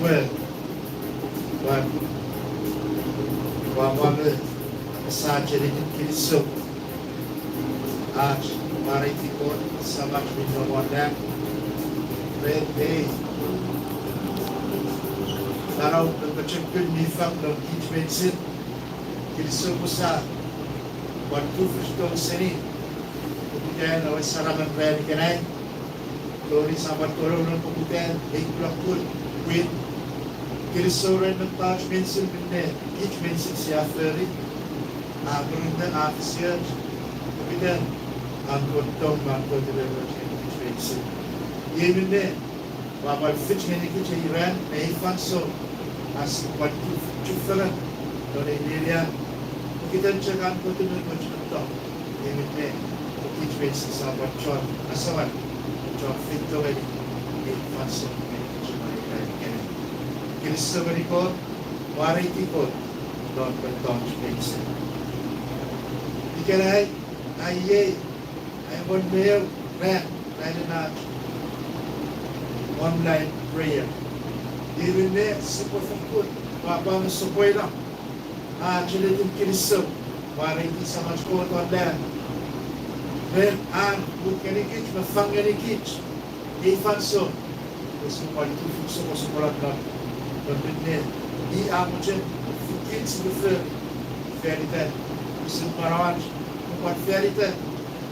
well. But wawale masajere kiliso at maritiko sa makminawanda red day laraw nagpachagpil ni Fang ng kitmensin kiliso ko sa 1-2 seni kemudian awal sarangan red kanay Lori sabat korong ng kemudian ikhlakul with kilisoran ng kitmensin binne kitmensin siya ferry berunda officer kemudian angkut tong angkut deliver kitmensin yemine wabal fit ngene ki Iran ay fanso as what chufalan dole area kita cekan ko tu macam tu yemine kitmensin sabat chon asawan chon fit to ay fanso kilisabari ko wariti ko don bertong kitmensin ikanay ay bon mail ran na online prayer. Even there, super good. Papa ng supoy lang. Actually, yung kilisap. Para hindi sa mas ko ito online. Then, buat kanikit, mafang kanikit. Ifanso. Kasi palitufuso ko sa kulat lang. Pagpinit. Amo dyan. Fukit sa bufer. Feritan. Kasi parawan. Kupat feritan.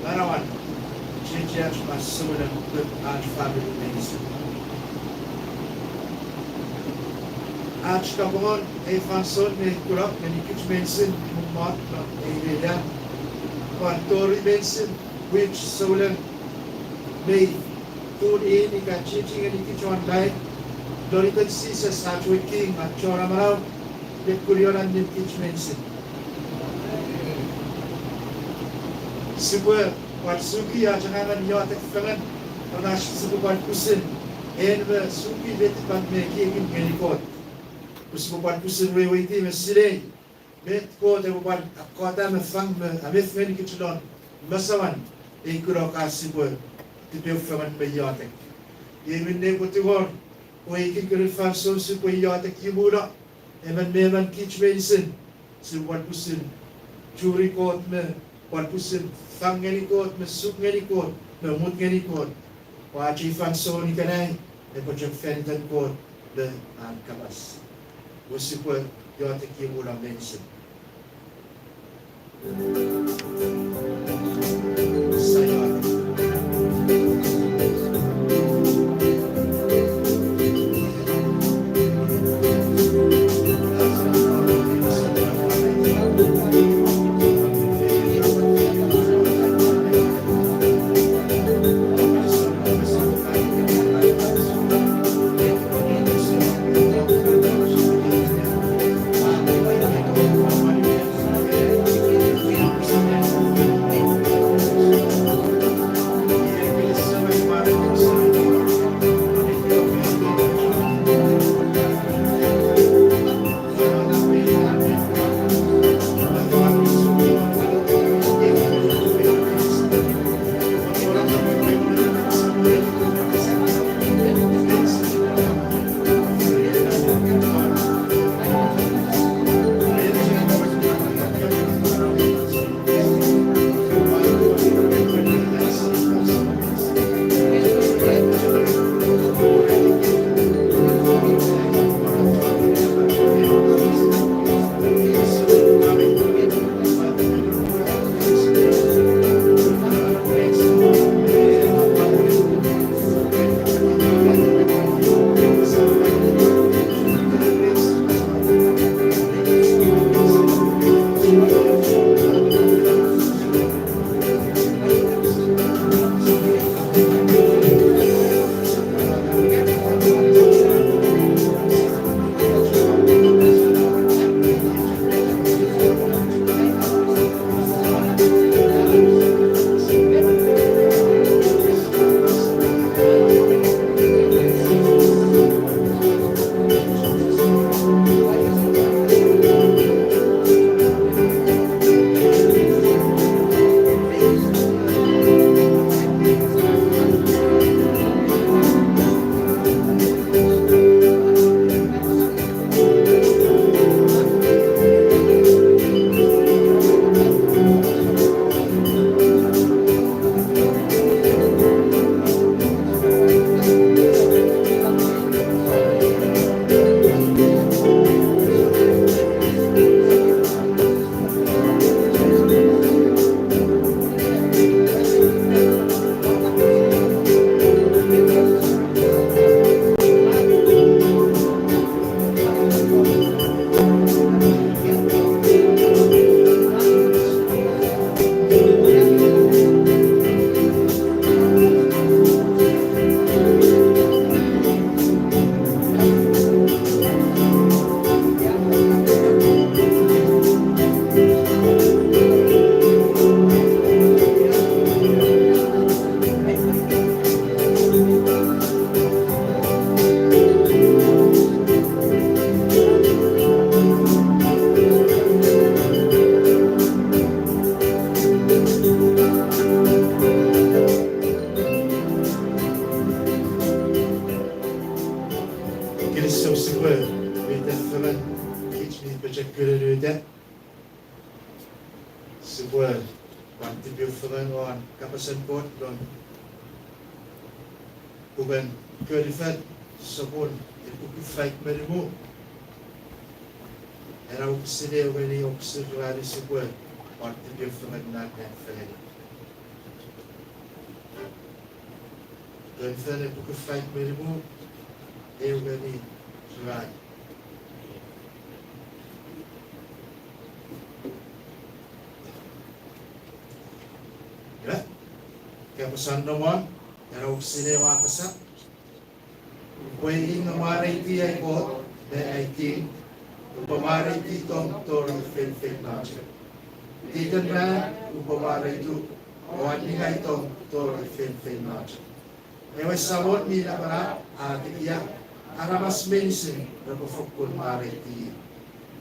Parawan. Change mas sumunod with our family medicine. Aç kapımın efanson ne kurak meniküç bensin mumat eyleden kantori bensin which solen may tur ini kacicing ini kicuan lain doritan sisa satwe king at chora maraw de kurionan nim kic bensin sibwe wat suki ya jangan yotek felan panash sibuan kusin enve suki leti pan meki in menikot Os bukan kusin wewe itu mesile, met ko te bukan kota mefang me amef meni kitulon masawan ikuro kasibo tipe faman beyotek. Yemin ne kutugon o ikin fang so su beyotek yimura eman meman kitchmensin su bukan kusin curi kot me bukan kusin fang ngeni kot me sup ngeni kot me mut ngeni kot wachi fang so ni kanai e pocok fentan kot de an kabas. Você pode eu até que mura benção. Senhor. sebuah kontribu pengenuan kapasan kot don bukan kelifat sebun itu kifat merimu era uksile wali uksile sebuah kontribu pengenuan dan faham dan faham itu kifat merimu wali surat ya, kapasan nomor, kalau sini wapasak, kue ing amarai ti ay kot, ay king, upamarai ti tong torang fel nature. Tigan na upamarai tu, awan ni ngay tong torang fel nature. Ewa sabot ni na para atikiya, aramas mensin na pufukun marai ti.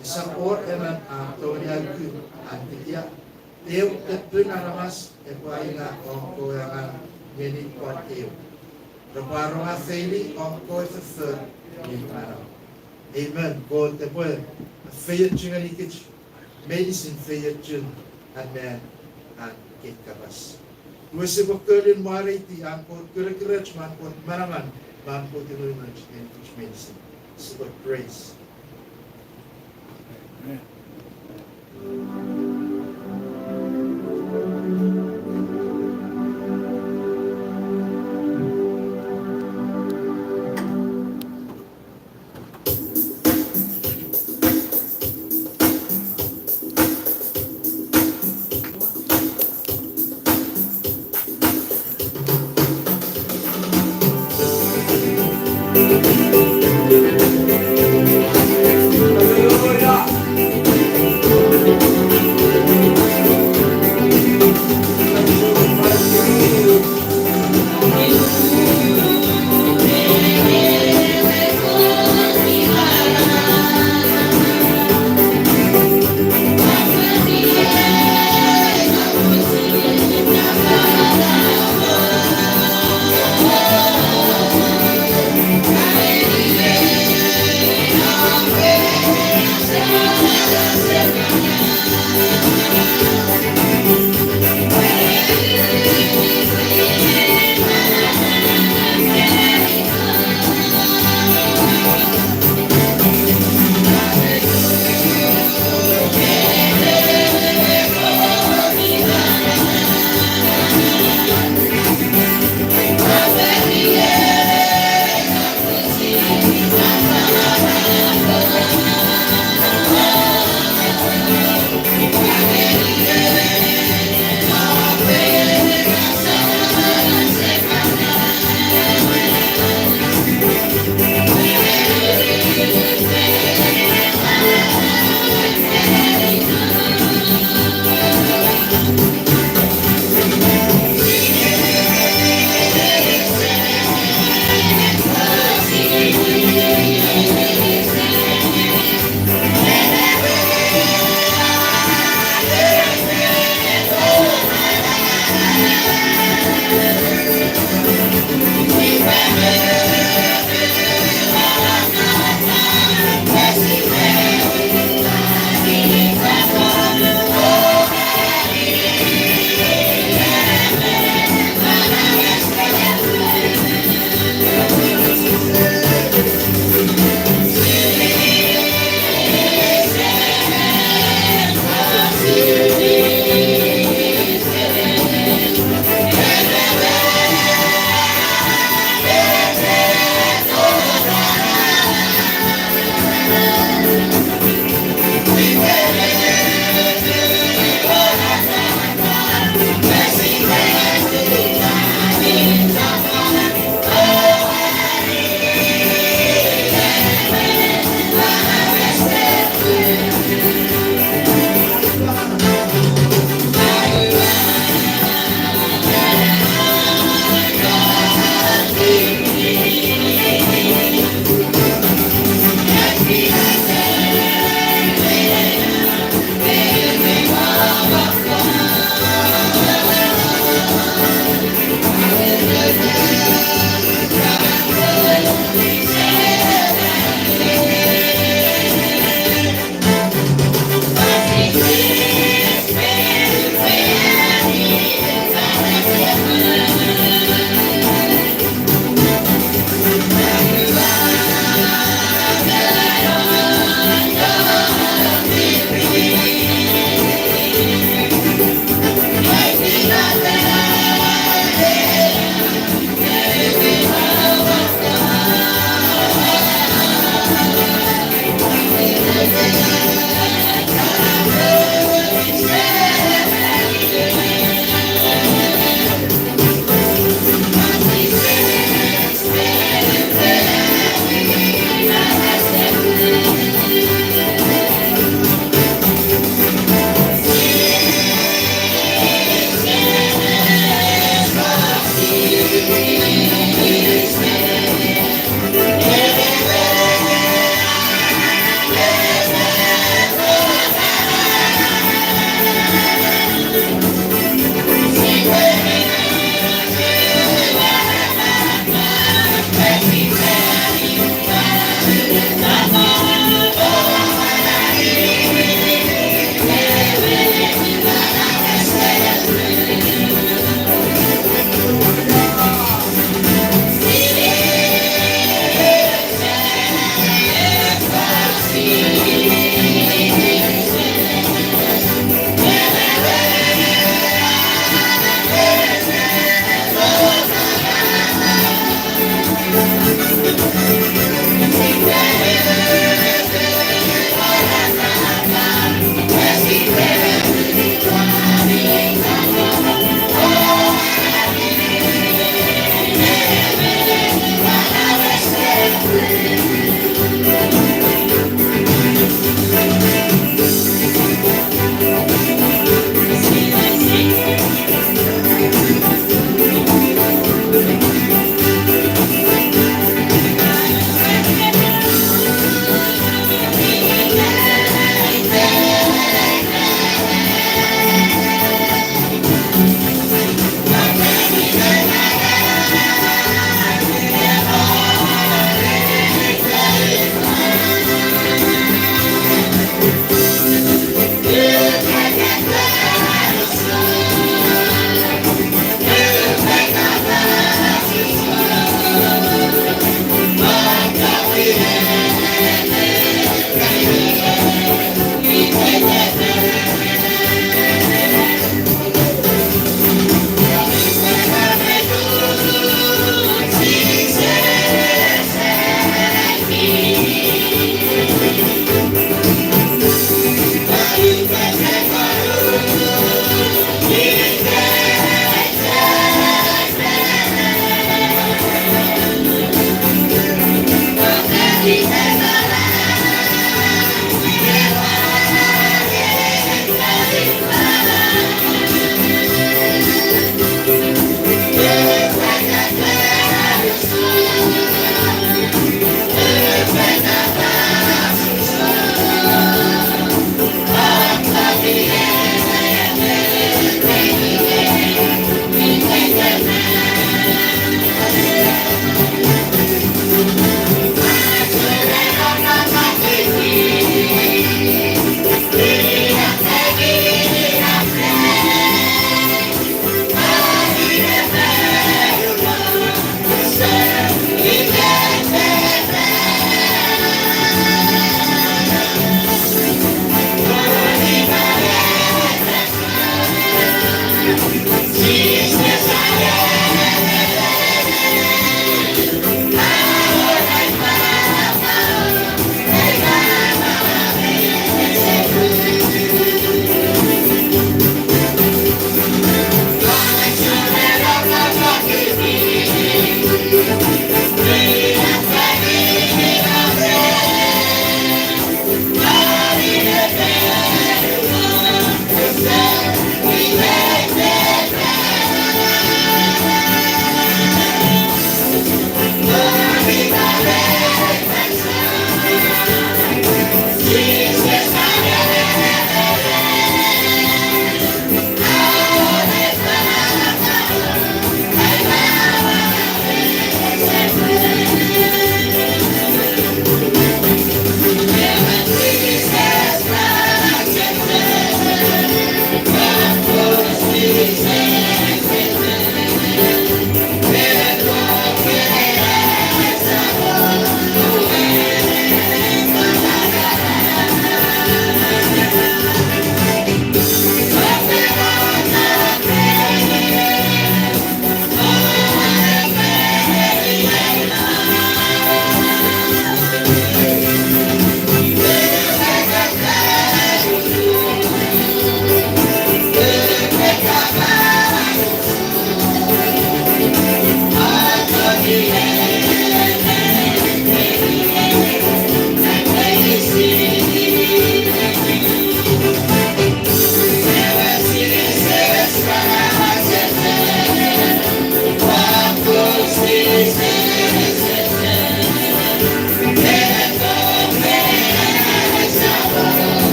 Isang or eman Antonia ku atikiya. Eu tetap naramas epai na ongko yang meni kuat eu. Leparu ngafeli ongko itu ni marau. Amen. God tepai fayat jangan ikut medicine fayat jun amen an kekabas. Dua sebab kerana mari ti angkot kira-kira cuma angkot maraman angkot itu medicine. Sebab grace. Hallelujah.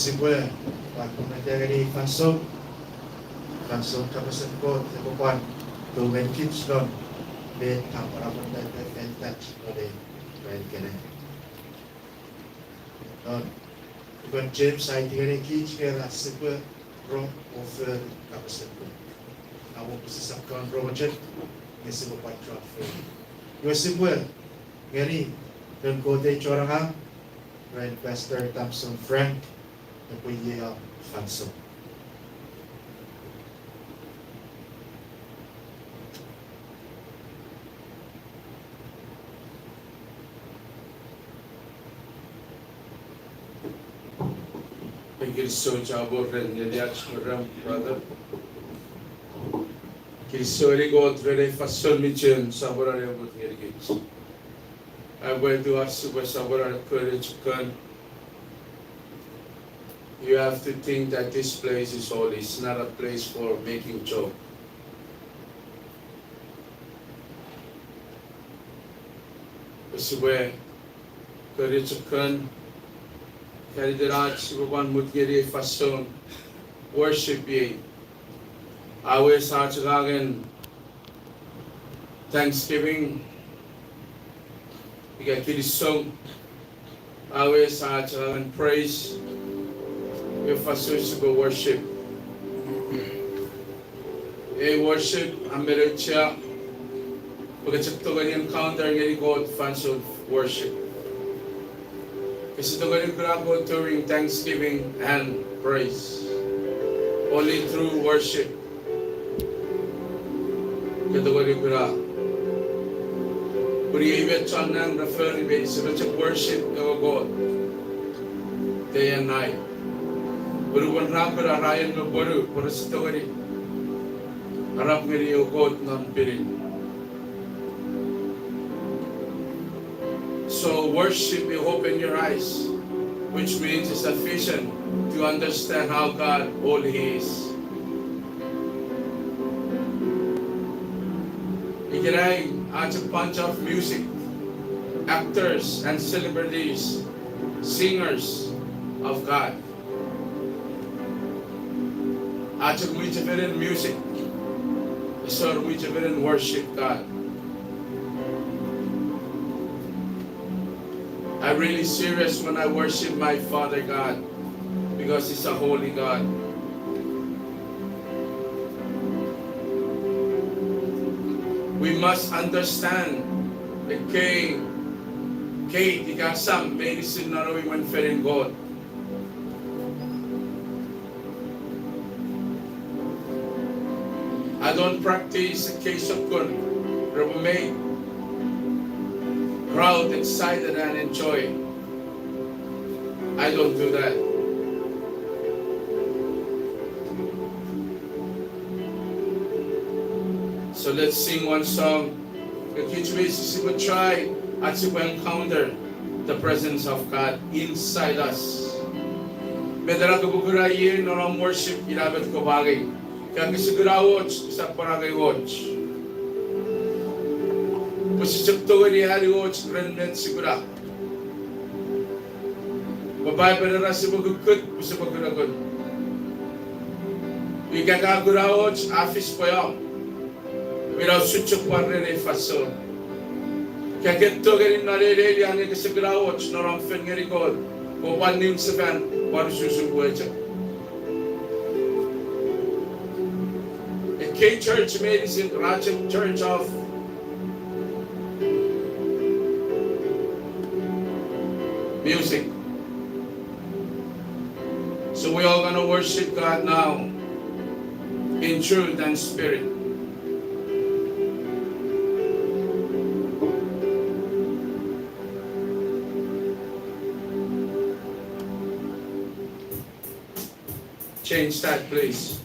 Simple, waktu menjaga di fansong kapasan ko, tepuan, tuwen kids doon, bet kaparapan tayo touch pada kain kena. Doon, bukan James saya tiga kids kaya simple, wrong offer kapasan ko. Aku pesisapkan Roger, ngisi buat transfer. Dua simple, ngeri dan kode corang Ryan Pastor Thompson Frank, na pwede fansong. Kristo jabor ren ngeliat orang brother. Kristo ri god vere fashion mission sabora re but ngeri. I went to ask for sabora courage kan. You have to think that this place is holy. It's not a place for making joke. Uswe courage kan. Kaya dirat si Baban Mutgiri fashion worship ye. Awe sa chagagan Thanksgiving. Ika kirisong awe sa chagagan praise. We fashion sigo worship. Worship amerecha. Pagkachaktogan encounter ngari God fashion worship. Kasi ito ganun ko during Thanksgiving and praise. Only through worship. Ito ganun ko na. Kuri ibet chan nang refer ibet sa worship ng God. Day and night. Buru wan rapper arayan ng buru. Para sa ito ganun. Harap nga niyo God ng pirin. So worship will open your eyes, which means it's a vision to understand how God holy He is. Ikinay at a bunch of music, actors and celebrities, singers of God. At a music, so we worship God. I'm really serious when I worship my Father God because He's a holy God. We must understand the Kate, some medicine not only when fed in God. I don't practice the case of good, make crowd excited and enjoy. I don't do that. So let's sing one song. The kids will try to encounter the presence of God inside us. Medara kabukura yin noram worship ilabet ko bagay. Kaya kisigura watch sa paragay watch. Masisipto ni hari watch renmen sigura. Babae pa rin si magukut, sa maguragot. Ikakagura watch office po yan. Without suchok pa rin ay fason. Kaya kito ganin na rin yan ay kasigura watch na ramfen nga rikod. Kung wanim sa van, waru susubuhay siya. A K-Church Medicine, Rajam Church of music. So we all gonna worship God now in truth and spirit. Change that, please.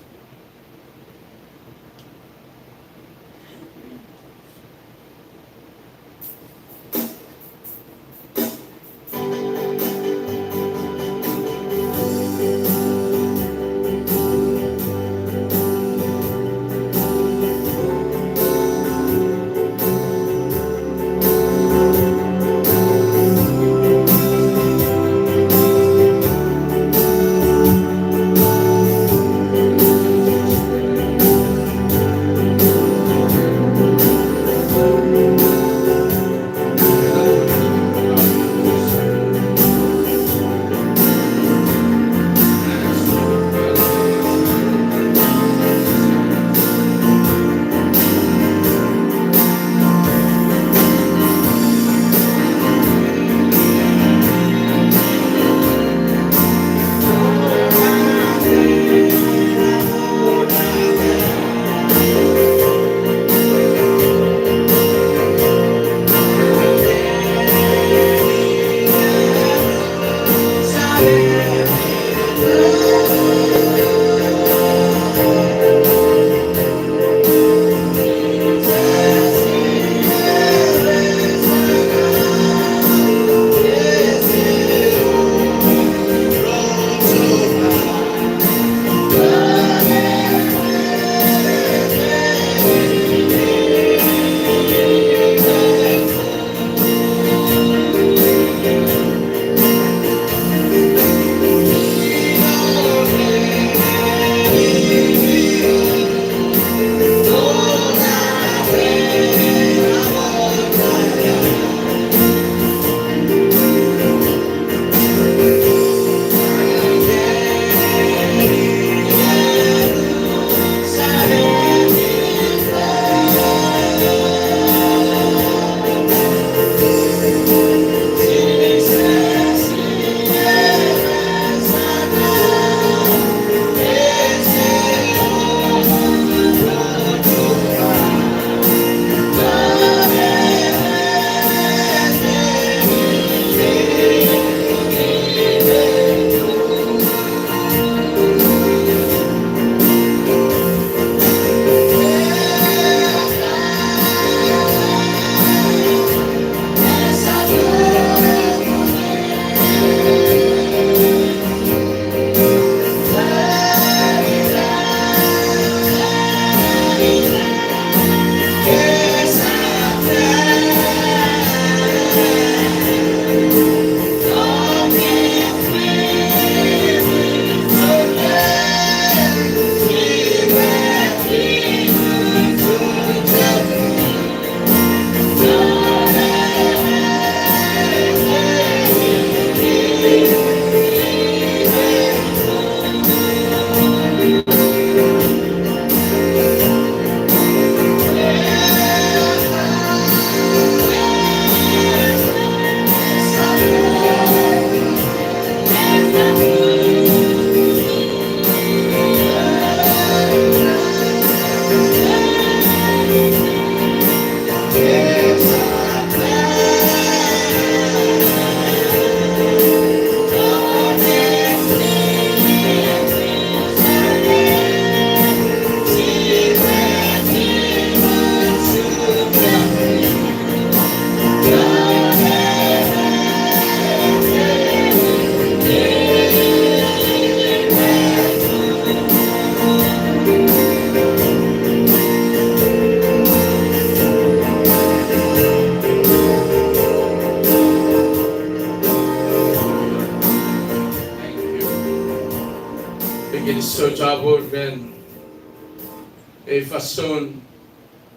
e fason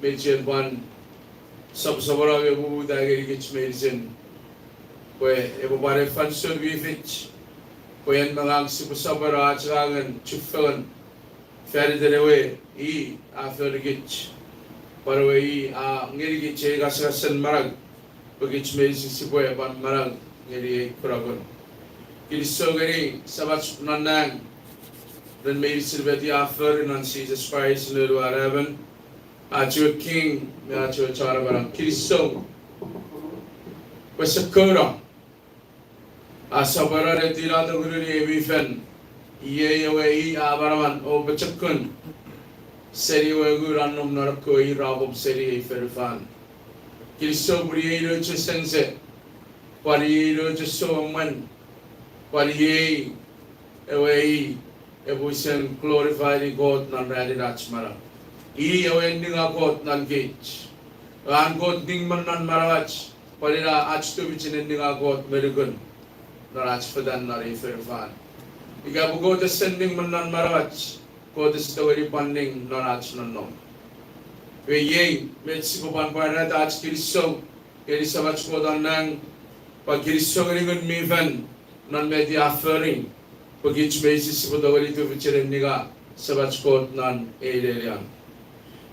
medjen ban sabsabara ve bu da geri geçmeyizin kwe e babare fason vivit kwen mga sabsabara atrangan chufan ferderewe I afergich parawe I a ngeri giche gasasan marag bagich mezi siboy ban marag ngeri kuragon kiliso geri sabat nanang dan may silbeti afer nan Jesus Christ no araban CHUUK king na CHUUK chara barang kiliso pasakora asabara retira da gururi evifen iye yawe I abaraman o bachakun seri wegu ranum narko I rabob seri ferfan kiliso buriero chesense pariero chesoman pariye away ebusen glorify God nan radi rachmara I away ninga God nan gate an God ding man nan marawach parira achtu bichinen ninga God merugun narach padan nari ferfan Ika bugo the sending man nan marawach ko the story banding narach nan nom we ye met sipopan para da ach kiriso kirisawach ko dan nang pag kiriso ringun mivan nan medi offering pag each basis po daw ito bichirin niga sabach ko nan elelian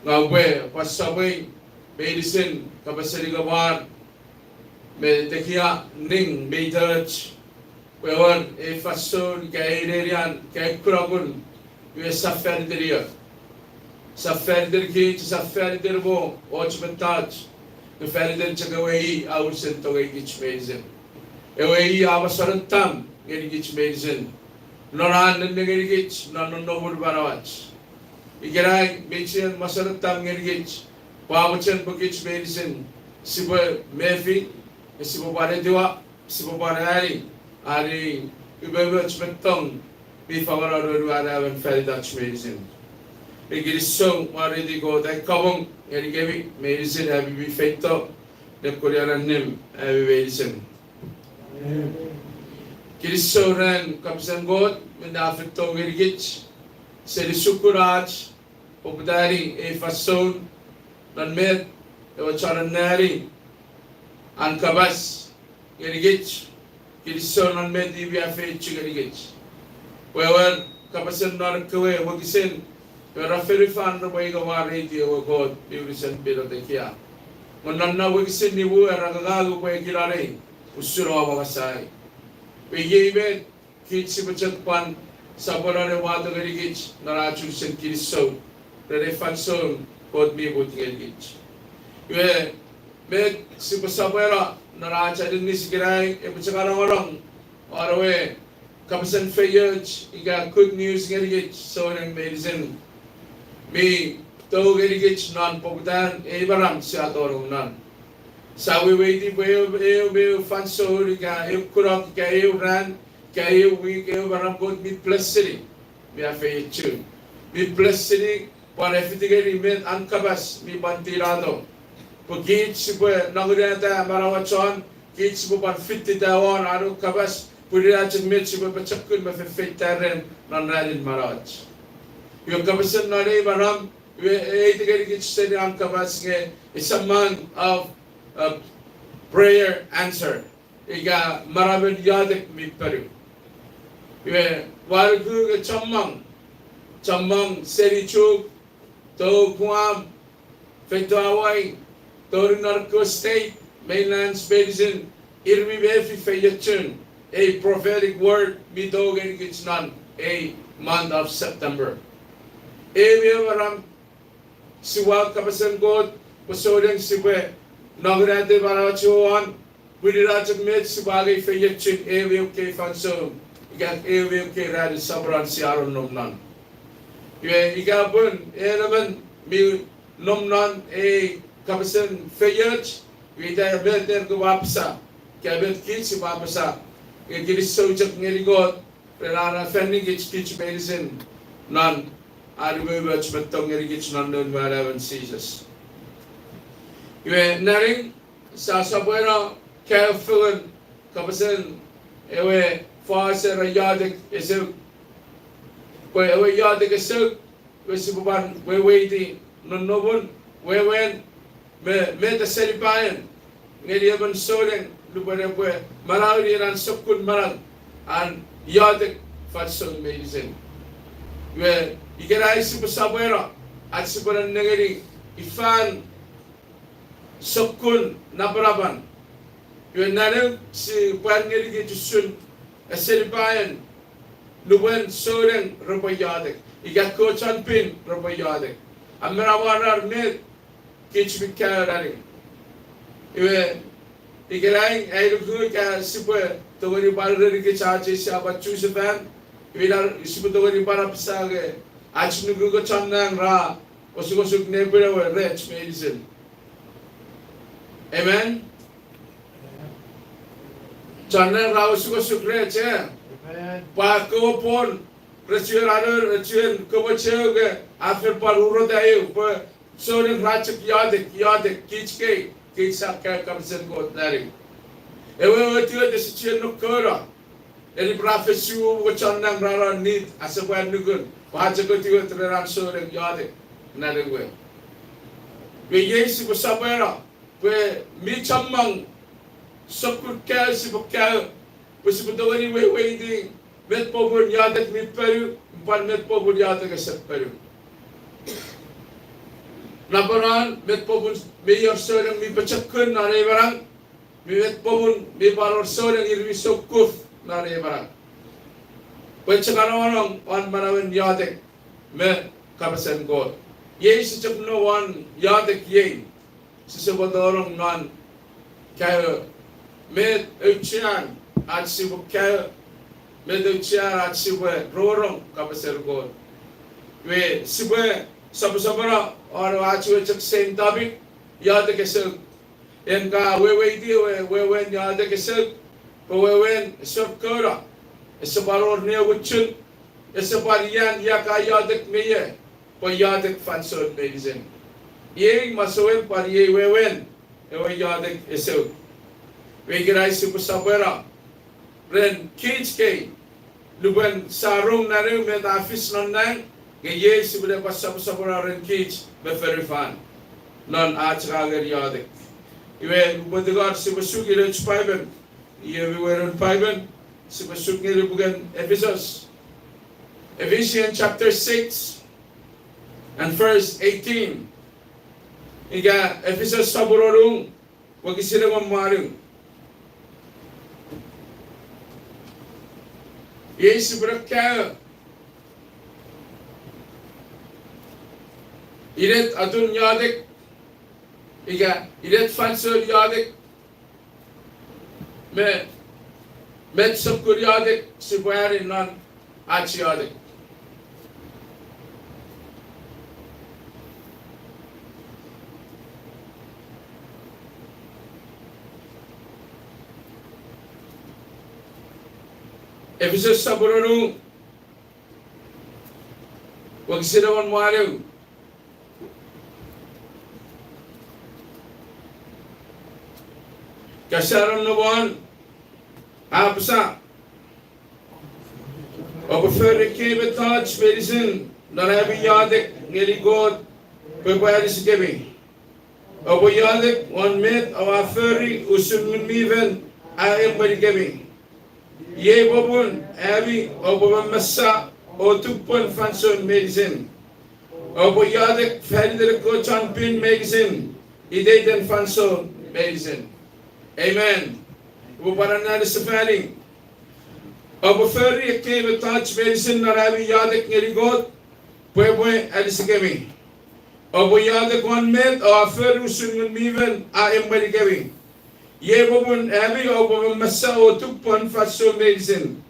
ngawe pasaway medicine kapasari gawan me tekia ning beitach Wewan e fason kay Ilerian kay Kuragun we safari deria safari derki safari derbo ochmentaj the fari der chagawei our sento gay gichmezen ewei abasarantam gay gichmezen noran ngay gich nanon nobur barawach igeray bechen masarantam gay gich pawachen bugich mezen sibo mefi sibo bare diwa sibo bare ari Ari ubewach metong bifawara ruara when fell Dutch medicine. It is so already go that kabong and gave medicine have be feito the Korean name have medicine. Kiriso ran kapsan god when the afito gergich said sukuraj obdari e fason nan med e wacharan nari an kabas gergich Kiriso nan med ibia fe chigarigich. Wewan kapasan nar kwe wagisin pero ferifan ro bay gawari di o god biulisan pero de kia. Monan na wagisin ni bu aragago bay kilare usuro awasai. Bigebe kitsi bachakpan saborare wado garigich narachulsen kiriso refanson god mi butigich. We med sibasabera naracha din ni sigiray e bachakara orang arawe kapasan feyaj iga good news gerigich so nang medicine me to gerigich non pogdan e baram sa torong nan sa we wait be fanso iga e kurok ka e ran ka e we ke baram god mit plus city me a feychu mit plus city para fitigeri met ankabas mi bantirado Pagit sipo nangurenta marawachon kit sipo pan 50 tawon aro kabas pudira chimit sipo pachakun mafefetaren nanradin marawach yung kabasan nari maram eitigari kit seni ang kabas nge is a month of prayer answer iga maramin yadik mi peru yung warugu chamang seri CHUUK to kuam feto away Torin Narco State, Mainland Basin, Irmi Befi Fayetun, a prophetic word, Midogan Gitsnan, a month of September. Ewe Varam Siwa Kapasan God, Pasodang Siwe, Nagrate Varachuan, Widirachak Med Sibagi Fayetun, Ewe K. Fanso, Igat Ewe K. Radi Sabran Siaron Nomnan. Igabun, Ereman, Mi Nomnan, a Kapasan feyaj, kita bet der ko wapsa, kabet kit si wapsa. Gilis sojak ngerigot, perana fanning gits kits medicine, nan arwe wach betong ngerigits nan don walawan Jesus. Iwe naring sa sabuera careful kapasan ewe fasa rayadik isuk, ko ewe yadik isuk, Wesibuban, we waiting, no nobun, we wen, me the seripayan, ngediaban soden, luparepe, marali ran sokun marang, and yadik fatson medicine. We igerai sibusabera, at siburan negeri, ifan sokun nabraban. We nanu si parngeri gijusun, a seripayan, luwen soden rupayadik. Igat kochan pin rupayadik. Amrawanar net kitch bikkarari. Iwe igerain airuku ka sipa togori barari ke chache siapa chusefan. Iwidar sipa togori barapsage achnugu ko chamnang ra osukosuk nepira we rich medicine. Amen. Chamnang ra osukosuk rich eh. Pa ko pon Recian ada recian kebaca after parurut ayu per soalnya racik yadik kicke kicak kamsen kot dari. Ewe tu ada sekian nukara. Jadi profesi wacan nang rara nit asapan nugun. Baca ketika terang soalnya yadik nari gue. We Yesus bersabara. We mi camang sokut kau sibuk kau. We sebetulnya we di. Met pobun yadak mit peru, pan met pobun yadak esat peru. Nabaran met pobun mayor sorang mi pecakun nare barang, mi met pobun mi balor sorang irmi sokuf nare barang. Pecakaran orang wan manawen yadak me kapasan god. Ye sejapno wan yadak ye sesebut orang nan kaya met ucian at sibuk kaya Medo ciara siwe rorong kapaser god. We siwe sabara or achu chak sen tabik yad kesel. Enka we di we wen yad kesel. We wen sokora. Esabaror ne wuchun. Esabarian yaka yadak meye. Po yadak fanson medicine. Ye masowen par ye we wen. We yadak esel. We girai sipu sabara. Ren kids ke luban sarung nare met afis non nang ge ye sibude pasapura ren kids be verifan non achrager yadik iwe budigar sibusugi rech paiben ye we were on paiben sibusugi lugan Ephesians chapter 6 and verse 18 iga Ephesus saburorung wagisire mamarung Yesus berkata, iret atun yadik, iret fansur yadik, met subkur yadik, sibuari non achi yadik. Ephesus saburonu wagsirawan maru kasaran nawan apsa obufer ke touch medicine narabi yadik ngeli god peparis kemi obu yadik on met awa ferry usun miven am bari kemi Ye babun abi obama massa o tupon fanson medicine obo yadik fender ko champion medicine ideden fanson medicine amen wo barana safari obo ferry ke touch medicine narabi yadik ngerigot pwe alisigemi obo yadik one met o ferry sunun miven am bari gemi Ye babun abi obo massa o tupon faso medicine.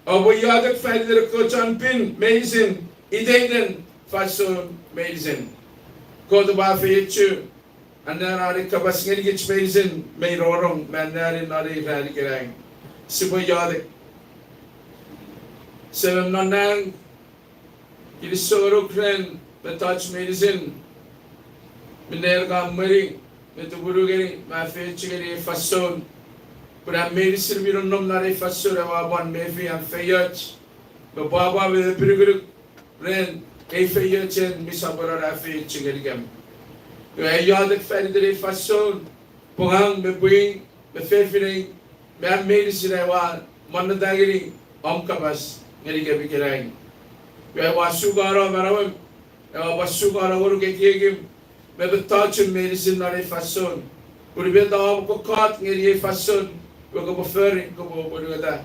Obo yadak feder ko champin medicine. Ideden faso medicine. Ko to ba fechu. Anda nari kabas ngeli gich medicine may rorong manari nari fadi kerang. Sibo yadak. Sebab nanang kiri soro kren touch medicine. Miner ka mari Itu buru gini, maafi gini fason. Pura medicine miron nom nari fason awa bon mefi am feyot. Bapa be peruguru ren feia chen misabora ra fe chingerigam. Yadik federe fason pohang me bui me fefine me medicine wa manadagiri kabas ngerigam bikirai. Wasugara marawam wasugara guru ke kiegim me betachin medicine na fason. Urbeta ko kat ngeri fason ko boferi ko boduda.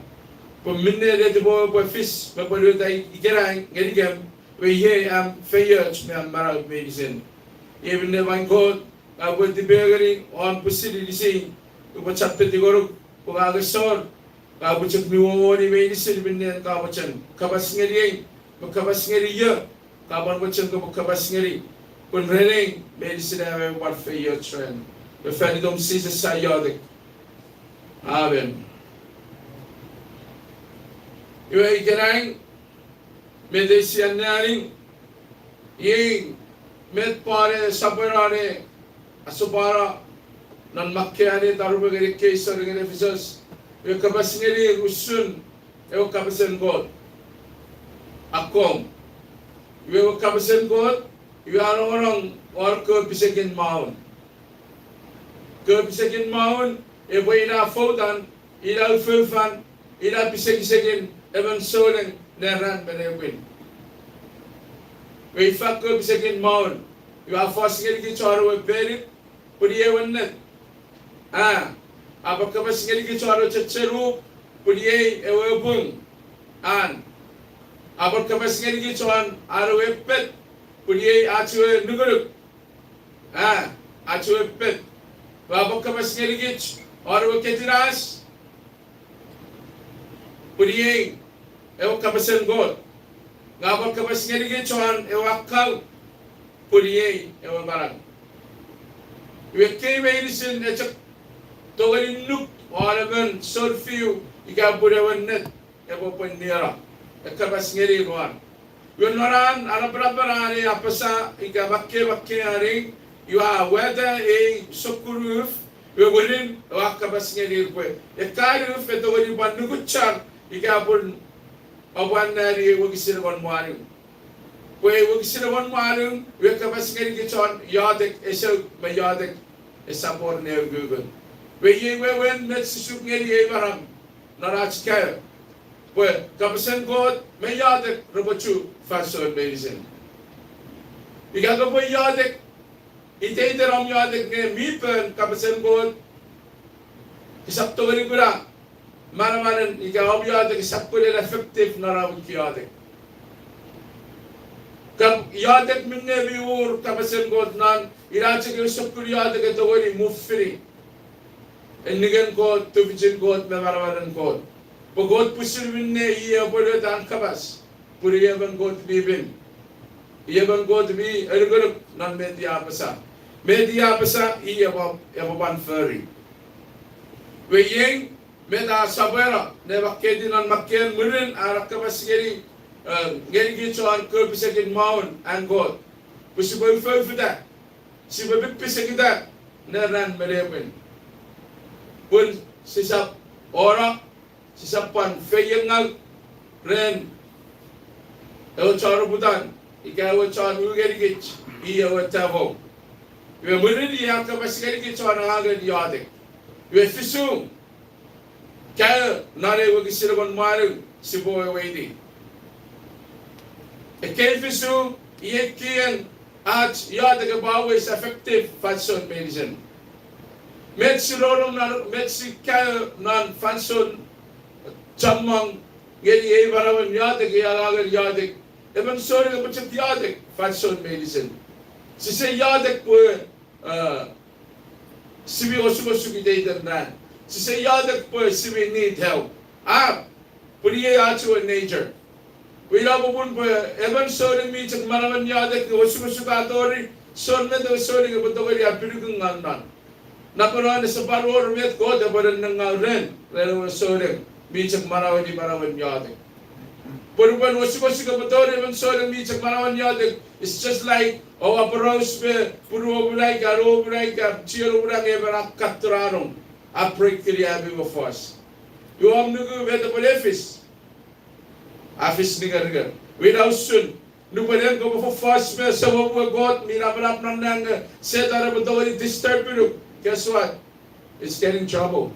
Po minne de bo fish me boduda ikirai ngerigam we ye am feyach me maraw medicine. Even if I go, I would the bakery on Pusili, who was up to the Guru, who are the sword. I would check me one medicine in the Kavachan, Kavasngeri, Kavasngeri year, Kavan Wachan Kavasngeri, when raining medicine have what for your trend. The Fanidom sees a Sayodic. Amen. You are getting Medician, ye. Met pare sabarare asubara nan makyane darubagari case origin officers we kabasngeri rusun e kabasen god akom we kabasen god you are orang or ko bisekin maun e boina fodan ila fufan ila bisekin even solen neran benewin. We fuck up second mound. You are forcing it to choro with buried, put ye one net. Abacabas getting choro cheru, put ye a boom. And Abacabas getting it on our pet, put ye at you nuguru. At you pet. Abacabas getting it or ketiras, put ye a capasan god. Ngabal kabas ngeri chuan ewakal puliye ewa barang. We came medicine echak togari nuk oragan solfiu ikaburewan net ewa pandira. Kabas ngeri ruan. Yun naran arabrabarani apasa ikabakke ari you are whether a sokuruf we within wakabas ngeri rupe. Ekaruf etogari banduguchar ikabun awan nari wagisir wan maring. We wagisir wan maring we kabas ngeri gichon yadek esel me yadek esabor ne Google. We ye we wen met sisuk ngeri ebaram narach kaya. We kabasen god me yadek robochu fason medicine. Igago we yadek ite ram yadek ne mipen kabasen god isap to gari gura. Mana ikaw yadek sapulil effective na raw yadek. Kab yadek minne biur kabasen god nan irachik yung sapul yadek ito wali move free. Enigen god tubijin god me marawanan god. Pagod pusil minne iya boleh dan kabas. Puri yaban god bibin. Yaban god bi ergoluk nan media pasa. Media pasa iya yaban furry. We yeng Meda sabera ne bakedi nan makken murin arak kabas ngeri gichuan ko bisekin maun and god pusiboy fufida sibabi pisekida neran merepen pun sisap ora sisapan feyengal ren el charo budan ikaw chan ugeri gich iya watavo we murin iya kabas ngeri gichuan agad yade we fisum kaya nare wagisir wan maru siboy wadi. Ekefisu iyekian at yada gabawa is effective fason medicine. Metsilolong na metsikaya nan fason chamang gedi ebarawan yada gayalagal yada. Eban sorry kapacit yada fason medicine. Sise yada po sibi osugosugi daydan na. Si say yadak po si we need help. Puriye achu in nature. We love upon po evan soling me chak maraman yadak wasusukatori son na do soling abotogari apirugung nan. Nakuran sa paror met ko da baran nang ren soling me chak marawan yadak. Puruban wasusukatori evan soling me chak marawan yadak. It's just like aparos pe puro bulay ka ro bulay ka chiro bulay evan katurarong. Aprik kiriabi mo fos. Yung nugu weda polefis. Afis ni garga. Without sun. Nubaden ko for first me sa mo God mirabrap nan nang set ara butawari disturb you. Guess what? It's getting trouble.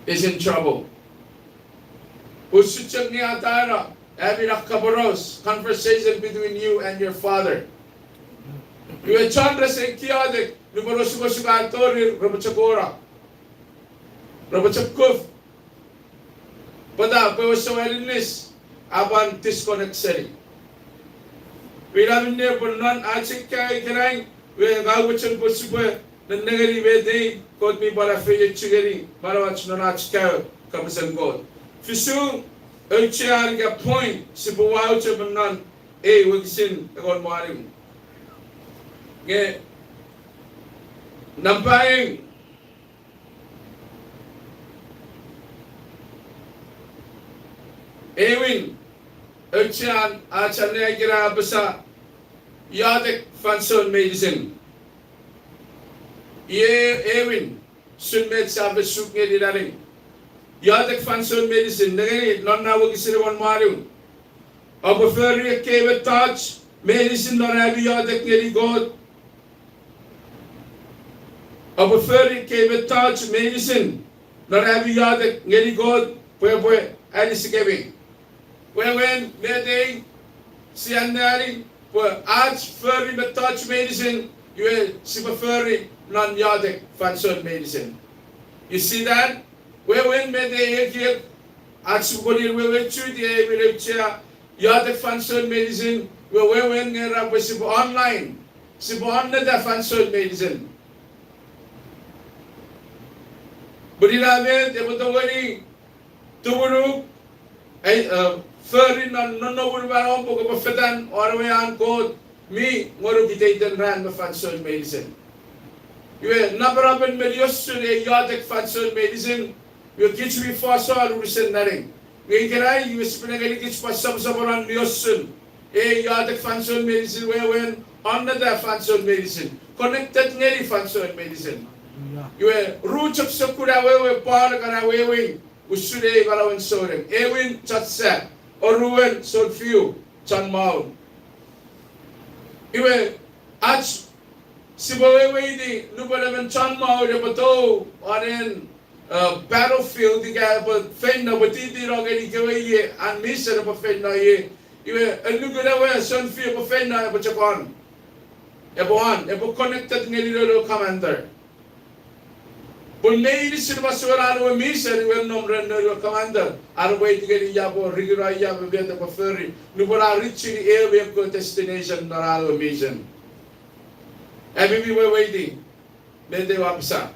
Is in trouble. Usuchag ni atara. Ebirak kabaros. Conversation between you and your father. You are chandra se kiyadik. Nubaros ko sugatori rabachakora. Rabachakuf. Pada pewasawalinis. Aban disconnect seri. Piramin ne bunan achik kaya kirang we gawuchan posibwe nangari wede kot mi bara feye chigeri barawach nonach kaya kapasan god. Fisu elchiar ga point sibuwao chabunan wagsin akon marim. Ge nampaying Ewin Elchian achane gira basa yadik fanson medicine. Ewin sunmet sabe sukne didaring. Yadik fanson medicine nagani nonna wagisirwan maru. Abuferi kebe touch medicine norabi yadik ngeli god. Abuferi kebe touch medicine norabi yadik ngeli god. Pwe alisikebe. When they see another for arts furry but touch medicine, you will super furry non-yodic fanson medicine. You see that? When they get arts we will choose the will chair yodic fanson medicine, when they are online, super on the fanson medicine. But in a way, they would worry to furry non wurbaron po kapafetan orwayan ko mi ngoro kitaitan ran ma fanson medicine. Yue nabaraben mediosun yadik fanson medicine. Yue kichwi fasal urusan naring. Ngayon kiray yue spinagali kich pasam sabaran mediosun yadik fanson medicine when on the fanson medicine connected ngeri fanson medicine. Yue ruchak sakura wewe par kana wewe usude balawan soreng ewin chatsa or ruin so few chan maun. Iwe ach sibawe di nubalaman chan maun yapato on battlefield di kaya pa fenna batiti rogani kawaye an misa pa fenna ye. Iwe anugulawe son few pa fenna pa chakon. Ebo connected ngeli commander. But maybe sir basura no misa ni well nombre no commander are waiting to get yabo rigura yabo beta pa ferry no bora reaching area ko destination naralo mission. We were waiting. Then they wapsa.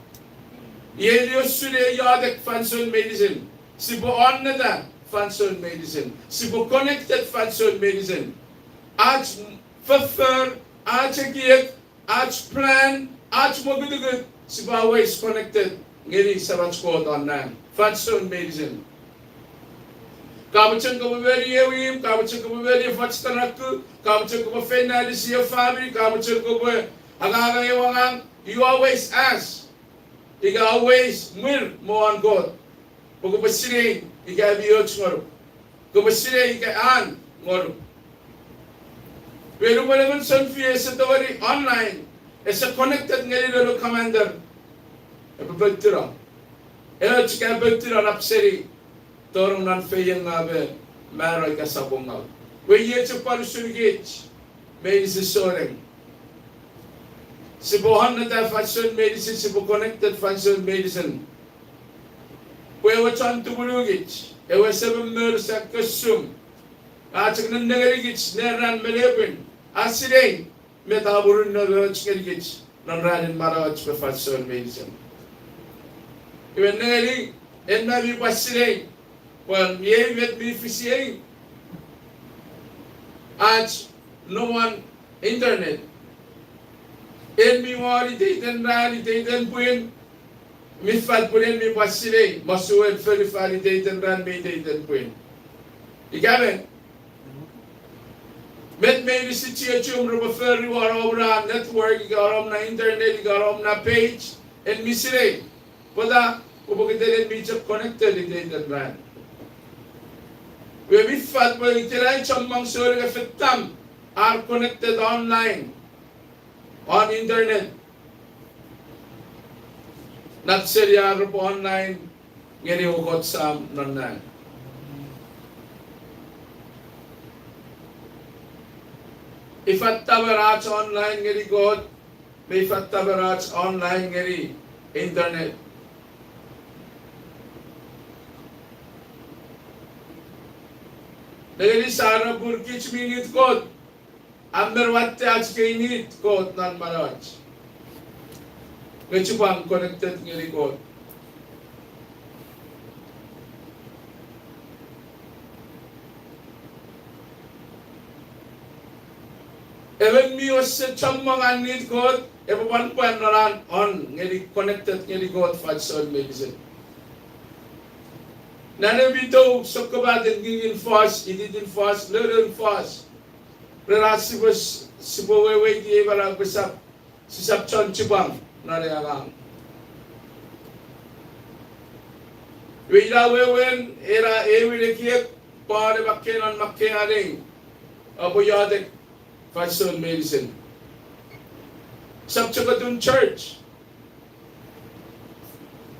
Ye yo sude yadak fanson medicine. Sibo on na fanson medicine. Sibo connected fanson medicine. Arch prefer, arch gift, arch plan, arch mogudugut. Sibawa is connected ngeri sarach ko on nan fanson medicine. Kamuchan ko beri ewim, kamuchan ko beri fatstanak, kamuchan ko fena di siya family, kamuchan ko be agaga ewangang. You always ask. Iga always mir mo on God. Pag pasire iga biyot ngoro. Ko pasire iga an ngoro. Pero malaman son fiye sa tawari online. Esa connected ngeri lolo commander. Epabagtira. Ela chika bagtira napseri. Torong nan feyang ngabe. Maroy ka sabong ngabe. We ye chupal sunigich. May isi soreng. Sibuhan na ta fashion medicine. Sibu connected fashion medicine. We wachan tumulugich. Ewa sabang mer sa kasum. Achak nandangarigich. Neran melebin. Asideng. Metaburun na chikagich. Nanranin marawach pa fashion medicine. Iwan nangaling. En nabi pasideng. When ye met me fishing, at no one internet. En mi wali dayten rali dayten puin, mi fat puin mi pasile, masuel feli fali dayten ran mi dayten puin. Ikamen. Met me si CHUUK rupa ferry warom na network, garom na internet, garom na page, en mi sile. Pada upagitelen mi chap connected dayten ran. We fat mo itilay chamang suri ka fitam are connected online on internet. Not seriya po online ngeri hukot sa non. If at tabarats online ngeri god, may fat tabarats online ngeri internet. Nagari sana burkich minit god, amber watte aj kainit god nan maraj. Ngechupang connected ngeri god. Even me was chamang anit god, ever 1 point on ngeri connected ngeri god fat soul medicine. Nanabito sokabat and gingin fast, ididin fast, learn fast. Rerasi was sibawe di ebarang besap, sisap chon chibang, nariagang. Wila wewen era ewilekiek, pare makenan makenaring, aboyadek fat soul medicine. Sabchakadun church,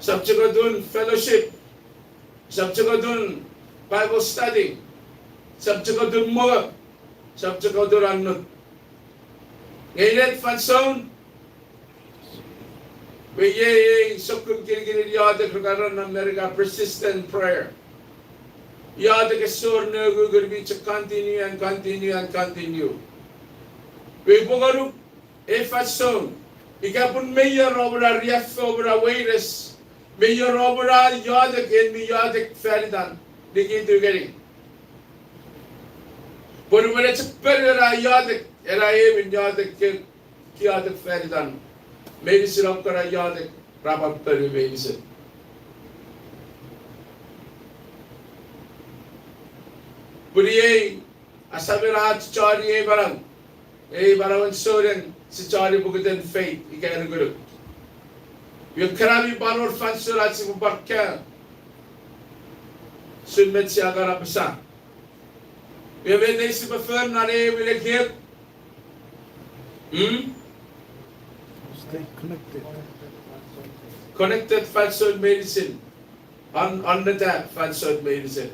sabchakadun fellowship. Sabjaka dun Bible study, sabjaka dun mo, sabjaka dun anot. Ngayon fanson, we ye sokun kiri yada kagaran ng America persistent prayer. Yada kesor na gugurbi to continue and continue and continue. We bugaru fanson, ikapun mayor obra riaf obra waiters. Mayor obra yadak and me yadak feridan digin to getting. But when it's a better yadak and I am in yadak yadak feridan. Medicine of kara yadak rabab peri medicine. But ye asabirat chari barang soren si chari bukudan faith ikan guru. Yung karami banor fansurat si mubakya sunmet siya karapasa. Yung bende si bafern nare wilekip. Stay connected. Connected fansurat medicine. On the tap fansurat medicine.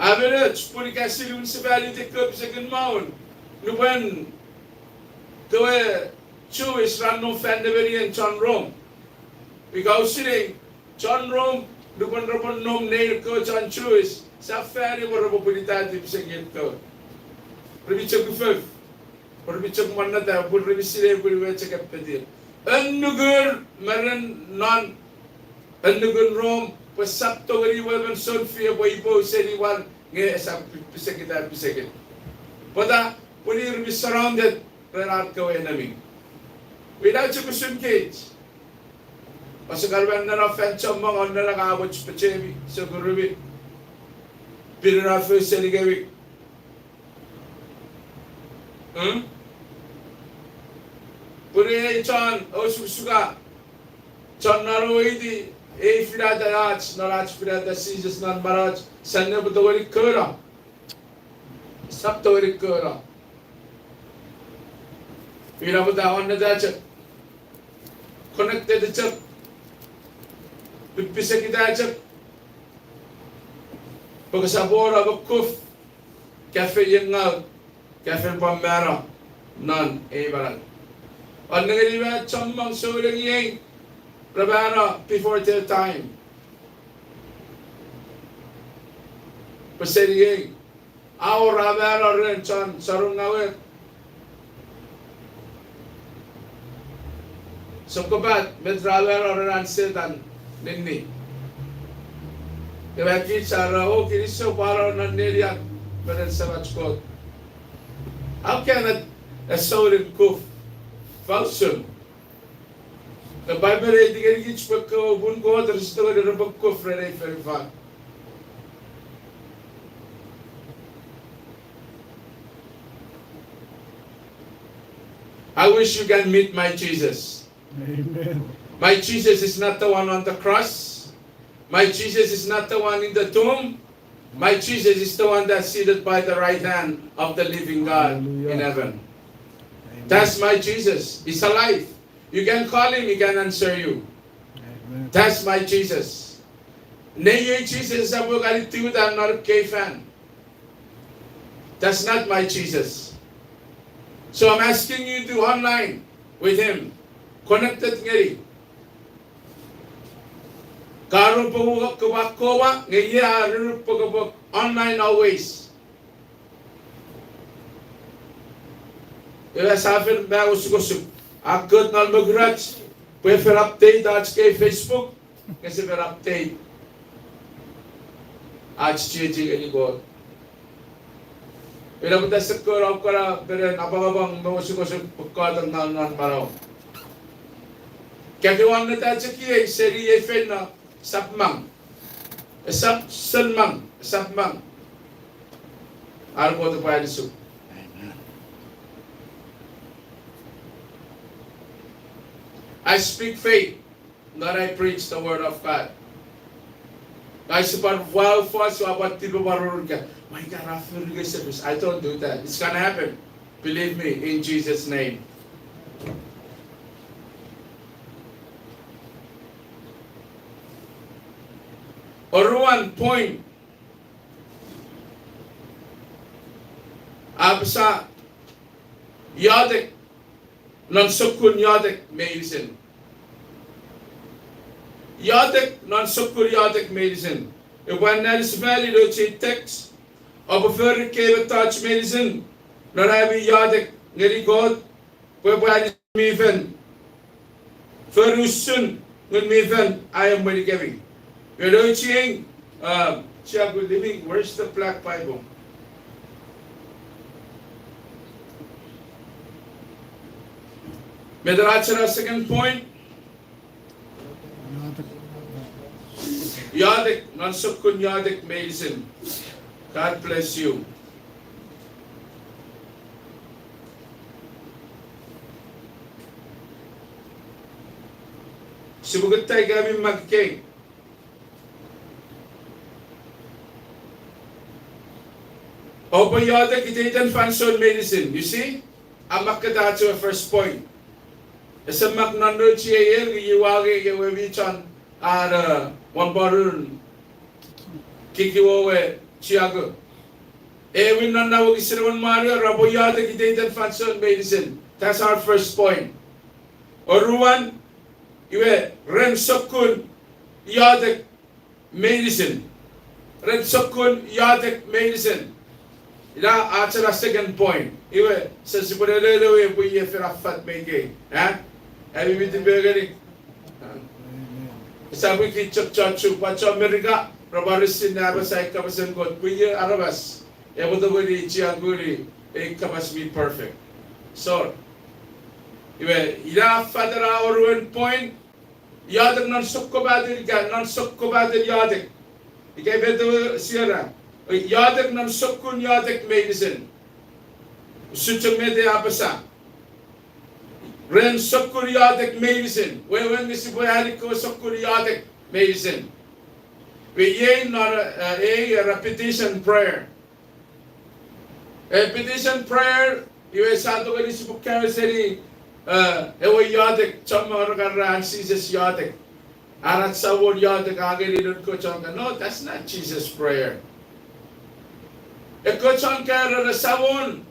Average, puri kasi municipality club second mount. Nuban, kawe Jewish random fan John Rome. Ikaw siling John Rome, nuban nom nail ko John Jewish. Sa fan mo rabo pulitati second ko. Rebichok fuf. Rebichok manata, pur rebisile puri weche kapetir. Annugur maran non annugur Rome. Pasap to gari waban son fiya boy seri wan nge sa pisakit. Pada puni be surrounded by our enemy. Without you kusum cage. Pasakarban na na fan chamang on na nakawat pachebi sa gurubi. Pinara fi seri gawi. Puri chan osusuga. Chan naro idi firada raj, naraj firada Jesus nan maraj, sanne butawari kura. Sab tawari kura. Ira buta on na dacha. Connected chap. Pipisa kita chap. Pagkasabora bakuf. Cafe yengal. Cafe pamera. Nan baran. On ngariwa chamang solang yang. Rabana before their time. Pasiriyeng. Our Rabana rin chan sarung ngawit. So kabat med Rabana rin setan ninni. Kaya sara o kiriso para nanilian pero sa matchkot. How can a soul in kuf function? The Bible ay di kaya gits pagka bun ko at risto ka na pagkufre na iferifan. I wish you can meet my Jesus. Amen. My Jesus is not the one on the cross. My Jesus is not the one in the tomb. My Jesus is the one that's seated by the right hand of the living God in Hallelujah. heaven. Amen. That's my Jesus. He's alive. You can call him, he can answer you. Amen. That's my Jesus. Nay, Jesus, I'm not a gay fan. That's not my Jesus. So I'm asking you to online with him. Connected ngeri. Karu po kawakowa ngaya po online always. Ila safir ba usuk. Akot nal magrach. Pwede for update आज के Facebook कैसे for update आज चीज़ के लिए बहुत Ila kita sekur akara peren apa-apa usuk pekal nan parau. Kaya kiwan neta ceki seri efena sapmang, sapmang. Algo tu payah disuk. Amen. I speak faith, not I preach the word of God. I support wow for so about people barurga. My God, I service. I don't do that. It's gonna happen. Believe me, in Jesus' name. Or one point. Absa Yadek non sukun Yadek medicine. Yadek non sukun Yadek medicine. If one else valid to text of a further cave touch medicine, not having Yadek, nearly God, whereby me even. For soon, when me even, I am very giving. You're doing, CHUUK living, where's the Black Bible? Medrachara second point. Yadik, non-sukun Yadik medicine. God bless you. Sibugot tayo kami mag-cake. Opo Yadik, ititan function medicine. You see? Amak ka to a first point. Esa mak nando chiye giwage gewebichan ara one barun kikiwowe CHUUK. Ewin nanda wo gisirwan Mario raboyate gideten function medicine. That's our first point. Oruan iwe ren sokun yadek medicine. Ren sokun yadek medicine. Ila achara second point. Iwe sa sipurelele we buye firafat mege. Abi miti begari. Sabi ki CHUUK pacho Amerika Rabarisin na abasay kapasan ko buye arabas. Ebo to buri CHUUK kapas be perfect. So iwe ila fadra or one point yadak non sokko badir ga non sokko badir yadak. Ikay beto sira. Yadak non sokkun yadak medicine. Suchok mede abasa. Ren sokkur yadak medicine. When this is ko sokkur yadak medicine. We yen not a repetition prayer. A repetition prayer. You sa to kani sibuk seri. Ewa yadak chamar karan Jesus yadak. Arat sawon yadak ageri ko chonga. No, that's not Jesus prayer. Eko chonga ra sawon.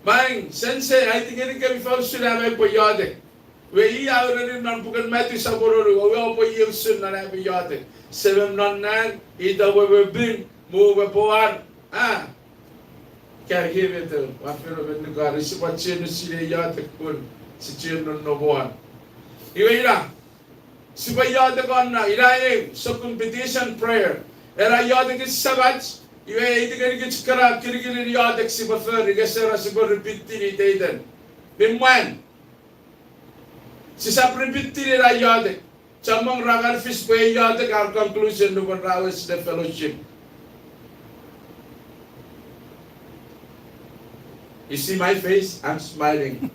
Bang, sensei, I think any can be found soon. I may put yadik. We already non pukan Matthew Saboro, we all put you soon and I be yadik. 7 non nan, either we will bring, move a poor. Can't give it to my fellow in the God. It's what chin to see the yadik pun, si chin no one. Iwira, Siba yadik on na, Iraim, so competition prayer. Era yadik is Sabbath. You ain't going to get scrap, Kirigiri Yadak Sibafer, Gasera Sibo repeated it. Then when? Sisap repeated a yadak. Chamong Ragal Fish Bay Yadak, our conclusion of what is the fellowship. You see my face? I'm smiling.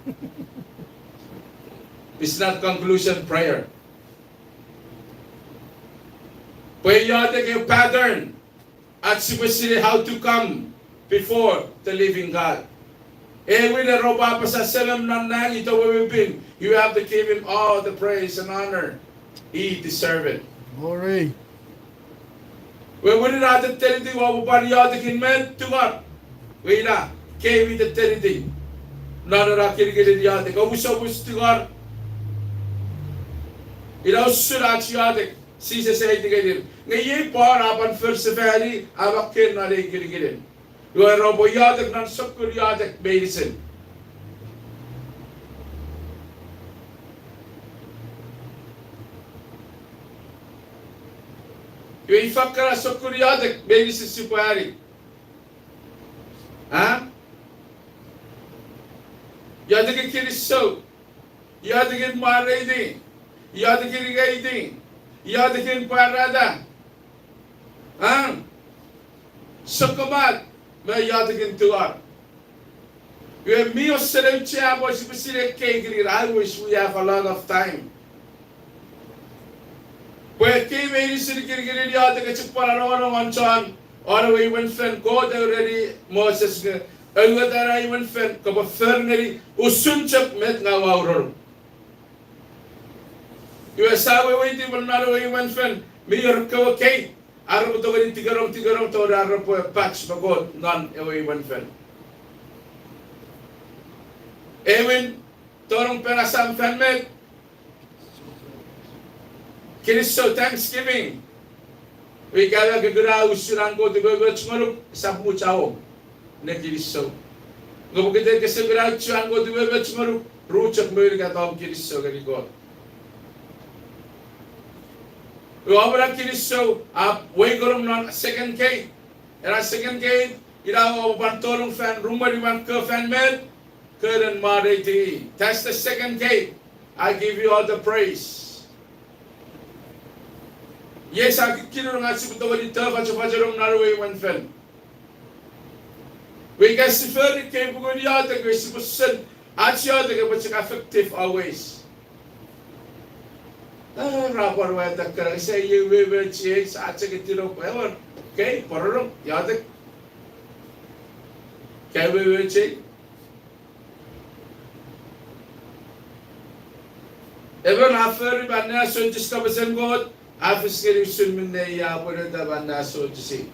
It's not conclusion prayer. Pwede yung pattern at sipasili how to come before the living God. When the roba pa sa selam nan ito wibin, you have to give him all the praise and honor. He deserve it. Glory. When we not the telling what we are taking men to God. We na gave me the telling. None of that getting the other. Go so much to God. Ilaw surat yadik. Sisa sa itigilin. Ngayon para apan first valley abakin na rin giligilin. Yung robo yadik ng sukur yadik medicine. Yung ifakara sukur yadik medicine si pari. Ha? Yadik kiriso. Yadik maraydi. Yadik irigaydi. Yadik parada. Ha? Sukumat. May yadik tuar. Yung mio selem siya po si Pasire Kegri. I wish we have a lot of time. Pwede kayo may inisirigiri yadik at pararawan ng manchan. Or we went fen God already Moses nga. Ang taray went fen kaba ferneri usunchak met nga wawror. Yung asawa wait di balnaro we went fen mayor ka kay araw to galing tigarong to araw po patch bagod non we went fen. Ewen torong penasam fen met. Kiniso Thanksgiving. We kaya gagara usuran ko to go chngoluk sab mu chao ne kiriso ngo bukite ke segera chuan ko to go chngoluk ruchak mer ka tom kiriso gari ko we abra kiriso we gorum non second gate era second gate ira o bantolung fan rumor man ka fan mer keren mariti. That's the second gate. I give you all the praise. Yes, I kilo nga si buto ni ta fajarong narway one fan. We got si ferry kay bugo niya ta ko si pusen at siya ta ko effective always. Rapor wa ta kara say you will change sa at sa tiro ko ewan. Okay, parang yata. Kay we will change. Ever after ba na so just ka basen God. After sun minne ya pura da banda so to see.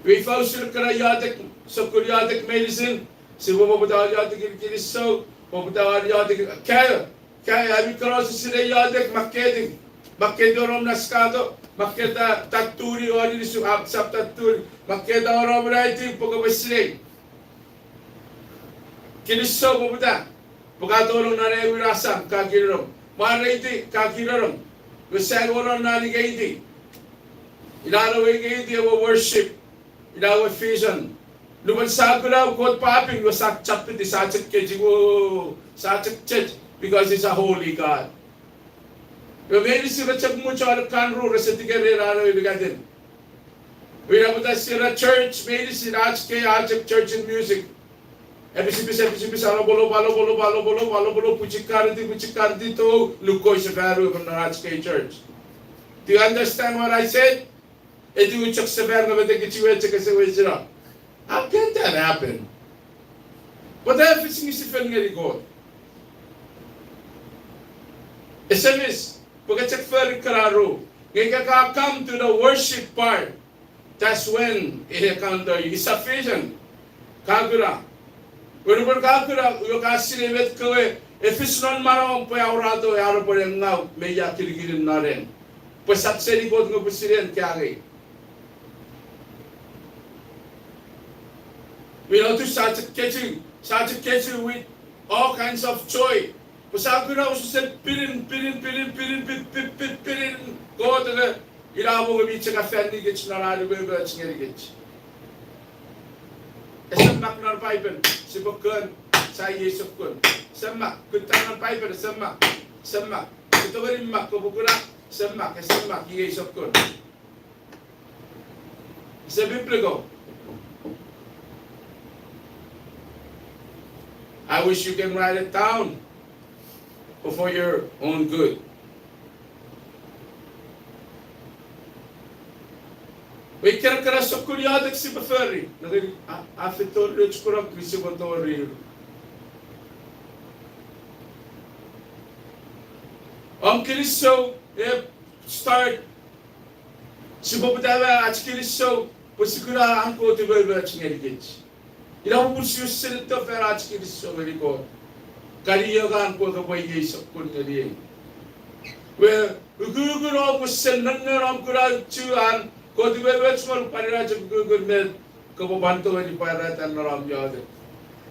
We fausul kara yadik so kur yadik medicine. Si bo bada yadik kiriso, bo bada yadik kaya abi cross sire yadik makeding. Makedorom naskado, makeda taturi wali su sab taturi, makeda orom raiti pogabasire. Kiriso bo bada. Pagkatulong na rin wirasam kakirom. Maraiti kakirom. Wasagoro nani gaiti. Inalawi gaiti our worship. Inawa vision. Luman sagula God paping wasak chapit isachit kejigo sachit church because it's a holy God. Yung may sira chak mo char kanro resetigere raro ibigatin. We have the sira church may sira ke ajak church and music. Episipis alo bolo puchikardi to lukoy sa veru ng Narachke Church. Do you understand what I said? Ito yung chok sa veru na bete kasi how can that happen? What if it's nisifel nga God? SMS, pagkachak veru kararo, ngayon ka come to the worship part, that's when i-encounter you. It's sufficient. Kagura. When we're kakura, you can see it go. If it's not marong po aurado, yaro po yung now, may yakirigilin na rin. Pues at sa likod ng presidente kaya. We know to start catching with all kinds of joy. Pues ako na uso sa pirin, go to the ilabo ng bitch ka fendi gits na rado bebe at ngirigits. Semak ng Bible, si Bukan, sa Yesus kun. Semak, kuntang ng Bible, semak. Ito ba rin mak, kubukura, semak, Yesus kun. Sa Biblia I wish you can write it down. for your own good. We can cross a kuriadak si bafari. After rich kurak visibatori. Kiliso start. Si babadawa at kiliso. Pasikura angko to be watching edits. Ila musyo silito fer at kiliso very good. Kariyagan ko the way is of kunyari. Where Google was sent on Kura Chuan. Ko di ba small panira jab Google med ko banto ni para tan ram yad.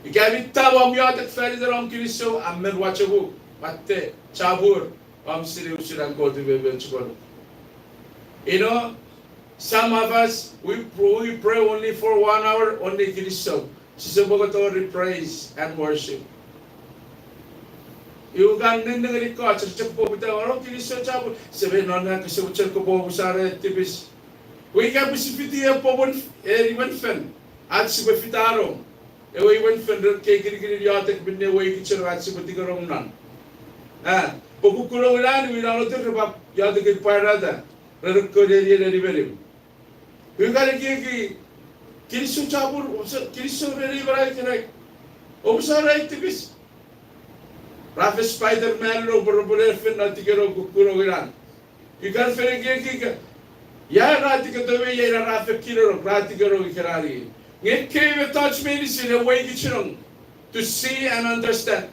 Ikamit tawam yad fer ram kiliso ammer wachabu matte chabur am siri usiran ko di ba small. You know, some of us we pray only for 1 hour only kiliso. Sisabogatori praise and worship. You can nengari ko church po bita oro kiliso chabu sebe nona kasi church ko po usare tipis. We can be sufficient for one fan. At Sibafitaro, a way went for the cake yatek been away kitchen at Sibatigarom none. Ah, Pokukuro land without the Yadik Parada, Rakodia Riverim. We got a gigi Kilisu Chabur, Kilisu River, right? Obsa right to this. Rafa Spider Man over Bulefin, not to get a Kukuro Iran. You can't feel a gigi. Ya ratika to me ya rafa kilo ratika ro kirari. It came a touch medicine a way to see and understand.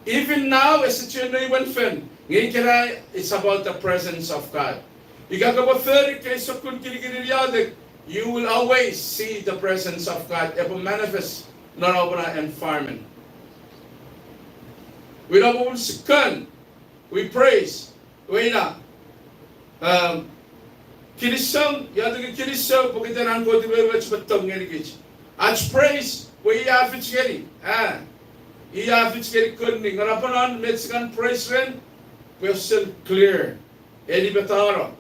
Even now, as a genuine fan, it's about the presence of God. You got a third case of you will always see the presence of God ever manifest not over an environment. We don't second, we praise, we Kilisang, yadagi kilisang, pagkitanan ko di ba batong ngani kich. Ach praise, we yafits geri, yafits geri kunning. Ngarapanan Mexican praise ren, we're still clear. Edi betaro,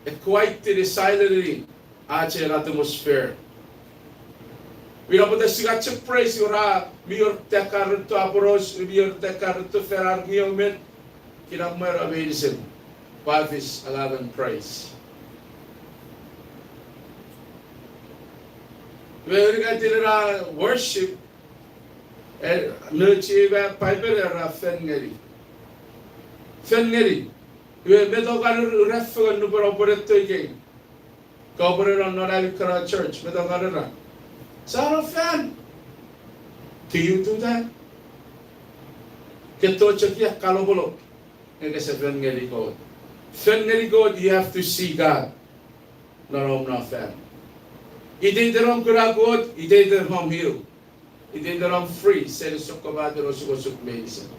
it quite decidedly, ache atmosphere. We don't put the CHUUK praise yura, miyor tekar to aporos, miyor tekar to ferar niomen, kinammer abedisen, Pavis 11 praise. Where we got worship, no chiva piper or fengeri. Fengeri, we met all refer no operate again. Cooperate on not having church, with a son of fan. Do you do that? Get to check Kalobolo. And it's a fengeri God. Fengeri God, you have to see God. Not fan. Ide dalam kuragot, ide dalam heal, ide dalam free. Sel sokobado rosugosuk medicine.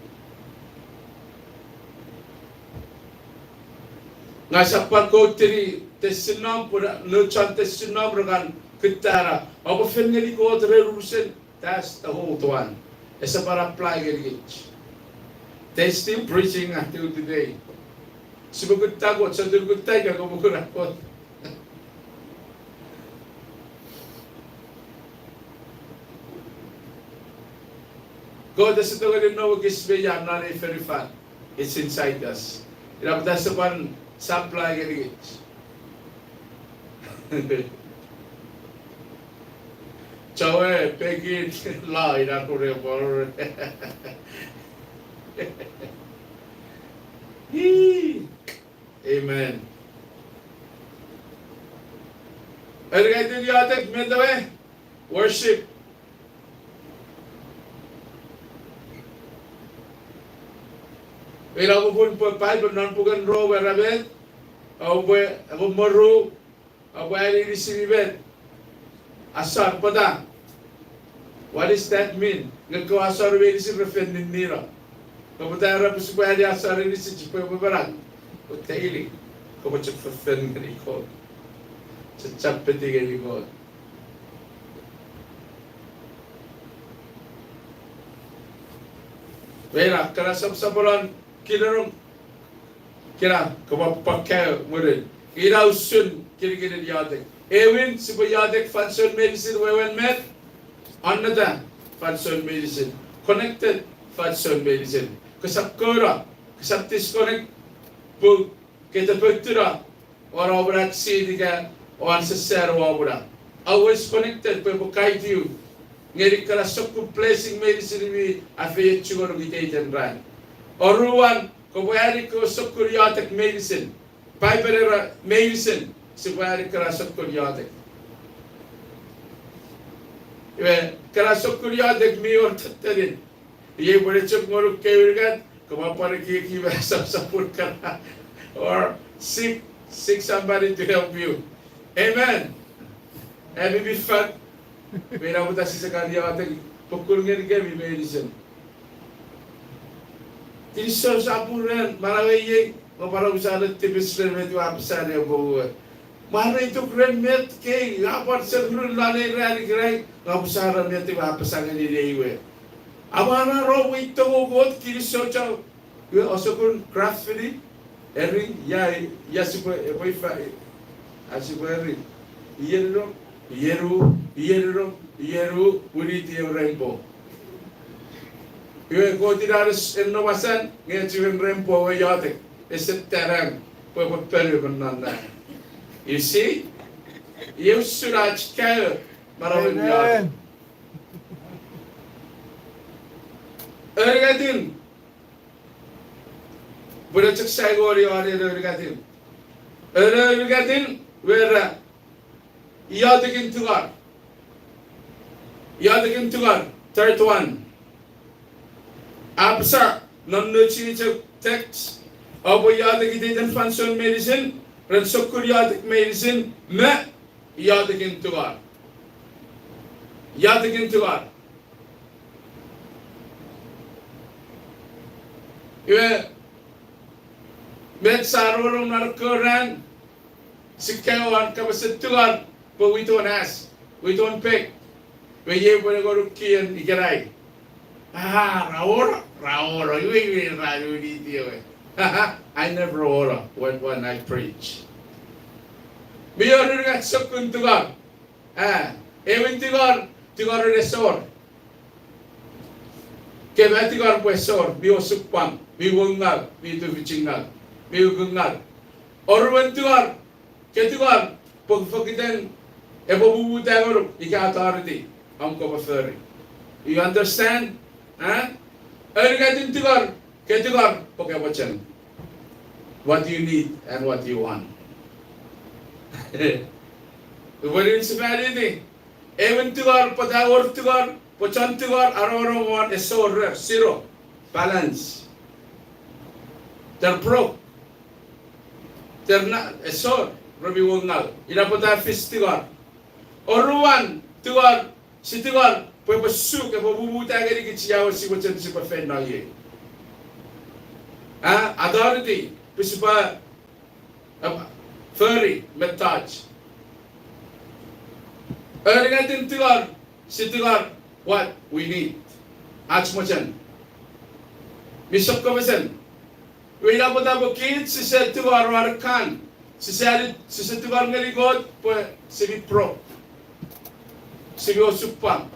Ngasa parko tiri tesinam pura nuchan tesinam regan kitara. Apa fengeli ko rerusen. That's the whole one. Esa para apply gilgit. They still preaching until today. Sibugut tagot, sa durgut tayo kabukurakot. God doesn't already know what is I'm not a very fat. It's inside us. You know, that's the one supply getting it. Chowe, Peggy, law in our Korea. Amen. Everybody, you take me the way. Worship. Ila pun Bible non pugan ro weraben au be au moru au ali disibet asar pada. What does that mean? Ngko asar we disib refen nira. Kamuta ra pusu pa dia asar ni si chipo bebaran. O taili ko mo chip refen ni ko. Chap peti ni ko. Vera kala sab sabolan Kira kau pakai murid. Ira usun kira yadek. Ewin siapa yadek function medicine wewen med. Another function medicine. Connected function medicine. Kesakura Except disconnect book get a picture or over at Sidiga or Answer over. Always connected, people guide you. Ngeri kala sokku placing medicine we affair sugar with and ran. Or ruan, kawari ko sokku yatek medicine. Piper medicine, Sibari kala sokku yatek. Kala sokku yatek me or tattarin. Ye bade chuk moru kevirgat, kama pare ki support kara. Or seek somebody to help you. Amen. And be fun. When I was a cardiac, Pokurgan gave me medicine. This serves up and Maraway, or Paravusala Tipistan with you upside over. Maray took red met cake, upward several lane rally grey, Upsara met you upside any day. Amana row with to what Kirisocha. You also couldn't craft for it. Every yes, as you were Yeru, Uriti Rainbow. You go to that in Nova San, get you in Rainbow Yatic. It's a terrain, but Perigon on that. You see, you should have care, but I will not. Ergatin, but it's a sagori or Ergatin. Ergatin, where Yadikin to God. Yadikin to God. Third one. Absa, non-nutritive text. Abo Yadikin function medicine. Ransokur Yadik medicine. Me Yadikin to God. Yadikin to God. Med Sarurum Narkoran. Sikawan Kabasit to God. But we don't ask. We don't pick. We give when go to Key and Ikarai. Raora, you ain't right. I never order when I preach. We order at Sukun to God. Even to God a sword. Kevati God with sword, be Sukpam, be Wungal, be to Vichingal, be Gungal. Or when to God, get to God, Pogfokiten. Ebo tayo ika authority am ko baferi. You understand? Ergatin tigar, ketigar pokebachan. What you need and what you want. The municipality. Even tigar, patawar tigar, pochan tigar, aroro want a sour zero balance. They're broke. They're not a sour. Rabi wongal. Ina pata fish tigar. Oruan, tuar, si tuar, pwede pasuk, pabubuta ka rin kiciyaw si Wachan si Pafen na ye. Authority, pwede pa, furry, metaj. Early natin tuar, si tuar, what we need. Ach mo dyan. Bishop Kamasan, wala po tabo kids, si sa tuar warakan, si sa tuar nga ligod, pwede si pro. Sigo supang.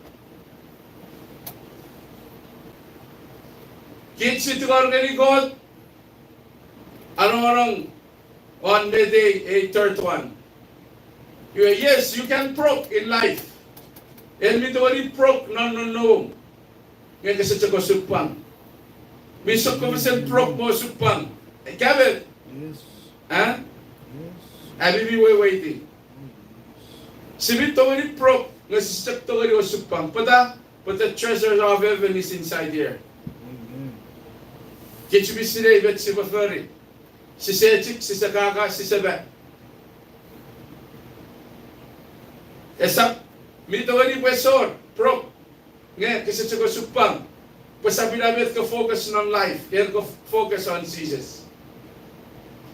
Kids itu organic God. Anong on the day a third one. Yes, you can broke in life. And me to broke no. Ngayon kasi ko supang. Bisok ko sa broke mo supang. Kevin. Yes. Huh? Yes. Abi we waiting. Sibit to broke. Ngasisip to kayo supang. But the treasure of heaven is inside here. Kichu bisire bet si bafari. Si sechik, si sakaka, si sabat. Esap, mito wali pesor, pro. Nga, kasi ko supang. Pasabi namin ko focus on life. Yan ko focus on Jesus.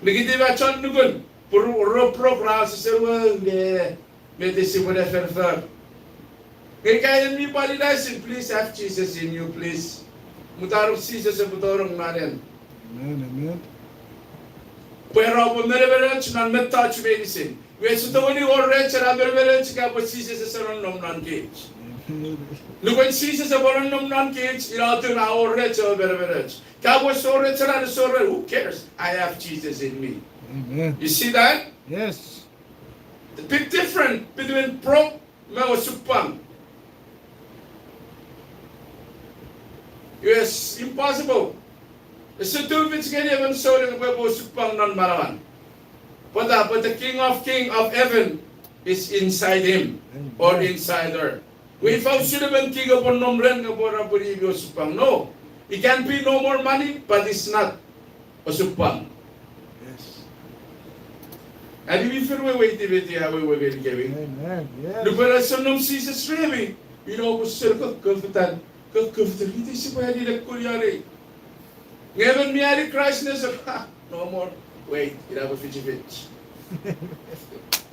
Nagiti ba chon nugun? Puro pro pra sa serwang. Mete si mo na ferfer. Kaya mi palidasin, please have Jesus in you, please. Mutarong Jesus sa butorong natin. Amen. Pero ako mereverence nan metouch medicine. We sa tawani orange na mereverence ka po Jesus sa sarong nom nan cage. Luguen Jesus a boron nom non kids, you know, to now rich or better. Cowboy so rich and so rich, who cares? I have Jesus in me. Amen. You see that? Yes. The big difference between pro and supang. Yes, impossible. It's a two bits can even show the way supang non marawan. But the King of Heaven is inside him or inside her. We found Sullivan King of Nomren of Supang. No, it can be no more money, but it's not a supang. Yes. And if you wait a bit, we will get giving. Amen. Yes. Look at some of Jesus really. You know, was circle comforted. It is where the Kuliari. Never marry Christ, no more. Wait, you have a fidget bitch.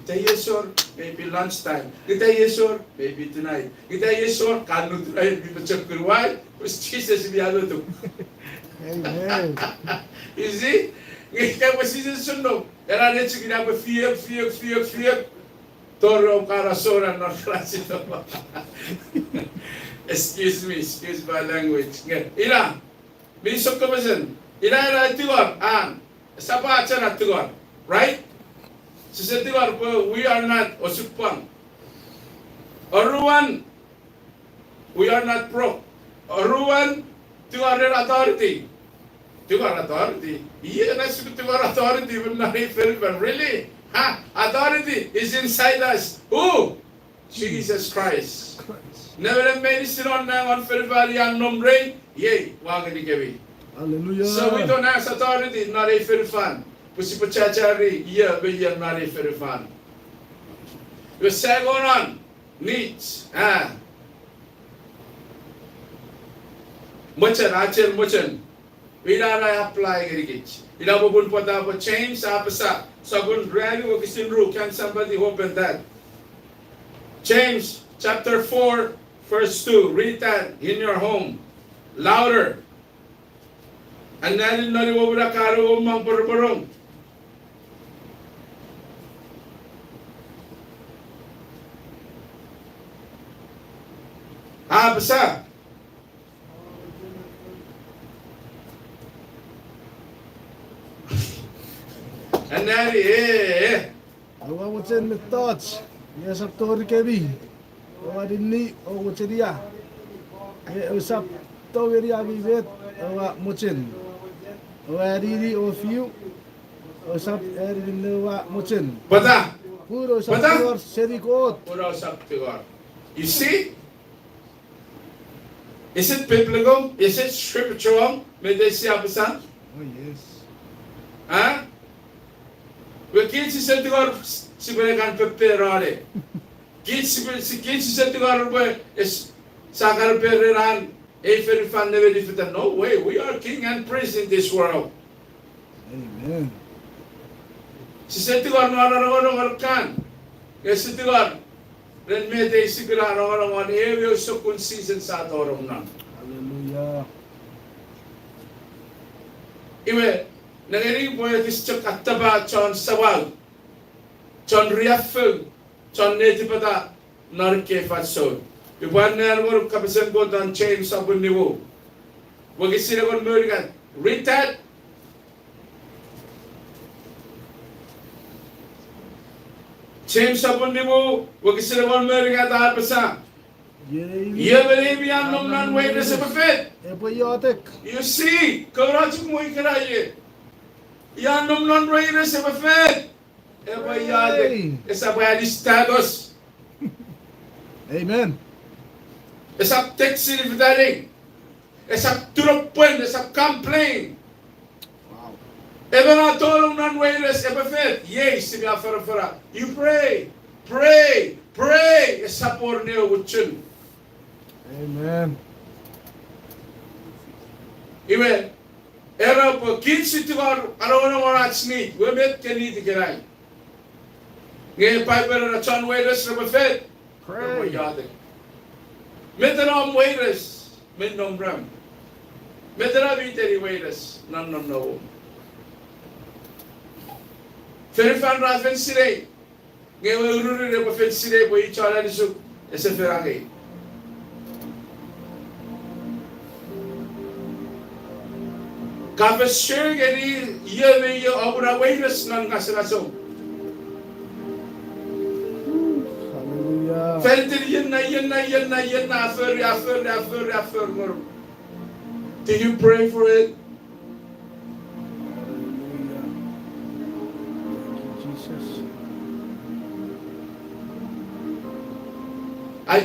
Yes, sir, maybe lunchtime. Yes, sir, maybe tonight. Yes, sir, can't try to check your wife. Was Jesus be able to? Amen. You see? Kaya was Jesus no. Era let's get up a fear. Toro Karasora not classical. Excuse my language. Ila, Bishop Commission. Ila Tigor, Sapa Chana Tigor, right? So said Tigor, we are not Osupang. Oruan, we are not pro. Oruan, Tigor authority. Tigor authority. Yeah, that's Tigor authority will not be filled, really? Authority is inside us. Who? Jesus Christ. Never made it on February and Nombre. Yay, Wangani Gavi. Hallelujah. So we don't have authority, not a fair fan. Pusipachachari, yeah, but you're not a fair fan. You say on needs. Muchan. We don't apply it. You know, we put up a change, apasa. So good rally of Kisindru. Can somebody open that? James chapter 4, verse 2. Read that in your home. Louder. And then in the Wobrakaro Mang Purburong. Basa. And then, What's in my thoughts? Yes, up to Rikebi. I didn't need what's it here. It was up to Ria Vivet. Muchin. I really of you. Was up in the Muchin. Bata. Puro sa Tigor, Serikot. You see? Is it biblical? Is it scriptural? May they see Abasa? Oh, yes. Huh? We can't see Tigor, Siberian Peperare. Kids said Tigor is Sakar Pereran, Eiffel Fan never defeated. No way, we are king and priest in this world. Amen. Si Tigor no ano kan. Yes, Tigor. Then may they sigura ano every sukun season sa torong nan. Hallelujah. Iwe, nanginig po yung CHUUK at taba, John Sawag, John Riafel, John Netipata, Narke Fatso. Iwan na yan mo kapisan ko dan chain sa buniwo. Wag isinakon mo rin. Read that. Chain sa buniwo, wag isinakon mo rin at apasa. Iya believe yan nung non-way na sa buffet. You see, karajik mo ikaraye. Yan nung non-way na sa buffet. Ebayade. Esa bayadi status. Amen. Esa teksi ni vidari. Esa turopwen, esa complain. Wow. Eba na tolong non-way na sa buffet. Yay, sibi afara. You pray. Esa porneo wutsun. Amen. Iwe, era po kinsi tigar araw na warats ni, wemet kani tigiray. Ngayon pa pero na John Waiters na buffet. Pray. Meterom Waiters, menom ram. Metera viteri Waiters, non. Ferifan rafen sire. Ngayon ururi na buffet sire po ichara nisu ese ferangay. Kafasher gani ye obra wainas nan kasalaso. Hallelujah. Felter yenna affer mor. Do you pray for it? Hallelujah. Thank you, Jesus. I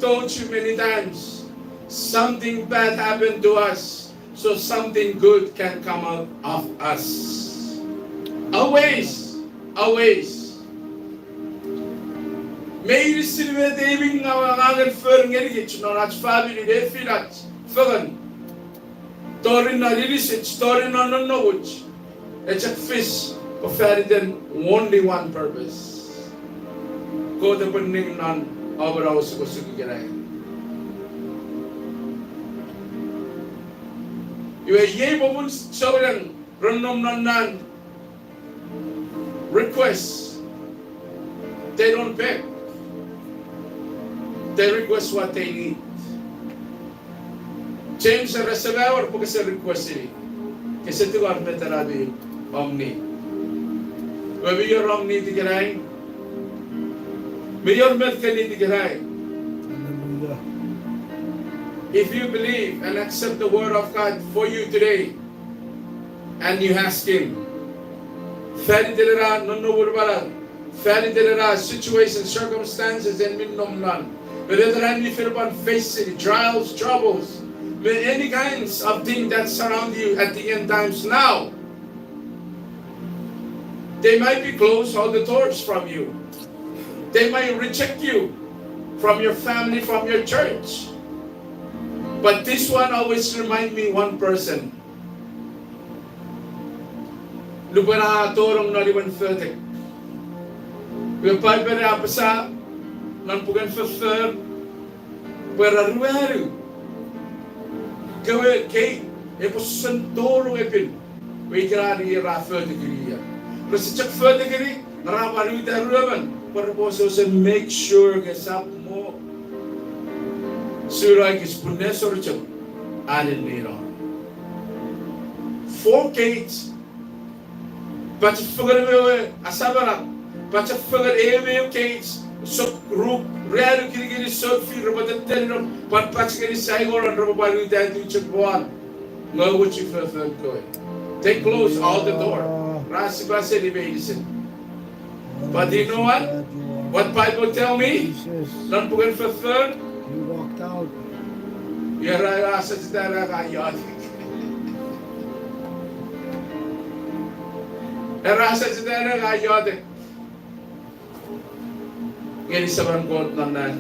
told you many times, something bad happened to us, so something good can come out of us. Always. May you receive a David now and fern getting on as family, they feel that fern. Torin na release torin na no knowledge. It's a fish of than only one purpose. Go the burning none. Over our supposed to get you are able to show them random non requests. They don't beg. They request what they need. Change the reservoir because they request it. Kasi ito ang metarabi omni. Whether you're omni to get Mayor Melkani Digaray. Hallelujah. If you believe and accept the word of God for you today, and you ask Him, Feri delera no burbara, Feri delera situations, circumstances, and minnomnan. Whether you feel about facing trials, troubles, with any kinds of things that surround you at the end times now, they might be closed all the doors from you. They might reject you from your family, from your church. But this one always reminds me one person. Lubana torong na liwan further. We are pipere apasa nan pugan further. Pera ruaru. Gawe kay eposan toro epin. We grani rafa degree. Pero sa check further degree, naraparu taruaman. Purpose to make sure gesap mo surai kis punne sorcham anin niro 4 gates but forget me asabara but forget eme gates so group rare kiri so fi robot tenno but kiri sai gor ro balu ta tu chukwan no what you further go they close all the door rasi base ni medicine. But you know what? What Bible tell me? Don't put for third. You walked out. You're right. I said that I got you. I said that I got it. Get it seven gold on that.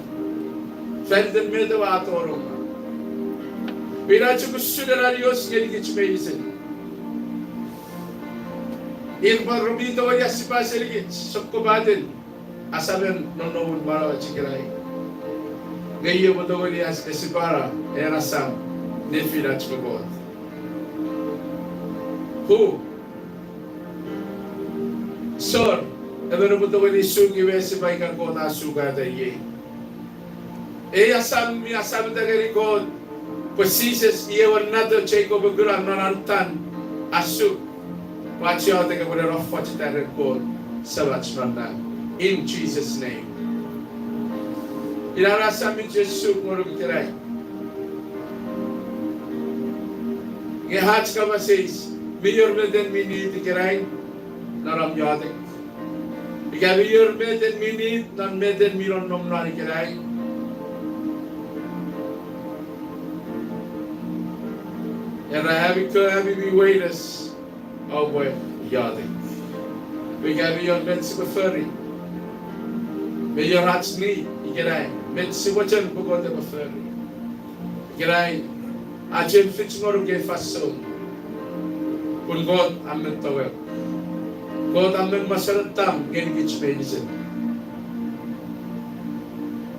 Fend the middle out or we not to consider adios getting it medicine. Ilma Robito ya si Paseligit, Sokobatin, Asaben, no Mara Chikirai. Gayo Bodogoli as Esipara, Erasam, Nefilat God. Who? Sir, ever Bodogoli Sugi Vesibai Kona Suga the Ye. Asam, Asam the Gary God, Posices, ye were not the Jacob Guran, Nantan, Asuk. Watch out, take a word of watch that record. So much from that. In Jesus' name. Ilara sami Jesus mo rin kiray. Ngehats ka ba says, mayor me den minute kiray, naram yadik. Ika mayor me den minute, nan me den miron nom nari kiray. And I have we waiters. Oh boy, yadig. We got your Mexico ferry. May your heart's knee, you get I. Mexico chen bugo de ferry. Get I. Ajem fix more ge faso. Kun God amen tawel. God amen masaratam gen gich medicine.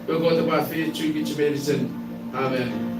We go to my faith to gich medicine. Amen.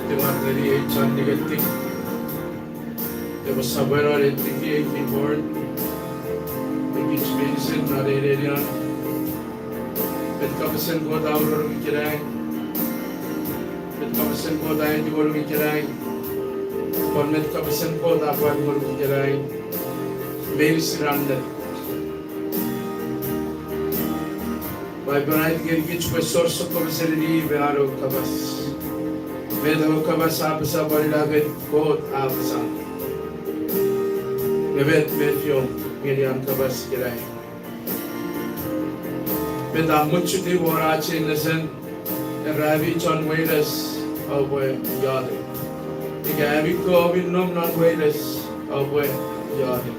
Dengar dari Chan negatif. There was somewhere or thinking before. Which medicine na area. Met kapsen ko daw ro kiray. Met kapsen ko daw di ro kiray. Kon met kapsen ko daw ro kiray. Medicine under. By bright gergich ko source ko serili bearo kabas. Medo kabas apsa barilaget ko apsa. Mebet metyo Miriam kabas kiray. Beda much di warachi nesen ravi chon wailas away yade. Igavi ko nom non wailas away yade.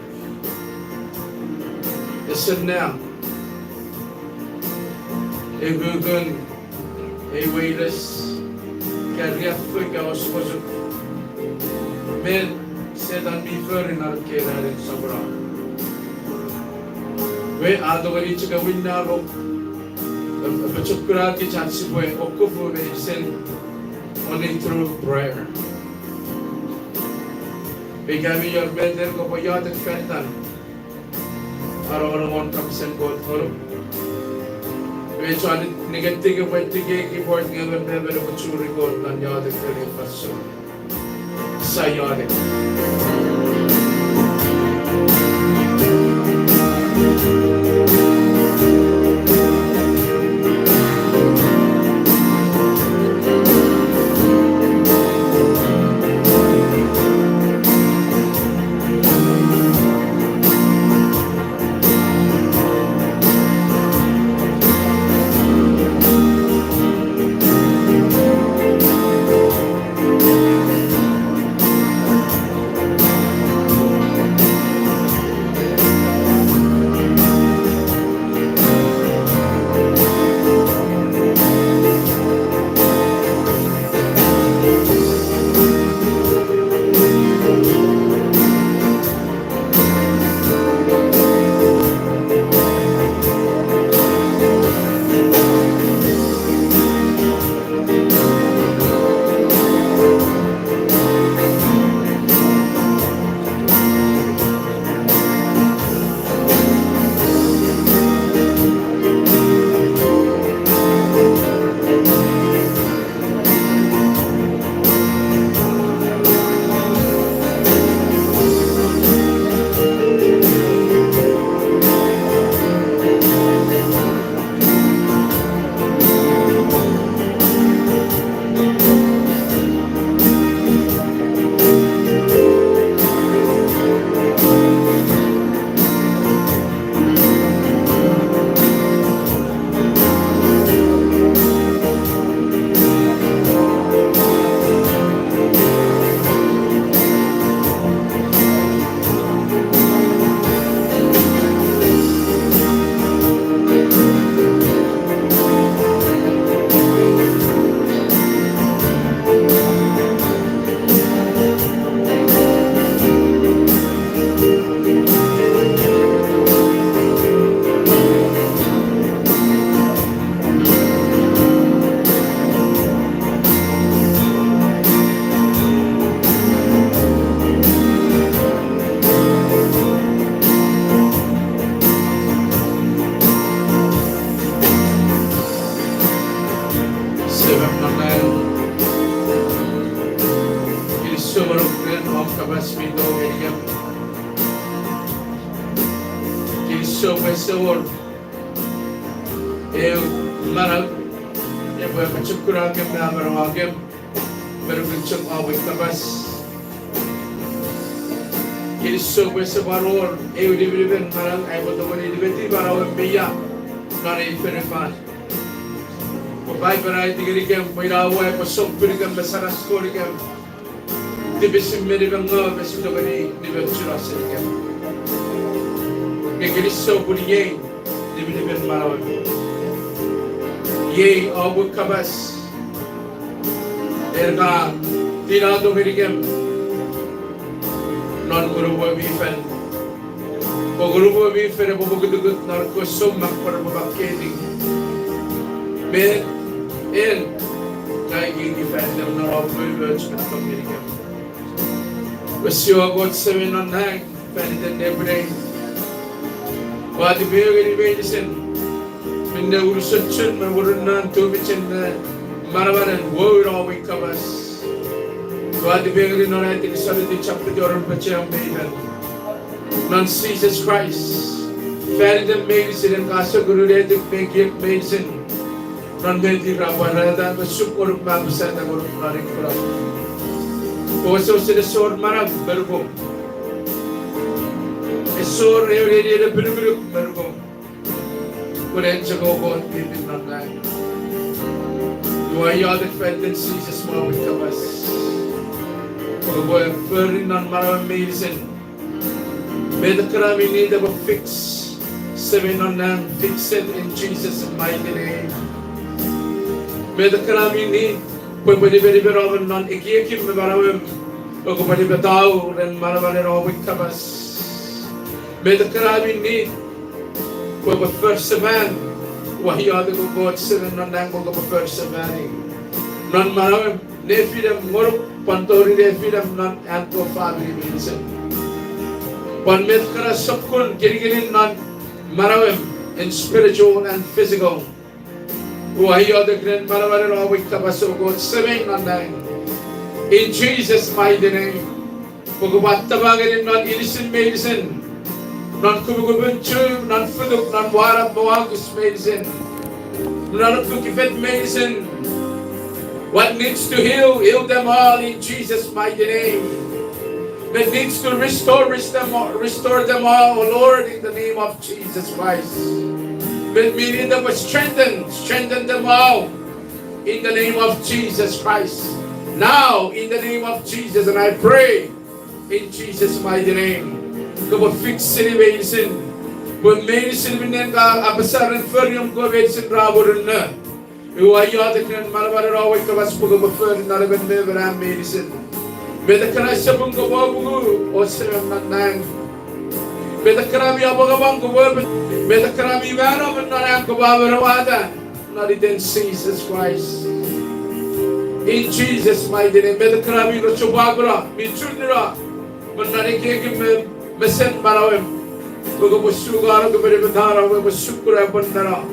Listen now. Egugun wailas karriaf ka osposo. Men sedan before in our care in Sabra. We are the very chicken window of a chocolate chance way or cover medicine only through prayer. We gave me your bed and go for yacht and Fenton. Our own comes and go through. We try to negative about the gay keyboard given never of a true record than yacht and very first. Sayonic. Sewol marag ya buat bersyukur agam dan berwagam berbentuk awet tabas kiri sobe sebaror diberikan marag ay betul diberi barawat beya nari perifan baik berai digerikan pirawa pasok berikan besar skorikan dibesim merikan ngah besul diberi dibercuraskan que Cristo por ninguém deve ver maravilha. Ye algo cabas erga tirado merigem non grupo bifen o grupo bifen é pouco do narco soma para bakedi ben Kaya gini-defend them na ako words na pag-iligam. Wasyo God sa winonang, defend them every day. Wadi biyo gini-medicine, minna urusot chun, mamurunan, tubichin na marabanan, word always covers. Wadi biyo gini-nonatin, isaliti chapter di oran pa siya ang bayan. Non Jesus Christ, defend them medicine, and kaso guru redik make medicine. Non benti raparada bersyukur bangsa dan guru narik pulang. Koso sedesor marah bergum. Esor reuri de bergum bergum. Kuren jago bon pipin non lain. Dua ya dependency semua berkawas. Kowe ferin non marah medicine. Medikram ini dapat fix. Seven on nine, fix it in Jesus' mighty name. Medikram ini, kau boleh beri non ikiyakim berawam, kau boleh bertahu dan malam-malam rawat kabas. Medikram ini, kau berperseman, wahyu ada kau buat seven non nang kau berperseman. Non malam nefidam ngoruk pantori nefidam non anto family medicine. Pan medikram sokun kiri-kiri non malam in spiritual and physical. Wahyo the grand marawari rawik kabaso God seven on nine. In Jesus' mighty name. Pagkabat tabagin non innocent medicine. Non kubugubunchu, non fuduk, non warap mawagus medicine. Non fukifet medicine. What needs to heal them all in Jesus' mighty name. That needs to restore them all, O Lord, in the name of Jesus Christ. But meaning that was strengthen them all in the name of Jesus Christ. Now, in the name of Jesus, and I pray in Jesus' mighty name, go fix city medicine. When medicine in the abasar and ferium go medicine raburun na. You are yada can malabar away kabas pugo buffer na even never medicine. Medakara sabung go babu o seven nang. Medakara abagabang go babu. Medakara vano man na go babu rawada. Not in Jesus Christ. In Jesus' mighty name, Medakara go chubagura, michunira. Man na keke mesen marawem. Go busugara go beribadara go busukura bandara.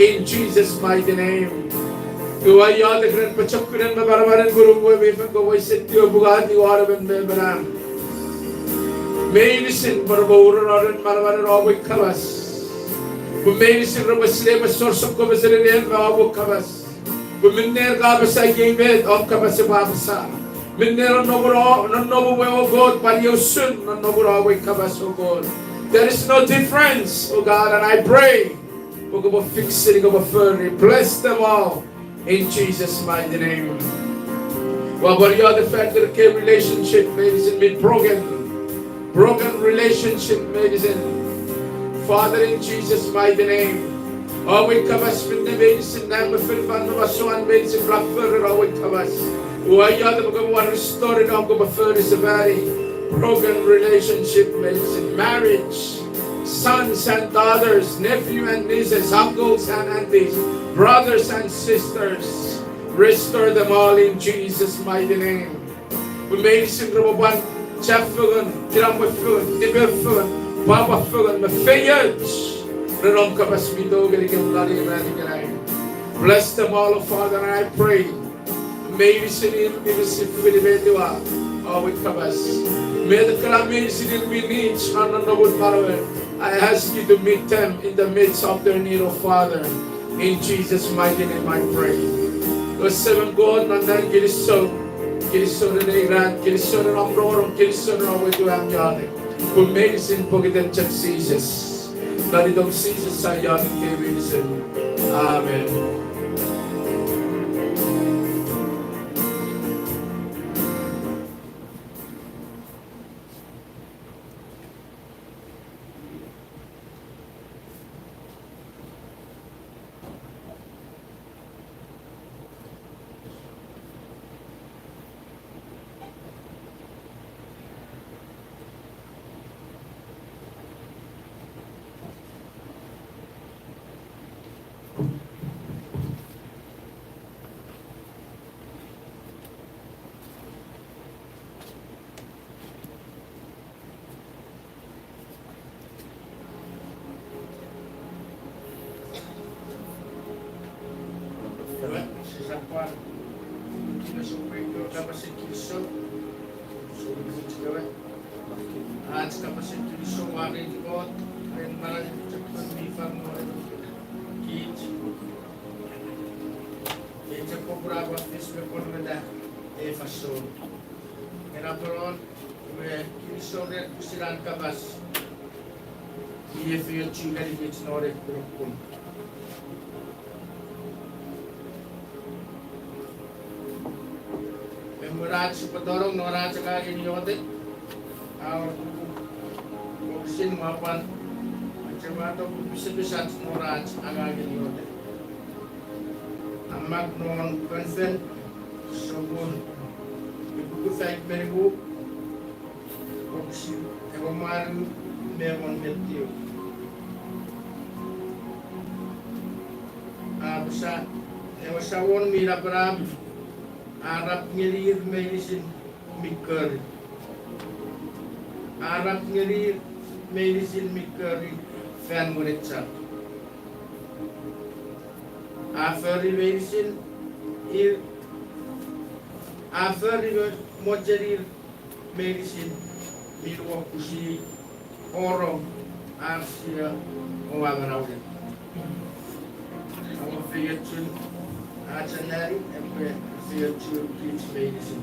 In Jesus' mighty name. Kau ayat dengan pecakuran membarabaran guru gue befan kau setio bugati waraban beberan. Medicine berbauran orang barabaran awak kabas. Medicine berbesar besar sok besar ni awak kabas. Beminner kabas ayat bed awak kabas sebabsa. Minner nobo wewa God pariusun nobo awak kabas oh God. There is no difference, oh God, and I pray. Kau kau fix it, kau furry, bless them all. In Jesus' mighty name. Well, but you are the fact that the relationship medicine been broken relationship medicine. Father, in Jesus' mighty name. Oh, we kabas with the medicine, now we feel fun of us, one medicine, black further, oh, we kabas. Why you are the one restored, oh, go further is a very broken relationship medicine, marriage. Sons and daughters, nephew and nieces, uncles and aunties, brothers and sisters, restore them all in Jesus' mighty name. We made sin rubaban, chaffugan, tiramuffugan, tibirfugan, babafugan, mafayaj. Renom kabas mido galigam lari radigalay. Bless them all, Father, and I pray. May we sin in ministry with the Bedua, or with kabas. May the calamity we need, and the wood maraver. I ask you to meet them in the midst of their need, oh Father. In Jesus' mighty name I pray. The seven God, and then Giliso na Negran, Giliso na Ambrorong, Giliso na Awito Amyane. Who made us in Pogitan Chak Jesus. Naridong Jesus sa yamin kay Wilson. Amen. superior capacity so आज capacity so wari di bot ren malah cepat bifam kit ये beberapa Facebook berbeda faso kenapa we kisore kusiran kabas IFE juga di nore grupun Meraj pedorong noraj kali ini yote, awal kusin mapan macam apa bisa noraj agak ini yote. Amak non konsen sobun ibu saya beribu kusin ekomaru memang betiu. Absa ewasawon mira berab. Arab ngelir medicine maker. Arab ngelir medicine maker fan muritsa. Aferi medicine aferi mojerir medicine mirwa kusi orang Asia orang awal. Awal fiatun ajanari CHUUK medicine.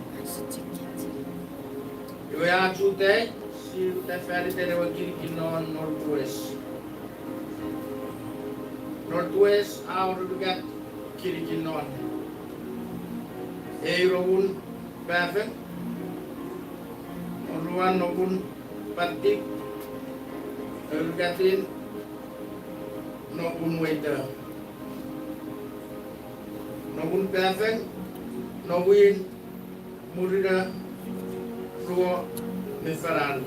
Eu ajudei se o tefere ter aqui que não northwest. Northwest our lugar kiri non. Eirun bafen. Ruan nobun patik. Lugatin nobun waiter. Nobun bafen. Nawin murida ruo nefaran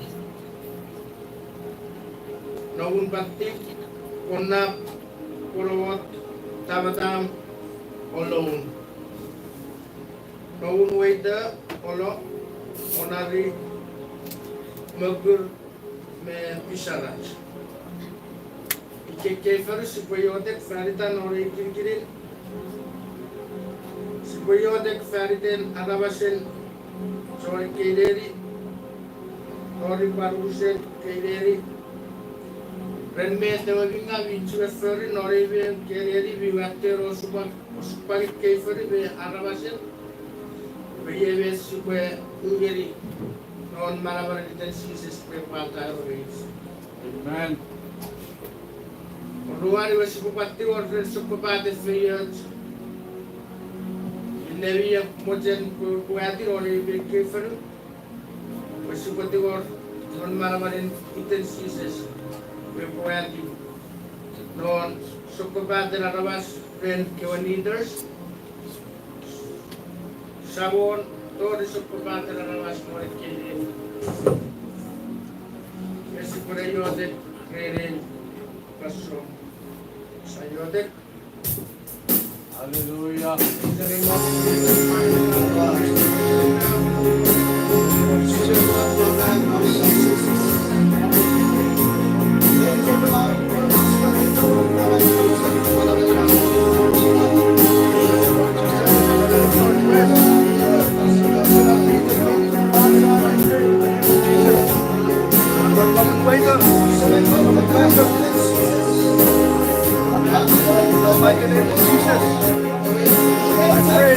nawun batik konap kolowot tabatam olong nawun waida olo onari magur me pisarat ike first superior farita nori kirkirin Periodek feriten arabasen soal keleri nori barusen keleri renme tewaginga vichu feri nori be keleri vivatero supak keferi be arabasen be supe ungeri non malabar intensisis prepata rois amen ruari wasipati order supapate feyat Nevi mojen kuatir oleh kefer, bersupati or non malaman intensises, kuati non sokobat de la rabas ren kewan leaders, sabon todo sokobat de la rabas more kiri, esi por ello de creer paso, sayo de Hallelujah. Like in Jesus. I pray.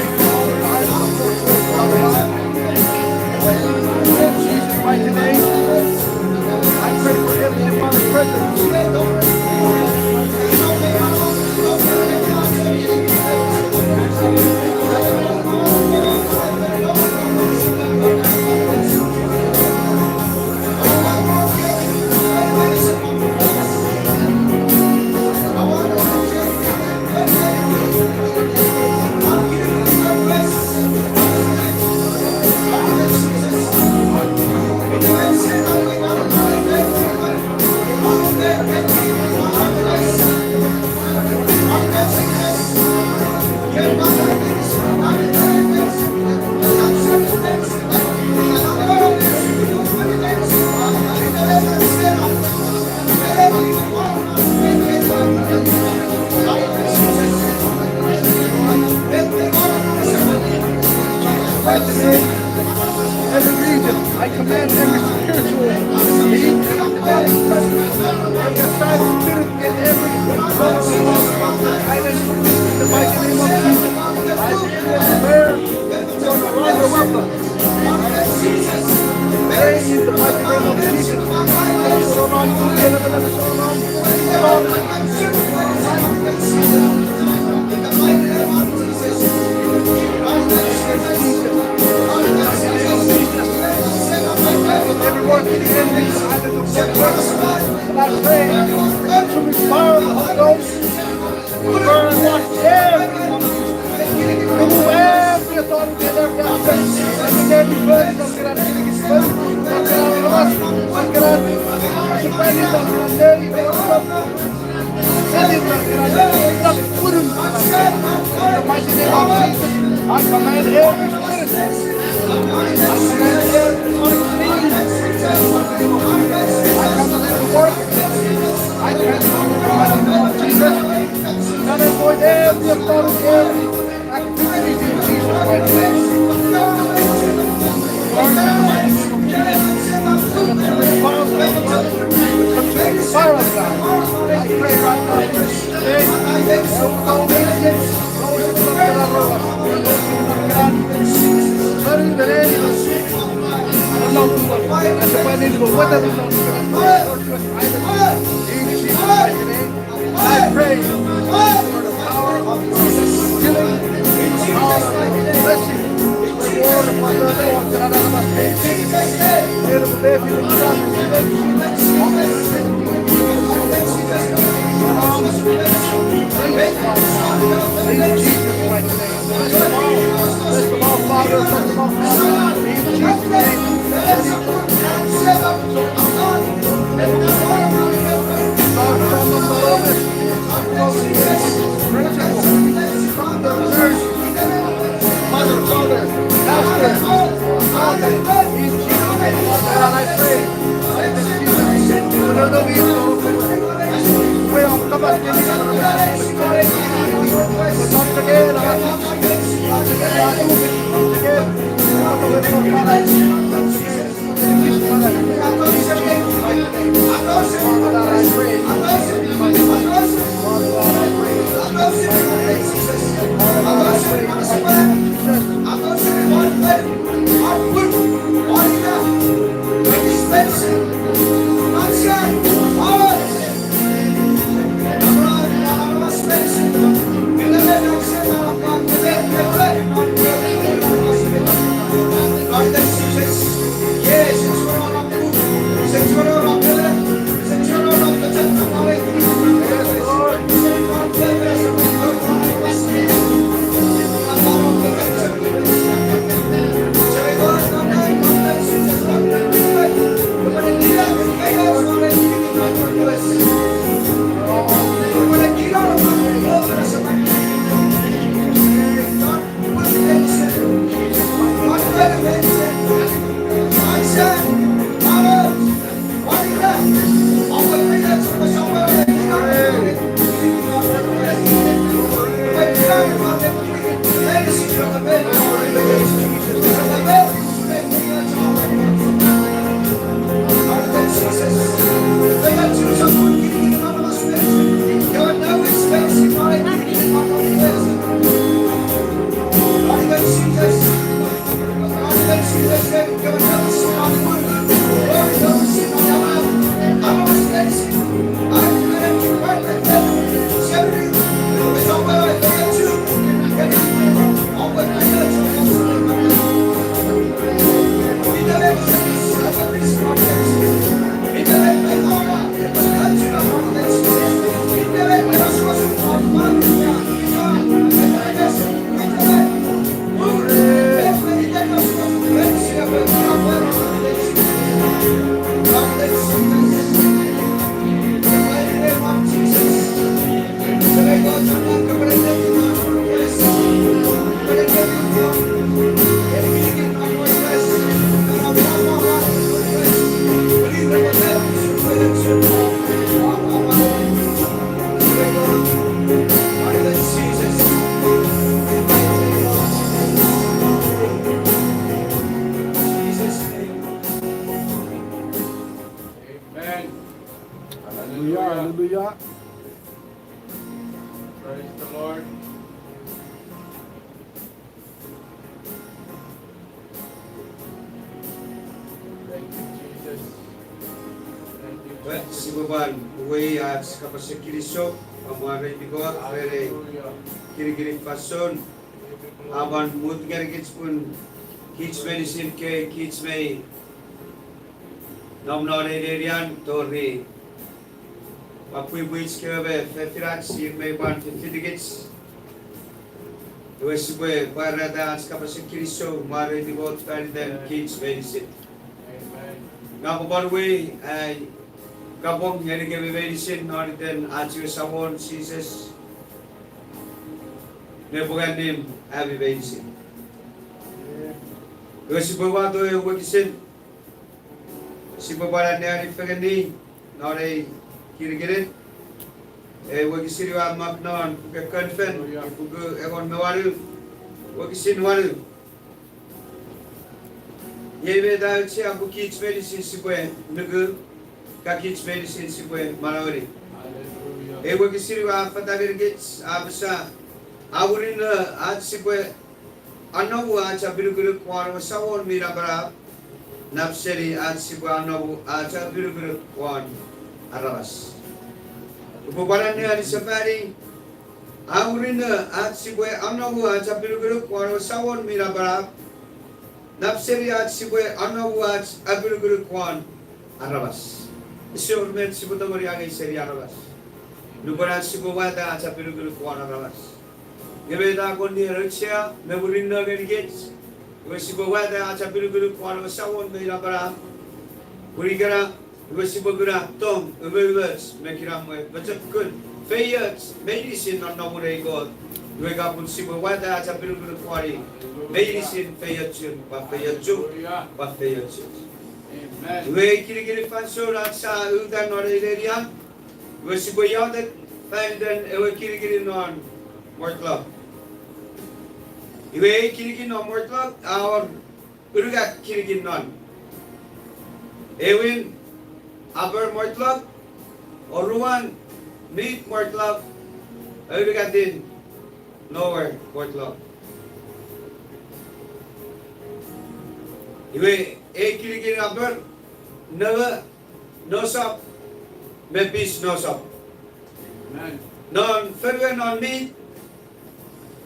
mighty name. Every region, I command every spiritual being, every assigned spirit in every island, in the mighty name of Jesus. I declare you are no longer welcome. Pray in the mighty name of Jesus. Everyone in the enemy, I pray to restore the Holy Ghost, burn, wash everyone, remove every authority and every aspect, and every burden of God, I command every spirit, I command every unclean, I command the work, I command Jesus, and avoid every authority, every activity in Jesus Christ's name. Fire of God, I pray right I pray for the power of healing, the power of blessing, the word of my si Baban uwi at kapasikiriso pamaray bigo pere kiri-kiri fason aban mood gergits pun kids medicine ke kids may nom area torri Apui buits kebe fefirat sir may ban fefidigits Wesibwe parada as kapasikiriso mare divot ferdem kids medicine Ngapabarwe ay kapong ngerige medicine noriten achu sawon Jesus nebuganim abi medicine Wesibwe wato e wakisin Sibabara ne ari fegani nore kiri-kiri wakisiri wa maknon ke konfen ke egon mewaru wakisin waru yebe da che aku kids medicine sibwe nugu ka kids medicine sibwe marawari wakisiri wa fatagir gits absa awurin at sibwe anawu acha biru-biru kwar sawon mirabara napseri at sibwe anawu acha biru-biru kwar Arabas. Upabaran ni hari safari, awurina at sibwe anawu at abiru-biru kwaro sawon mirabara, napseri at sibwe anawu at abiru-biru kwan Arabas. Isurmet sibutamari agay seri Arabas. Nubaran sibwada at abiru-biru kwan Arabas. Gebeda kondi rachya meburinna gerigets. Sibwada at abiru-biru kwaro sawon mirabara. Burigara Wesibagura Tom, Ubers, Mekiramwe, but a good Fayets, medicine on Namure God. We got Sibawada at a beautiful quarry. Medicine Fayetsu, but Fayetsu, but Fayetsu. We Kirigiri Fansur at Sa Udan or Area. Wesiboyad, find then a Kirigiri on Mortlop. We Kirigin on Mortlop, our Urugat Kirigin on. Ewin. Upper Mortlop, Oruan, Mid Mortlop, Urugatin, Lower Mortlop. Iwe, Kirigin upper, never, no sop, Mepis no sop. Non, Ferwen on Mid,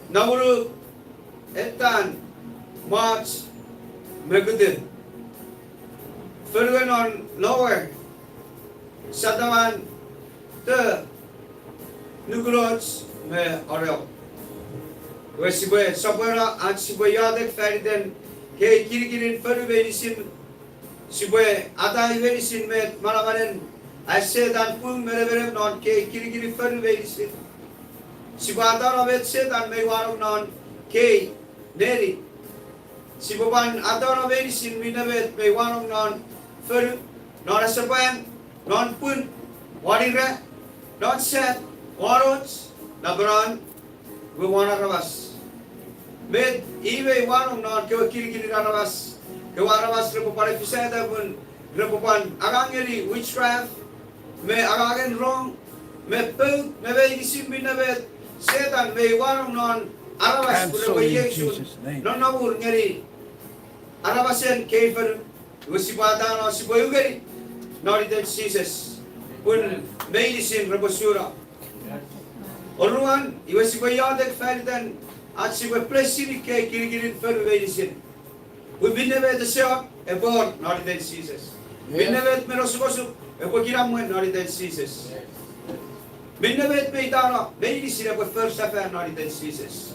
Nauru, Etan, March, Megudin. Ferwen on Lower, Sadawan the Nugrots me Oreo. Wesibwe Sabara at Siboyadek Ferden, K Kirikin Fervenisin, Sibwe Adai Venisin met Maramaren. I said that Pum Mereverem non K Kirikin Fervenisin. Sibata of it said and Maywaru non K Neri. Siboban Adara Venisin Minavet Maywaru non Fer non a Saban. Non pun, warira, non set, warons, nabran, we want Arabas. Med, even one non, Kiri Arabas, Kawarabas, Repopari Fisada, Repopan, Agangeri, witchcraft, me Agagan wrong, me Pil, me Sim Binabet, Satan, me one non, Arabas, Repoyation, non Navurgeri, Arabasen, Kafer, Wisibadan or Siboyugeri. Not that Jesus, when medicine Rabosura. Oruan, you was Sibayadek Ferden, at Siba Pressing Kirigin for medicine. We've been never the shop, a board, not that Jesus. We never at Merososu, a Bogiram, not that Jesus. We never at Maidana, medicine of a first affair, not that Jesus.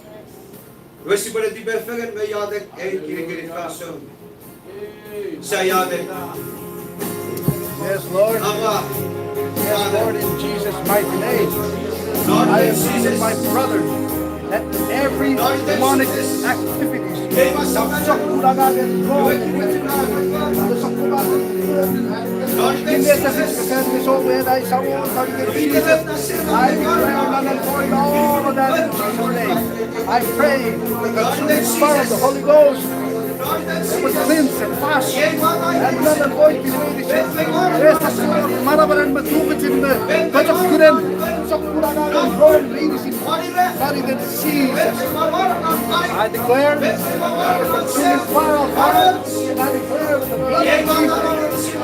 Wesibur the Berfegan, Mayadek, a Kirigin Fason. Sayadek. Yes, Lord. Yes, Lord, in Jesus' mighty name. I am my brother. Let every demonic activities I pray the consuming fire of the Holy Ghost will cleanse and wash and not avoid the medicine. Marabaran matukitin kajokkuren sokuragan born medicine. Body that sees. I declare the consuming fire of God, and I declare the blood of Jesus.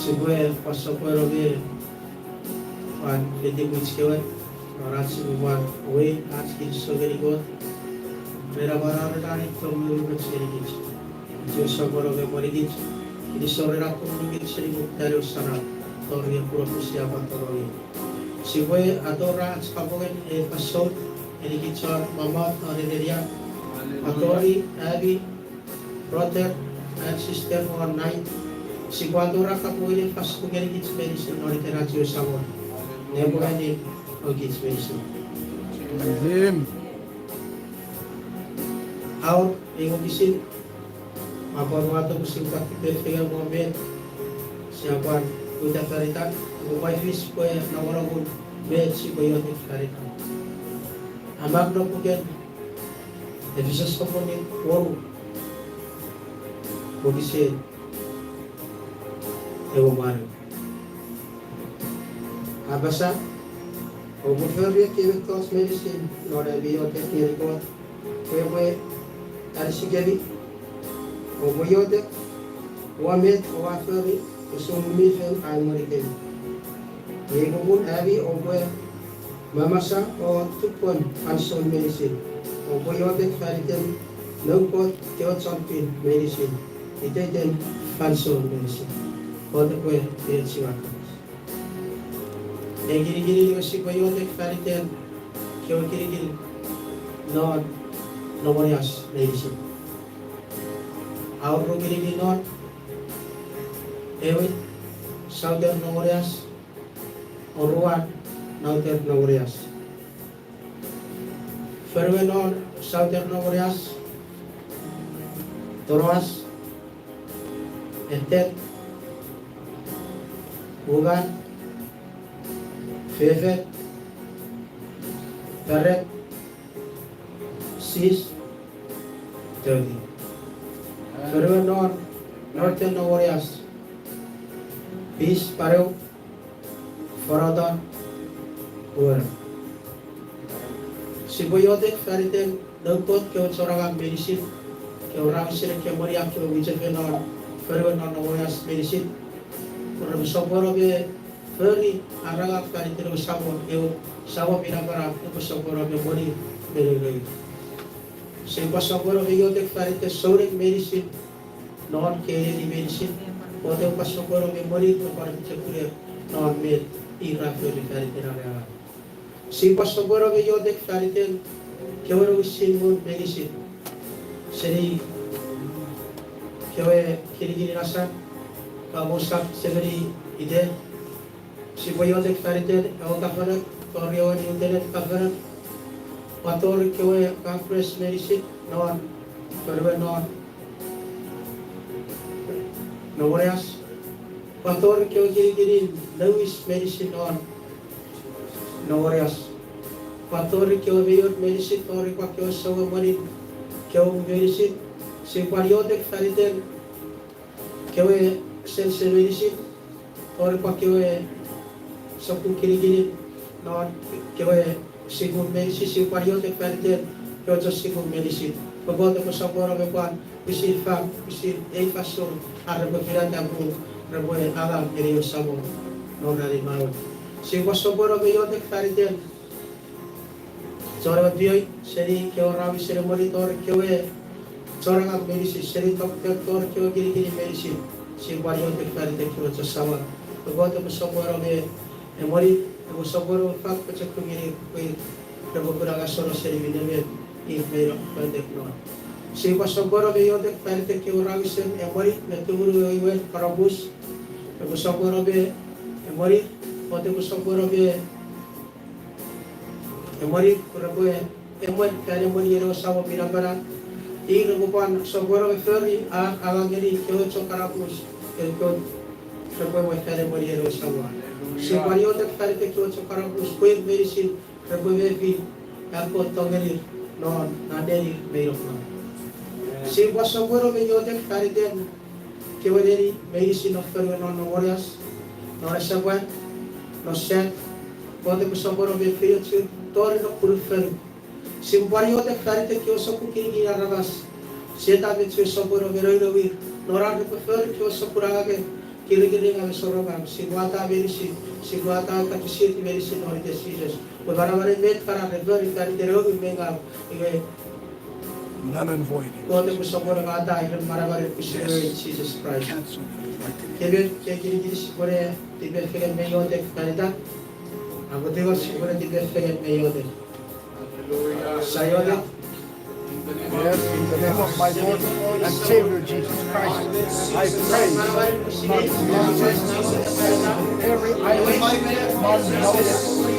Sibue pasokoro be wan pedi buchkewan orang sibuan away aski sogeri god mera barara dani tomuru buchkeri gich jo sogoro be mori gich ini sore raku mungkin seribu dari usara tori pura persiapan tori sibue adora skapogen pasok ini gichar mama tori deria atori abi brother and sister on night si quadora kapoile pas kugeri gich medicine ori terapio sabon nebo ini ogi medicine Azim. aur ingo gisin apa ruato kusin pati perfega momen siapa udah karita upai fis ko na waragun be si ko yote karita amak no pugen efisas ko ni woru ko gisin ewo mari abasa o buferia que tos medicine no da biote que ko foi arsigeli o moyode o amet o aferi o summifen ay moriten yego mun abi o boy mamasa o tupon anson medicine o moyode fariten nongko teot sampin medicine iteten anson medicine Kode kue dia silakan. Yang gini-gini masih koyote fariten kau gini-gini non nomorias medicine. Auro gini-gini non ewit southern nomorias oruan northern nomorias. Ferwe non southern nomorias toroas entet bukan Fevet Peret Sis 30 Ferwe Northern Warriors Peace Pareu Forodon Uwer Siboyotek Fariten Nongkot ke seorang medicine ke orang sini ke meriam ke wijakan Ferwe Warriors medicine Kurang soboro be feri araga kari tero sabon eu sabo pinagara ko soboro be moni bele se ko soboro be yo tek kari te sore medicine non ke di medicine o te ko soboro be moni ko par chekure non me ira feri kari tero ara se ko soboro be yo tek kari te kewero singun medicine seri kewe kiri rasa kamusak segeri ide si boyotek fariten au kafarak koryawan internet kafarak pator kewe kampres medicine non berbe non nomorias pator kewe giri lewis medicine non nomorias pator kewe beyot medicine tori kwa kewe sawa manin kewe medicine si boyotek fariten kewe sense medicine or pakewe soku kiri non kewe sigun medicine si pariote perde yojo sigun medicine pagoto ko sabora be kwan bisin fam bisin ei fason arre ko firata ko rebo alam eri sabo non ari mau si ko sabora be yote perde chora bioi seri ke ora bi seri monitor kewe chora ga medicine seri doctor kewe kiri medicine si guardião de cara de kilo sama begoto besogoro be emori besogoro fak pecekungiri kui beberapa soro seri binebe in mero pendek no si besogoro be yote cara de kilo rawisen emori betumuru iwe karabus besogoro be emori ote besogoro be emori kurabe emori kare mori ero sawo birabara ini bukan sogoro feri agangeri kyo chokarapus kyo sebuah wakare moriero sawa sebario tak kare kyo chokarapus kuih medicine sebuah bebi ako tongeri non naderi meirokna sebuah sogoro meyo tak kare den kyo deri medicine of feri non warriors non sebuah no set pode sogoro be feri tori no purfer Simpario te karite kyo soku kiri ragas. Seta be tsu soporo veroi rovi. Norande prefer kyo sopura ge. kiri-kiri kami sorong sigwata berisi sigwata kakisit berisi Lord Jesus. Beberapa met karena negeri dari deru mengal ini None and void. Lord yang bersama dengan ada ikan marah-marah in Jesus Christ. Kebir kiri-kiri sigore tibel kegen meyode kanida. Aku tengok sigore tibel kegen meyode. Sayode. Yes, in the name of my Lord and Savior Jesus Christ, I pray every island, mountain, resident,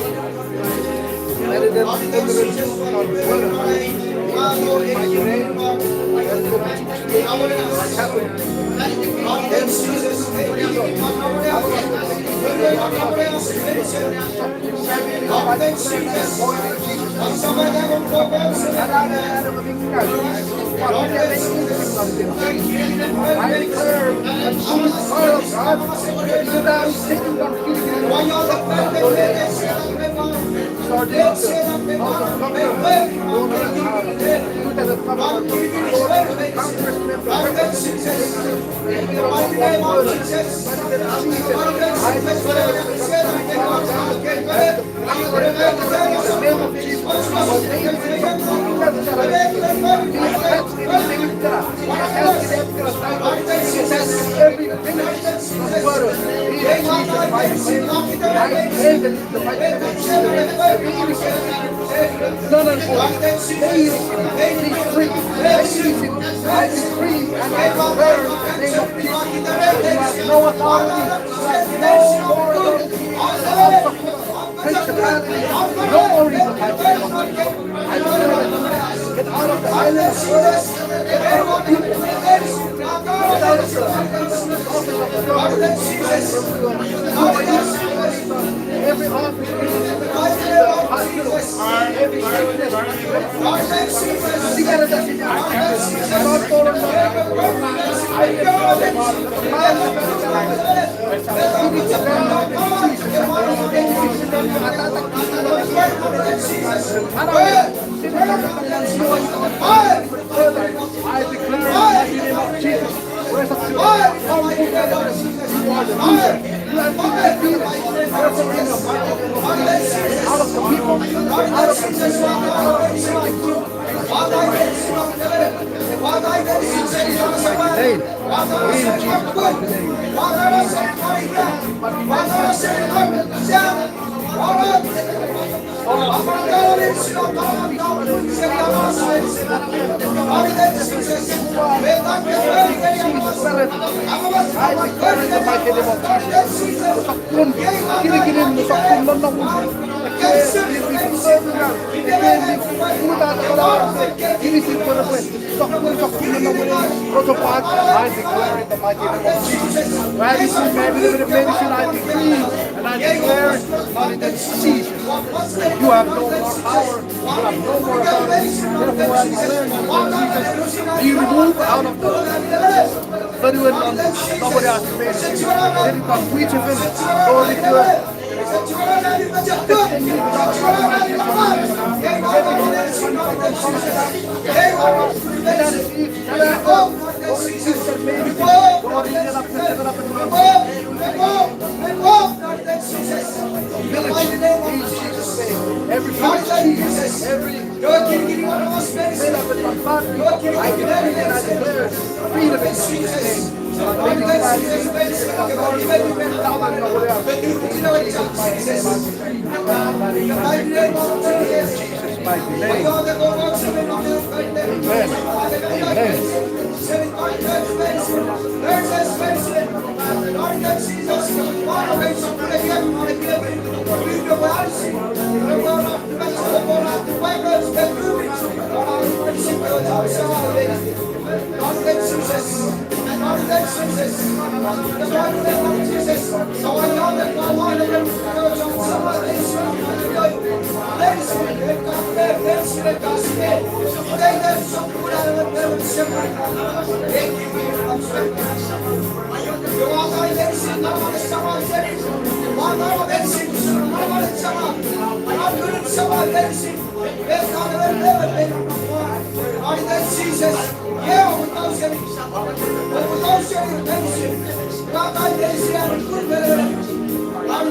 Lord,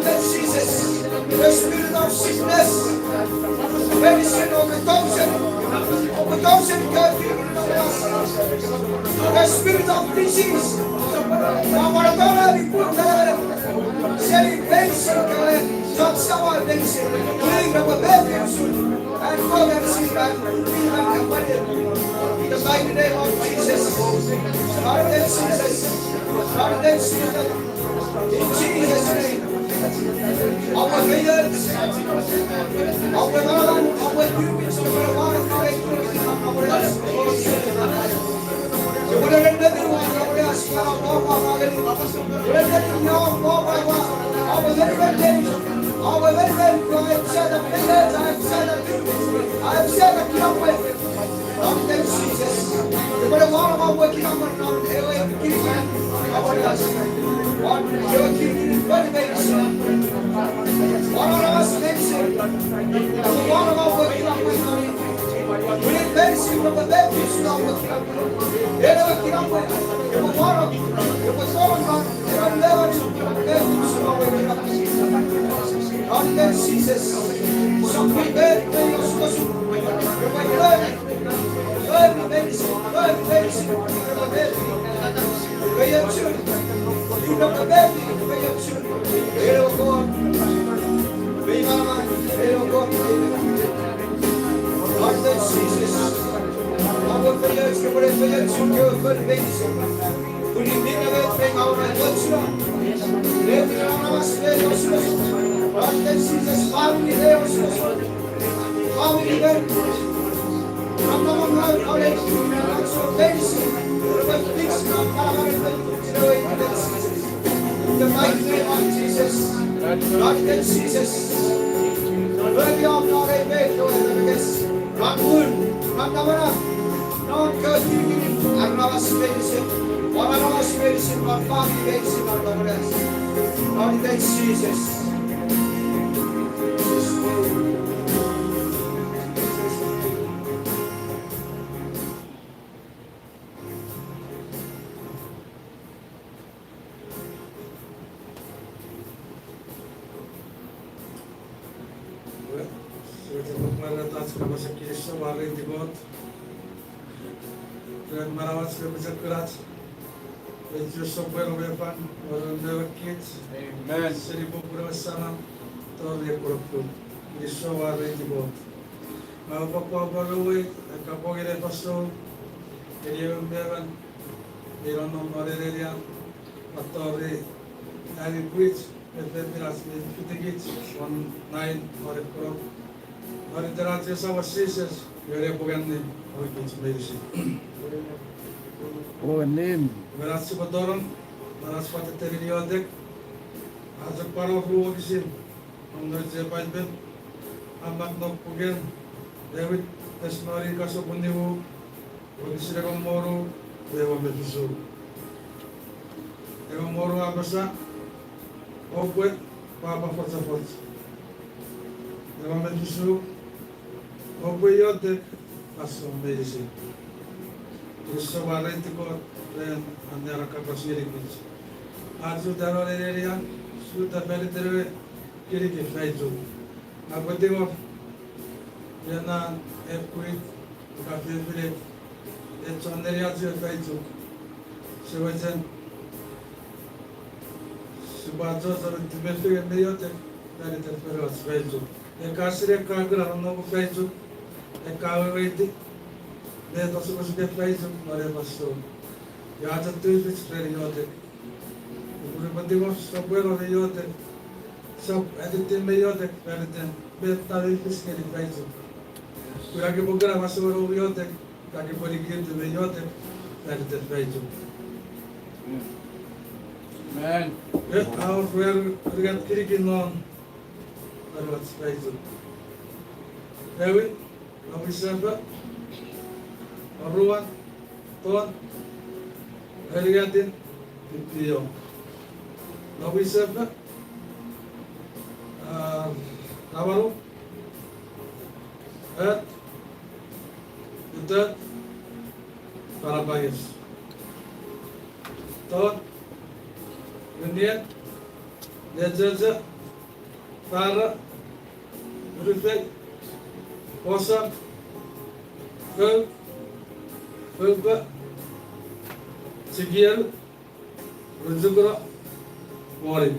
that Jesus, the spirit of sickness, medicine of the thousand the spirit of disease, selling medicine, not someone medicine, killing of a baby, and go and see that, in the mighty name of Jesus, Lord, that Jesus, Lord, that Jesus, in Jesus' name. Our leaders, our Lord, our humans, our the mighty name of Jesus, Lord, that Jesus, worthy of not a faith, not good, not governor, not good, I'm not a medicine, or I'm not a medicine, but family medicine, or governors, Lord, that Jesus. Dan merawat sebesar keras. Yesus sopan obepan orang dewa kids. Amen. Seribu bersama tolong kurupku. Yesus wari dibo. Mau pakwa baloi kapog ere paso. Ele umbevan. Ele non orelia. Patori ali quits. Epepiras kitigits 19 ore kurop. Ore terat Yesus wasises. Yore pogandi. Oi kids medisi. Oh, name. Meras sebedoran, meras pada teridiodek, ajak para guru kisim, menurut saya ben, amak nok pugen, David tesnori kaso pundiwu, kisire moro, dewa medusu, dewa moro abasa, okwet, papa forza, dewa medusu, okwet yodek, aso medisi. Yesus warenti ko dan andara kapasiri kits. Azu daro lereria sudah beritere kiri ke faizu. Agoti wo yana ekuit kafe bile etsoneri azu faizu. Sewajan subazo zaro tibetu meyote dari terpero faizu. Ekasire kagra no faizu. Ekaweti de tosu kosu de faizu nore pasto. Ya jatuh itu seperti yote. Udah penting software orang yote. Sob editing yote, editing. Betul itu sekali faizu. Kurang kebuka masuk orang yote. Kaki pergi itu yote. Editing faizu. Amen. Our prayer rigat kiri non. Terus faizu. Dewi, kami siapa? Ruan, Tuan, Erigatin, Pipio. Nabi siapa? Nawaru, itu para pagis. Tuan, Union, Legislature, Para, Reflect, Awesome, Good, Good, Sigiel, Rizugura, Mori,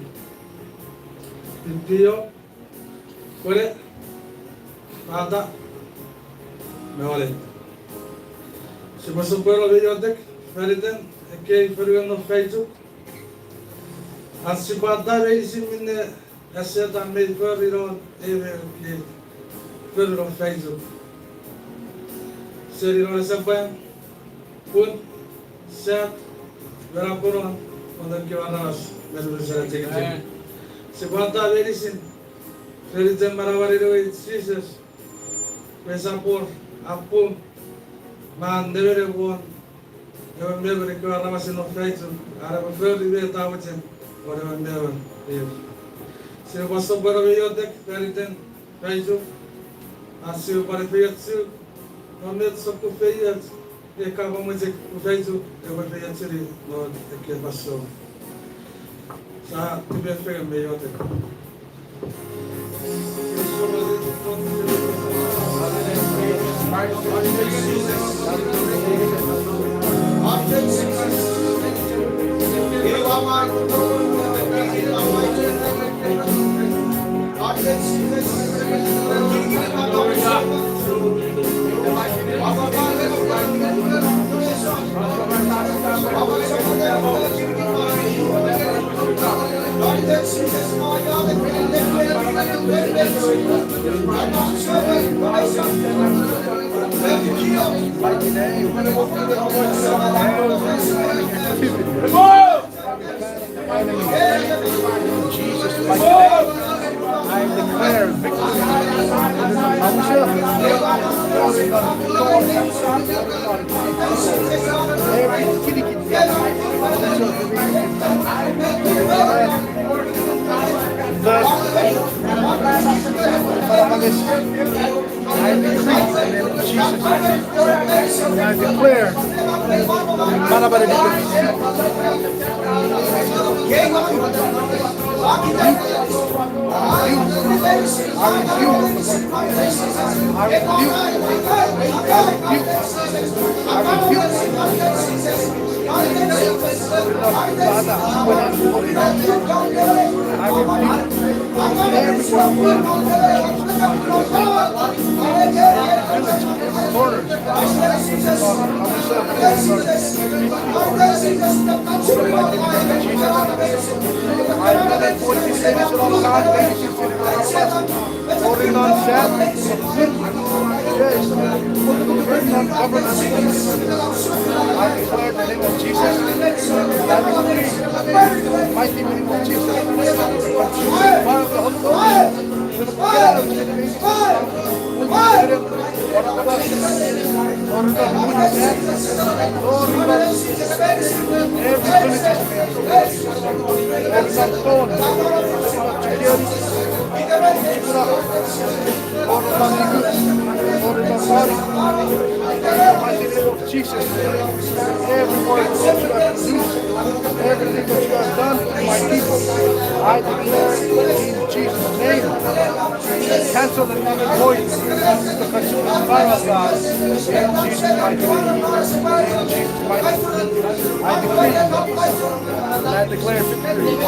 Impio, Kore, Pada, Mori. Se was op wel weer ontdekt, verder, ik keek voor u nog Facebook. Als je wat daar is in mijn asset aan mij voor u dan even voor op Facebook. Seri dan is apa? Pun, set, berapa orang untuk kita nas, baru bisa cek. Se wat daar is in, verder marawari itu Jesus, pesapor, apun. Man, never one. Never go around us in no fight. I have a very way to with him, or never live. So, what's up, whatever you take, very then, Raizu, and see what if you too. No need so to pay it. They come with the Raizu, they will pay it to the Lord, the King of Soul. So, to be a fair, may you take. I declare victory. I declare Jesus, every word that you have produced, everything that you have done for my people, I declare in Jesus' name, cancel the negative voice, the consuming fire of God, in Jesus' mighty name, in Jesus' mighty name, I declare, and I declare victory, in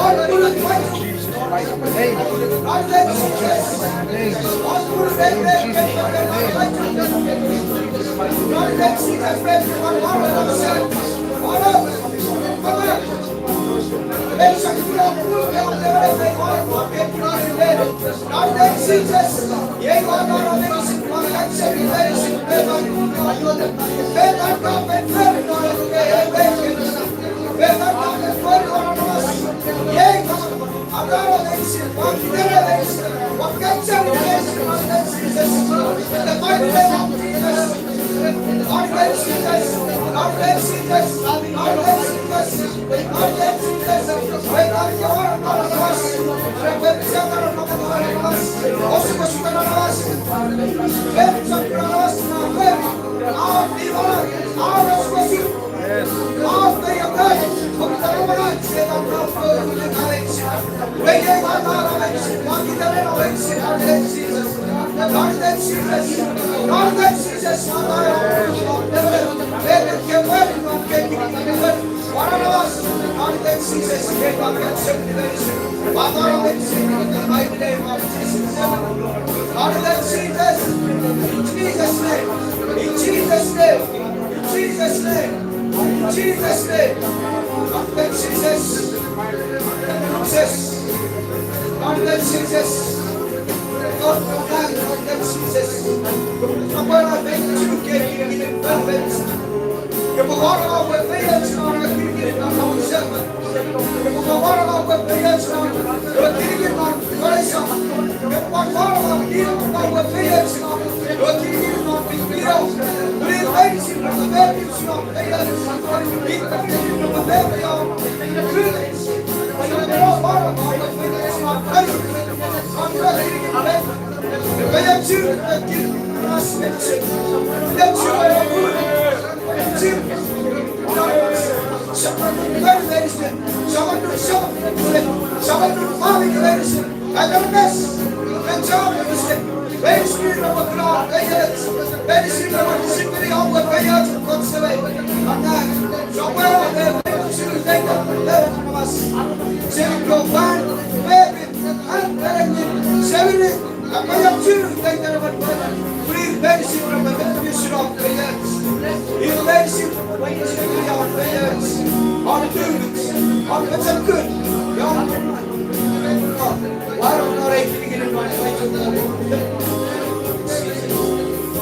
Jesus' mighty name, in Jesus' mighty name, in Jesus' mighty name. Yes.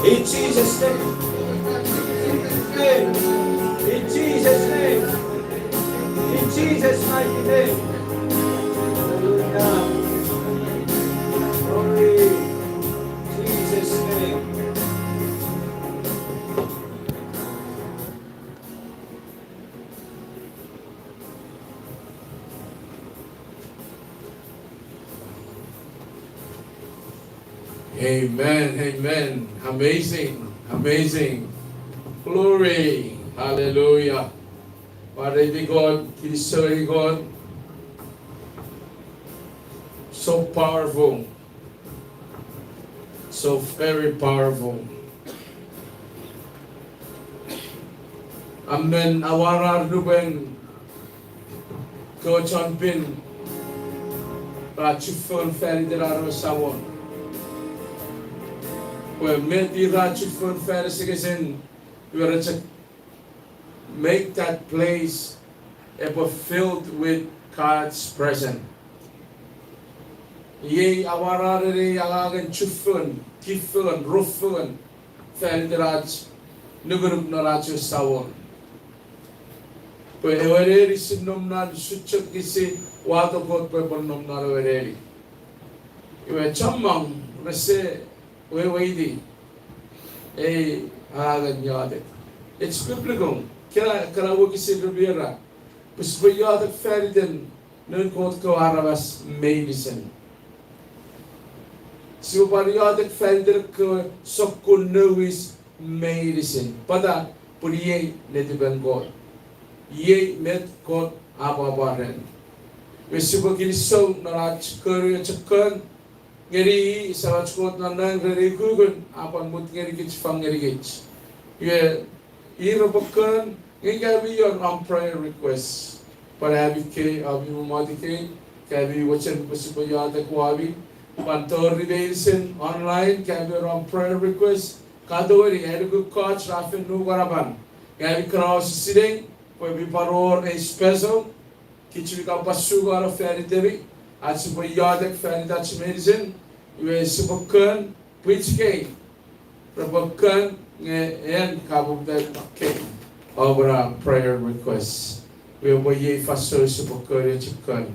In Jesus' name. In Jesus' name. In Jesus' mighty name. Hallelujah. Glory. Jesus' name. Amen, amen. Amazing, amazing. Glory, hallelujah. Almighty God, He's so God, so powerful, so very powerful. Amen. Awarar nuben go champin rachufon ferideraro sawon. Well, met die rachufon ferisigesin, we are to make that place ever filled with God's presence. Ye awarare agagan chufun, kifun, rufun, ferideraj, nugurup narachu sawon. Pues ewereri sinnomnan suchuk kisi wato kot pe bonnomnan ewereri. Iwe chammang nase weweidi agan yade. It's biblical. Kira wo kisi rubiera. Pues we yade feriden nun kot ko arabas medicine. Si we yade feriden ko sokko nuis medicine. Pada puriye netiben God. Ye met God ababaren. We subagil so narach kuru chakkan ngeri sarach kot nanang ngeri gugun apan mut ngeri gich fang ngeri gich. Ye irobakkan ngeri your prayer requests. Para abi ke abi mumadi ke kabi wachan pasupayada kwabi pantor revelation online kabi your prayer requests kadori edu coach rafin nu garaban kabi cross sitting Poi vi paror e speso che ci vica passu gara feri devi al si poi yadek feri da ci medicine iwe sibukkan pitchke rabukkan en kabu da ke obra prayer requests we poi ye fasso sibukkan e chikkan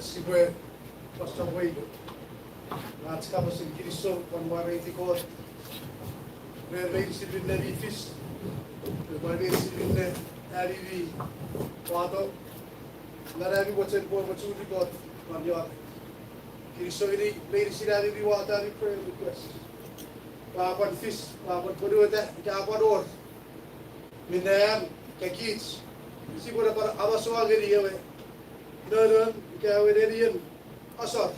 si bue pastor waido nats kama sin kiriso kon wara iti ko re si bin na fis re si bin na ari vi wato narabi bochen ko bochu di ko marjo kiriso ini re si ari vi wata ari prayer request pa kon fis pa kon bodo ta ka pador minam kakits si bora para abaso ageri yawe Nurun, Kawerian, Asor,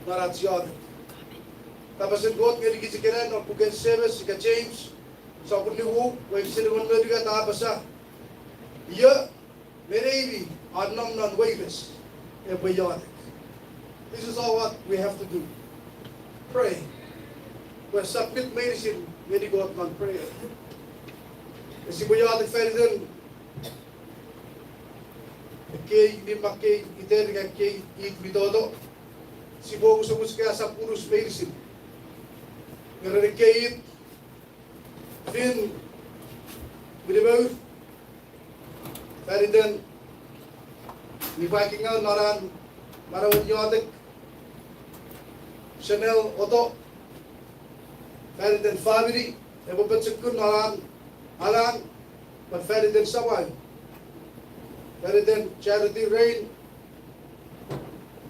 Maratzion. Tapos ang God, ngayon kisikiran, o Pugan Service, Sika James, sa Kuliwu, kung sinagun mo diga tapos sa iya, merevi, anam non waivers, biotic. This is all what we have to do. Pray. When submit medicine, very God man prayer. Kasi biotic Ferdinand, kay lima kay iter nga kay it bitodo si bogo sa musika sa puros medicine ngare kay it fin bidebaw Ferdinand ni biking out naran marawon yotek Chanel auto Ferdinand family ebo patsukun naran alang but Ferdinand saway Ferdinand Charity Rain,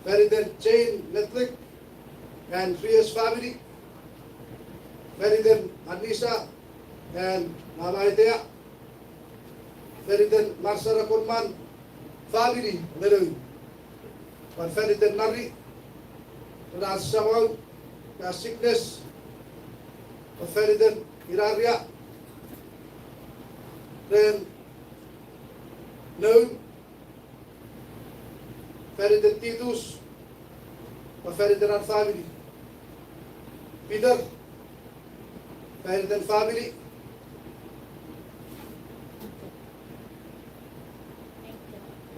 Ferdinand Chain Netlick, and Trias family, Ferdinand Anissa and Mama Itea, Ferdinand Marsara Kurman family, meron. But Ferdinand Nari, na sawaw, na sickness, Ferdinand Iraria, then no Ferdinand Titus or Ferdinand family. Peter, Ferdinand family.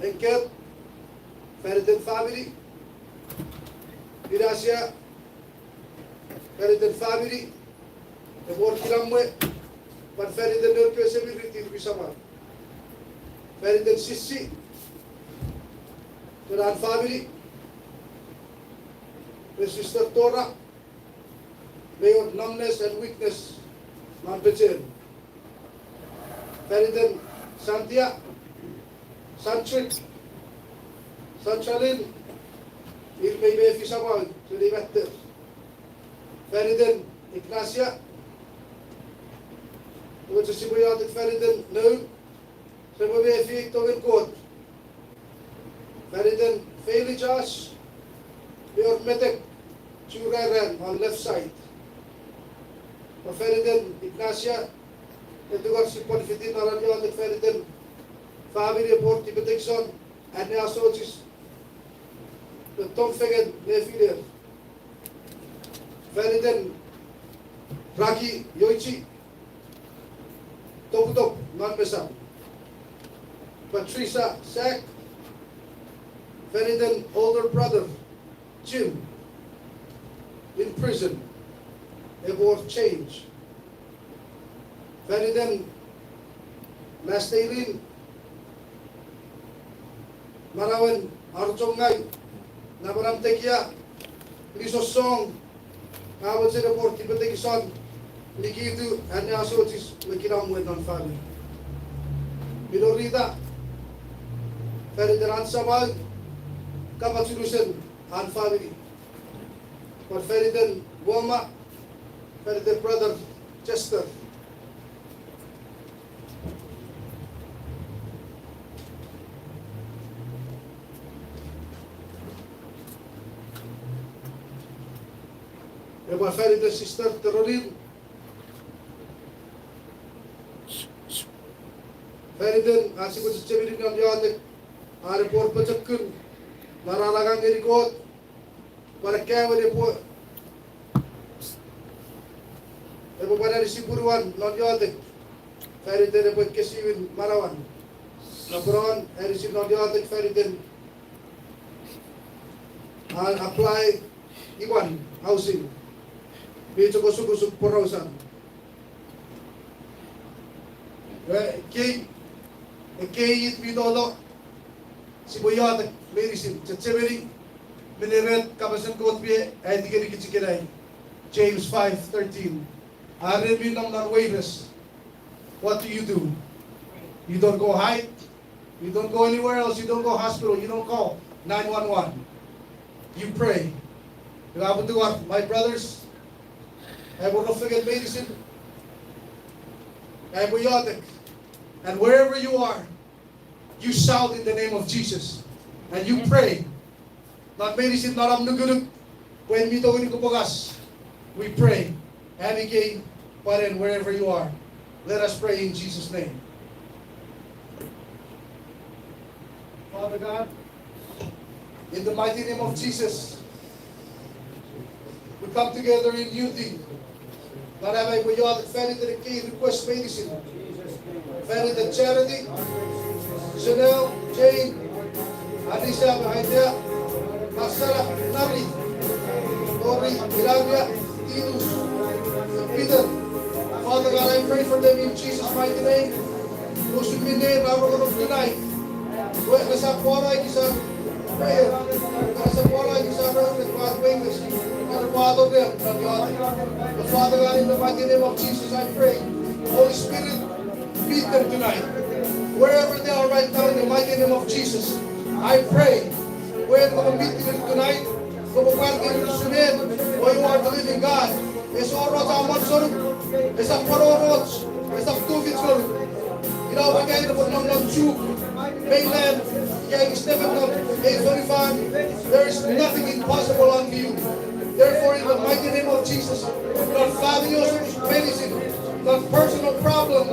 Enkel, Ferdinand family. Gracia, Ferdinand family. The word Kilamwe, but Ferdinand Nurkesability to be someone. Ferdinand Sissi, Turan family, with Sister Tora, may of numbness and weakness not be chained. Ferdinand Santia, Sanchik, Sanchalin, it may be a fisherman to the better. Ferdinand Ignacia, which is symbiotic Ferdinand no. So we may feel to win court. Ferdinand Felicitas, your metek, Chureren on left side. Feriden Ignacia, Edgar Sipon Fitin Aradio, the Feriden family report Tibetation, and the associates, the Tom Fegan, Nefiler, Feriden Raki Yoichi, Toputop, non-Mesa, Patricia Sack, Feriden older brother, Jim, in prison. About change. Feriden Masterin Marawan Arjongay Nabaram Tekia Risosong Kawat sa report Tibetekison Likidu and Asotis Likiram with non family. Bilorita Feriden Ansamag Kapatulusen and family. But Feriden Goma Feriden brother Chester. Eba Feriden sister Terolin. Feriden asik sa cebirin ng yatek. Are por pacakun. Maralagang erikot. Para kaya wala po. Ebo pada di Siburuan non yatek. Feriden ebo kesiwin Marawan. Laporan erisi non yatek Feriden. Apply Iwan housing. Bito ko sukusuk porosan. Kay it binolo si boyat medicine tseberi mineret kabasan kot bi ay digeri kichikiray. James 5:13. Are mi nang waivers. What do? You don't go hide. You don't go anywhere else. You don't go hospital. You don't call 911. You pray. My brothers, I will not forget medicine. Antibiotic. And wherever you are, you shout in the name of Jesus. And you pray. Not medicine, not amnuguruk. When we do we pray. And again, but in wherever you are, let us pray in Jesus' name. Father God, in the mighty name of Jesus, we come together in unity. Not having we all defended the key request medicine. Defended the charity. Chanel, Jane, Anisha behind there. Marcela, Nari, Tori, Ilavia, Tidus, Peter. Father God, I pray for them in Jesus' mighty name. Those who be named, I will tonight. Nasa poray kisa prayer. Nasa poray kisa witness. Father God, in the mighty name of Jesus, I pray. Holy Spirit, meet them tonight. Wherever they are right now, in the mighty name of Jesus, I pray. Where they're going to meet them tonight, where you are the living God. It's all right, I'm not sure. It's a parorot. It's a two-fits. You know, we're getting about CHUUK. Mainland, there is nothing impossible unto you. Therefore, in the mighty name of Jesus, not fabulous medicine, not personal problem,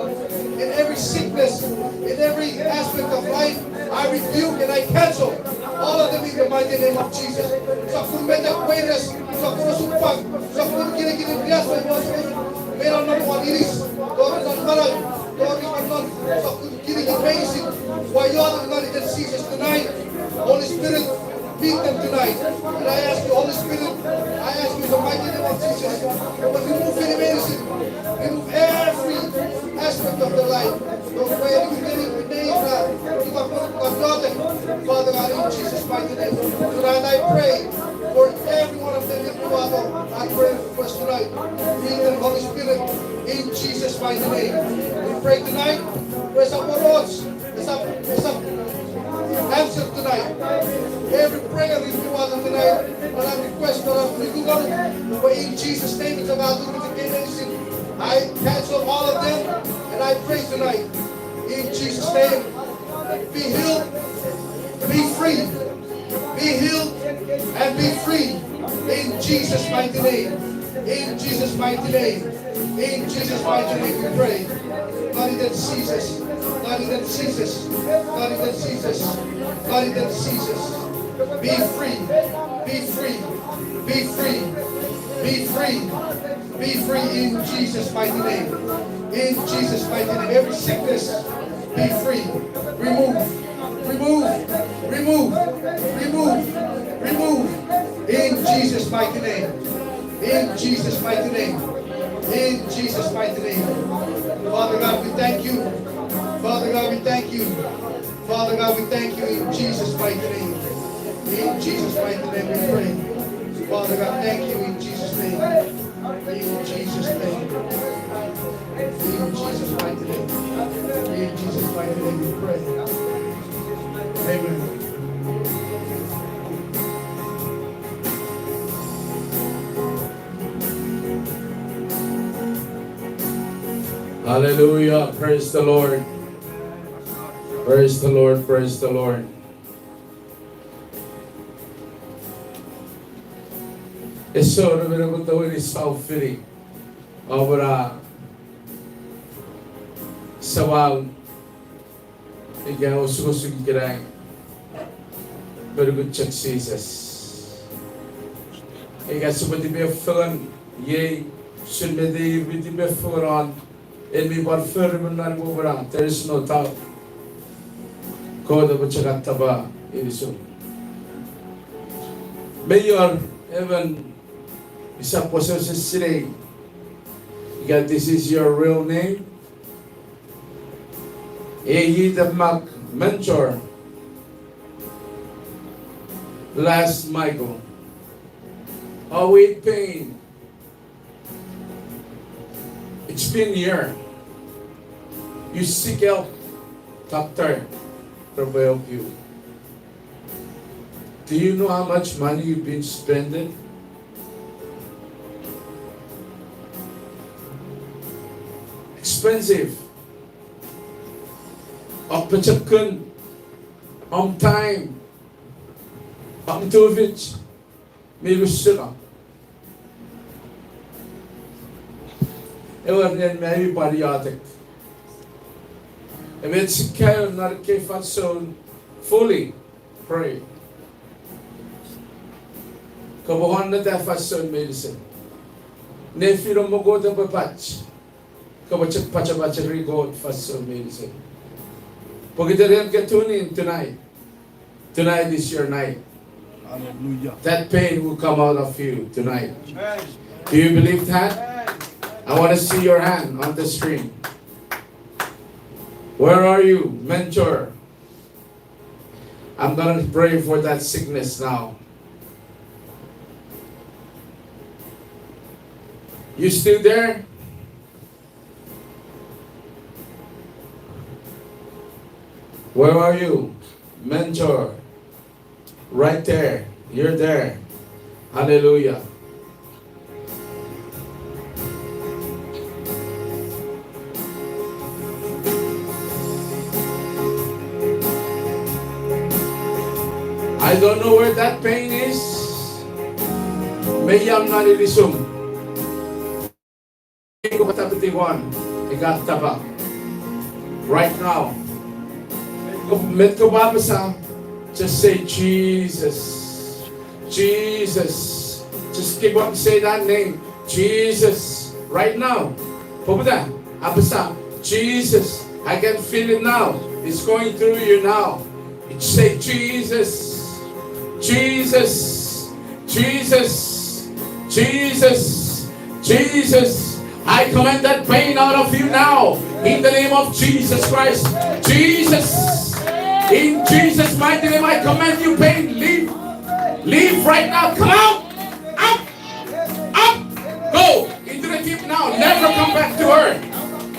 in every sickness, in every aspect of life, I rebuke and I cancel all of them in the mighty name of Jesus. Sa kumbetak virus, sa kurusupag, sa kinikinig bias, meron ng mga iris, doon ng marag, doon ng sa kinikinig medicine. Why you are the Jesus tonight, Holy Spirit, meet them tonight. And I ask you, Holy Spirit, I ask you in the mighty name of Jesus, but remove any medicine, remove every aspect of their life. Don't pray you getting the name Father God, in Jesus' mighty name. Tonight I pray for every one of them, Father. I pray for us tonight. Meet them, Holy Spirit, in Jesus' mighty name. We pray tonight. Where's our words? It's up answer tonight. Every prayer we do out tonight, but I request that but in Jesus' name it's about the I cancel all of them and I pray tonight. In Jesus' name, be healed, be free, be healed and be free. In Jesus' mighty name. In Jesus' mighty name. In Jesus' mighty name we pray. Body that ceases. Body that ceases. Body that ceases. Body that ceases. Be free. Be free. Be free. Be free. Be free in Jesus' mighty name. In Jesus' mighty name. Every sickness, be free. Remove. Remove. Remove. Remove. Remove. In Jesus' mighty name. In Jesus' mighty name. In Jesus' mighty name. Father God, we thank you. Father God, we thank you. Father God, we thank you in Jesus' mighty name. In Jesus' mighty name we pray. Father God, thank you in Jesus' name. In Jesus' name. In Jesus' mighty name. In Jesus' mighty name we pray. Amen. Hallelujah. Praise the Lord. Praise the Lord. Praise the Lord. Eso na meron ko tawin is South-Philly. Obra sawang ikaw susunod kirang very good check Jesus. Ikaw seperti film ye should be the on and we were firm and over. There is no doubt. Code of Chakataba Irisu. Mayor even isa possesses today. God, this is your real name. He the mentor. Last Michael. Oh, with pain. It's been a year. You seek help, doctor, to help you. Do you know how much money you've been spending? Expensive. Opachakun. On time. Ang tuvich. May lusira. Ewan yan may bariatic. And it's kayo narkifatson fully pray. Kabuhan na tayo fatson medicine. Nefiro mo go na papach. Kabachak pachabachak rigod fatson medicine. Pagkitariyan ka tunin tonight. Tonight is your night. Hallelujah. That pain will come out of you tonight. Do you believe that? I want to see your hand on the screen. Where are you, mentor? I'm going to pray for that sickness now. You still there? Where are you, mentor? Right there. You're there. Hallelujah. I don't know where that pain is. May yang nalilisum. Ko patapitiwan. Igataba. Right now. Met ko ba sa? Just say Jesus. Jesus. Just keep on saying that name. Jesus. Right now. Pupunta. Abasa. Jesus. I can feel it now. It's going through you now. Say Jesus. Jesus, Jesus, Jesus, Jesus. I command that pain out of you now. In the name of Jesus Christ. Jesus. In Jesus' mighty name, I command you pain. Leave. Leave right now. Come out. Out. Out. Go into the deep now. Never come back to her.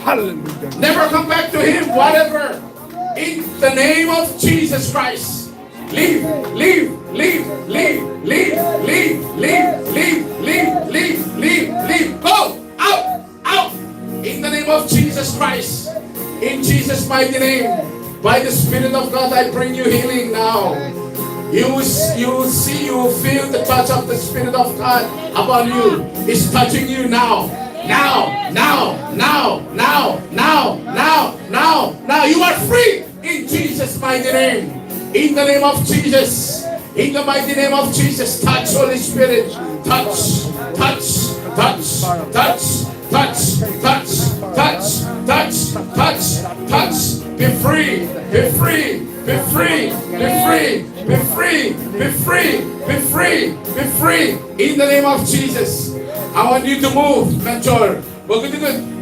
Hallelujah. Never come back to him. Whatever. In the name of Jesus Christ. Leave, leave, leave, leave, leave, leave, leave, leave, leave, leave, leave, leave. Go! Out! Out! In the name of Jesus Christ. In Jesus' mighty name. By the Spirit of God, I bring you healing now. You will see, you will feel the touch of the Spirit of God upon you. It's touching you now. Now. You are free in Jesus' mighty name. In the name of Jesus. In the mighty name of Jesus. Touch, Holy Spirit. Touch. Be free. In the name of Jesus. I want you to move, mentor.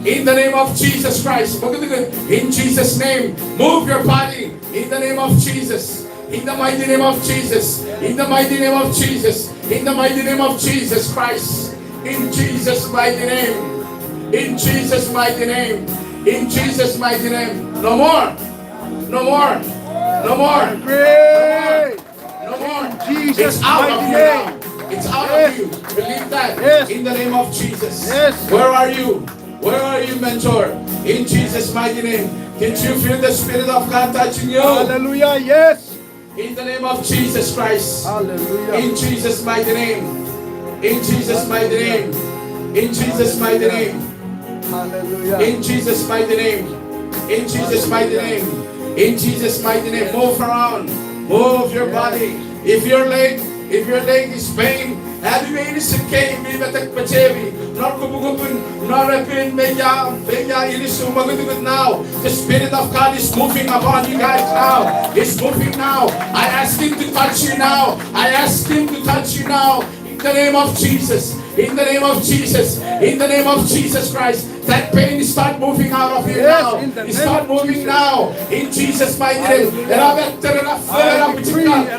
In the name of Jesus Christ. In Jesus' name. Move your body. In the name of Jesus. In the mighty name of Jesus. In the mighty name of Jesus. In the mighty name of Jesus Christ. In Jesus' mighty name. In Jesus' mighty name. In Jesus' mighty name. No more. Jesus' It's out of mighty you name. now. It's out of you. Believe that. Yes. In the name of Jesus. Yes. Where are you? Where are you, mentor? In Jesus' mighty name. Can you feel the Spirit of God touching you? Hallelujah. Yes. In the name of Jesus Christ. Hallelujah. In Jesus' mighty name. In Jesus' mighty name. In Jesus' mighty name. Hallelujah. In Jesus' mighty name. In Jesus' mighty name. In Jesus' mighty name. Move around. Move your body. If your leg is pain, have you been sick? Be better pachevi. Not kubugubun. Not a pain. Meya ilisu magudugud now. The Spirit of God is moving upon you guys now. It's moving now. I ask Him to touch you now. I ask Him to touch you now. In the name of Jesus. In the name of Jesus. In the name of Jesus Christ. That pain start moving out of you now. It start moving now. In Jesus' mighty name.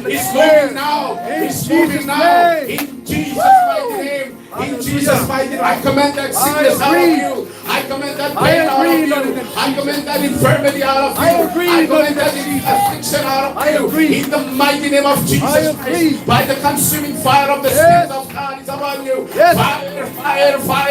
It's moving now. It's moving now. In Jesus' mighty name. In Jesus' mighty name. I command that sickness out of you. I command that pain out of you. I command that infirmity out of you. I command that affliction out of you. In the mighty name of Jesus Christ. By the consuming fire of the Spirit of God is upon you. Fire.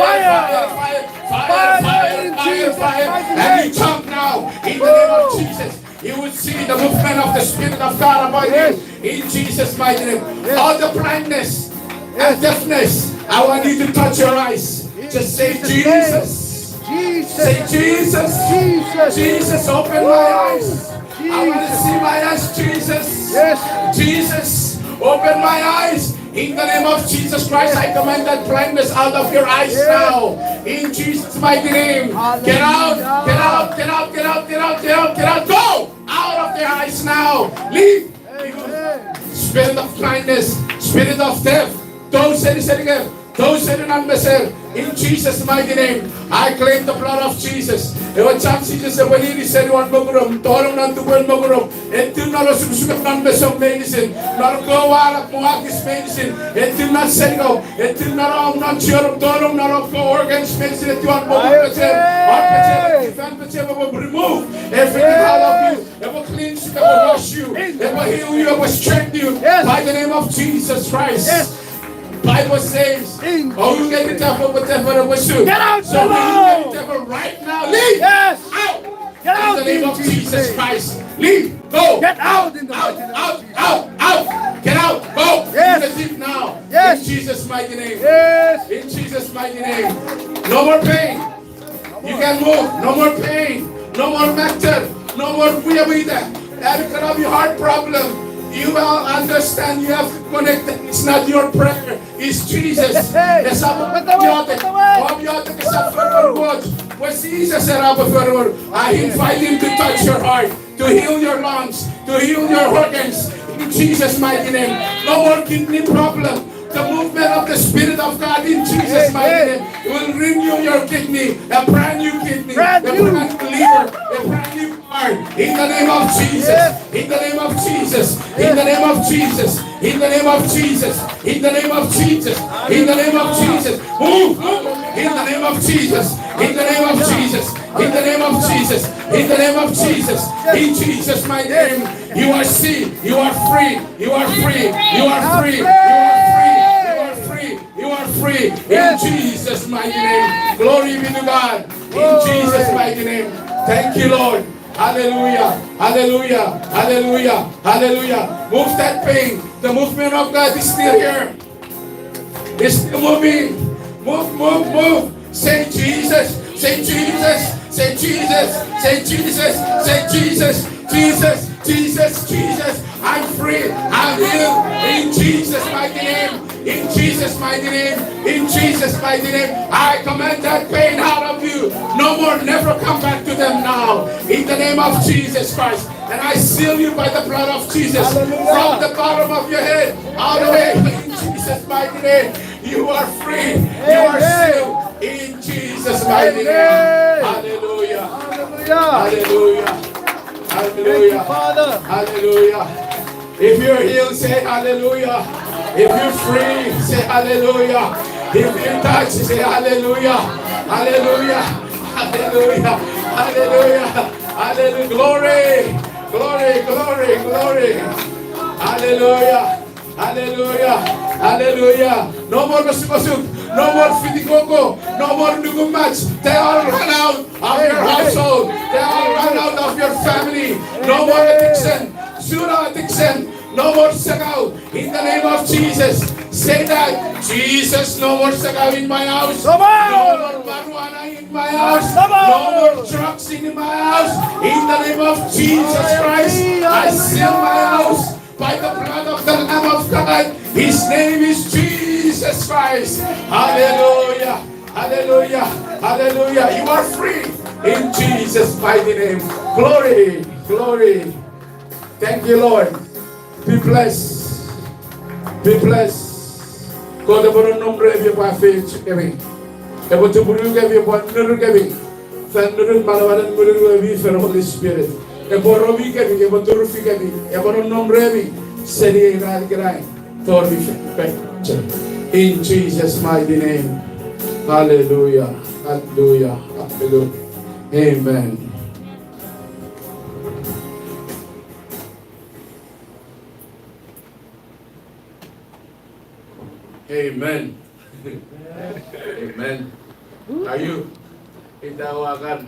And you jump now. In the name of Jesus. You will see the movement of the Spirit of God upon you. In Jesus' mighty name. All the blindness and deafness, I want you to touch your eyes. Just say Jesus. Say Jesus. Jesus, open my eyes. I want to see my eyes, Jesus. Jesus, open my eyes. In the name of Jesus Christ, I command that blindness out of your eyes now. In Jesus' mighty name. Get out. Go out of their eyes now. Leave. Spirit of blindness, spirit of death. Don't say this again. Don't say it unmeasured. In Jesus' mighty name, I claim the blood of Jesus. Ewa chance Jesus when he said one mogurum, tolong nantu buwan mogurum, etu na lo sumsukat nan besong medicine, na lo kawalak muhakis medicine, etu na sengo, etu na lo nan chiyorum, tolong na lo ko organs medicine, etu an mogurum pachem, remove everything out of you. It will cleanse you, it will wash you, it will heal you, it will strengthen you. By the name of Jesus Christ. Bible says, oh, you get the devil, but devil will shoot. Get out! So when you get the devil right now, leave! Yes! Out! Get out! In the name of Jesus Christ. Leave! Go! Get out in the Out! mighty name Out! of Jesus. Out! Get out! Go! Yes. In the deep now. Yes. In Jesus' mighty name. Yes! In Jesus' mighty name. No more pain. You can move. No more pain. No more matter. No more vida. Every kind of your heart problem. You will understand, you have to connect. It's not your prayer, it's Jesus. Hey. Was Jesus I invite Him to touch your heart, to heal your lungs, to heal your organs. In Jesus' mighty name. No more kidney problem. The movement of the Spirit of God in Jesus' mighty name will renew your kidney, a brand new kidney, a brand new liver, a brand new heart. In the name of Jesus. In the name of Jesus. In the name of Jesus. In the name of Jesus. In the name of Jesus. In the name of Jesus. Move. In the name of Jesus. In the name of Jesus. In the name of Jesus. In the name of Jesus. In Jesus' mighty name. You are free. You are free. You are free. You are free. You are free. You are free in Jesus' mighty name. Glory be to God. In Jesus' mighty name. Thank you, Lord. Hallelujah. Hallelujah. Hallelujah. Hallelujah. Move that pain. The movement of God is still here. It's still moving. Move, move, move. Say Jesus. Say Jesus. Say Jesus. Say Jesus. Say Jesus. Jesus. Jesus. Jesus. I'm free. I'm healed. In Jesus' mighty name. In Jesus' mighty name. In Jesus' mighty name. I command that pain out of you. No more. Never come back to them now. In the name of Jesus Christ. And I seal you by the blood of Jesus. Hallelujah. From the bottom of your head all the way. In Jesus' mighty name. You are free. You are sealed. In Jesus' mighty name. Hallelujah. Hallelujah. Hallelujah. Thank you, Hallelujah. Father. Hallelujah. If you're healed, say hallelujah. If you're free, say hallelujah. If you're touched, say hallelujah. Hallelujah. Hallelujah. Hallelujah. Hallelujah. Glory. Glory. Glory. Glory. Hallelujah. Hallelujah. Hallelujah. No more masuk-masuk. No more fitikoko. No more match. They all run out of your household. They all run out of your family. No more addiction. Zero addiction. No more sagaw. In the name of Jesus. Say that. Jesus, no more sagaw in my house. No more marijuana in my house. No more drugs in my house. In the name of Jesus Christ. I seal my house by the blood of the Lamb of God. His name is Jesus Christ. Hallelujah. Hallelujah. Hallelujah. You are free in Jesus' mighty name. Glory. Glory. Thank you, Lord. Be blessed. Be blessed. God, the nombre of your faith, giving. The what to bring of your one little giving. Thunder and Malawan and Muru for Holy Spirit. A borovi giving, a boturufi giving, a boron nombre, Seri and Grind. For in Jesus' mighty name. Hallelujah. Hallelujah. Hallelujah. Amen. Amen. Amen. Ayo, itawakan.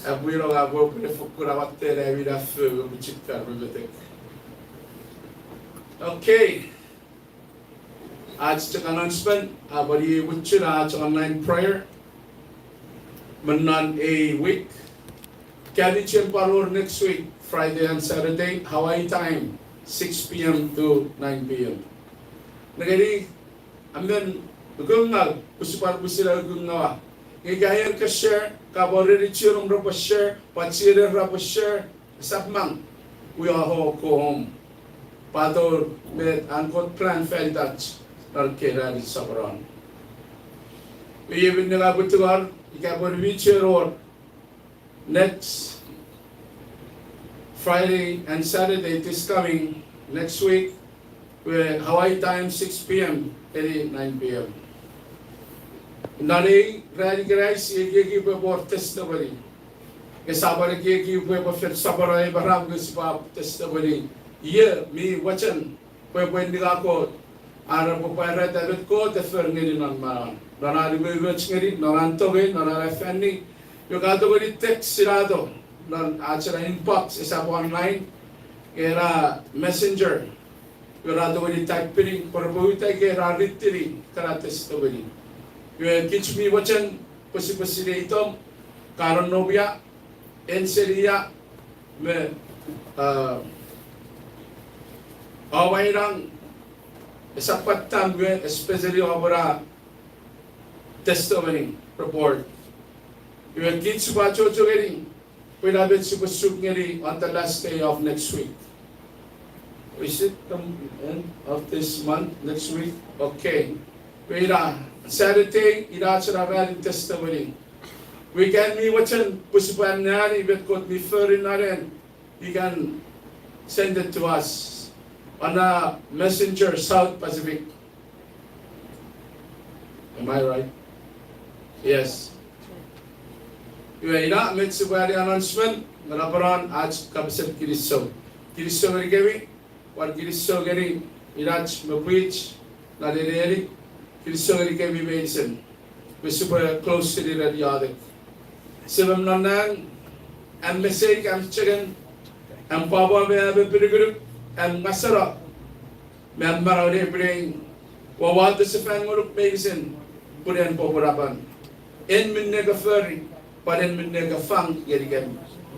Abiro ako pinafukura tela vida feu bichikar bibliotek. Okay. आज तक announcement. Abadi wuchira आज online prayer. Manan a week. Kadi Chempalor next week, Friday and Saturday, Hawaii time, 6 p.m. to 9 p.m. Nagari. Amen. Gungal, usipar busira gungawa. Ngayon ka share, kaboriri chirum rapa share, pachire rapa share, sapmang. We are all go home. Pator med ankot plan fell Dutch, narkera di sabran. We even nila butuar, ikabori chiro next Friday and Saturday this coming next week. We're Hawaii time 6 p.m. 9 p.m. Nari radicalize yegi por testimony. Kesabar yegi por fit sabarai barang guspa testimony. Ye mi wacan po nila ko ara po para dapat ko te ferngeri nan maran. Nanari wech ngeri naran toge nanara fanni. Yo gato ko ni text sirado nan achara inbox isa po online era messenger. Yorado ko ni typing por buita ke raritiri kara testimony. Yo kitch mi wacan posi itom karon nobya enseria me awairang sapat tamwe especially obra testimony report. Yo kitch ba chocho gering pwede bet supasuk ngeri on the last day of next week. Is it the end of this month, next week? Okay. Wait Saturday, irachara in testimony. We can me wacan pusipan nari bet kot me ferin naren. You can send it to us on a messenger South Pacific. Am I right? Yes. Ina metsubari announcement ngalaparan aaj kabsat kiriso. Kiriso merikevi. Or Kiriso getting Irach Mapuich, Naderi, Kiriso Gary Mason. We're super close to the Radiatic. Seven Nanan, am message am chicken am papa be be am masara me am marore bring wa wa de se fan ngoruk medicine puren popurapan en minne ga feri paren minne ga fang yerigem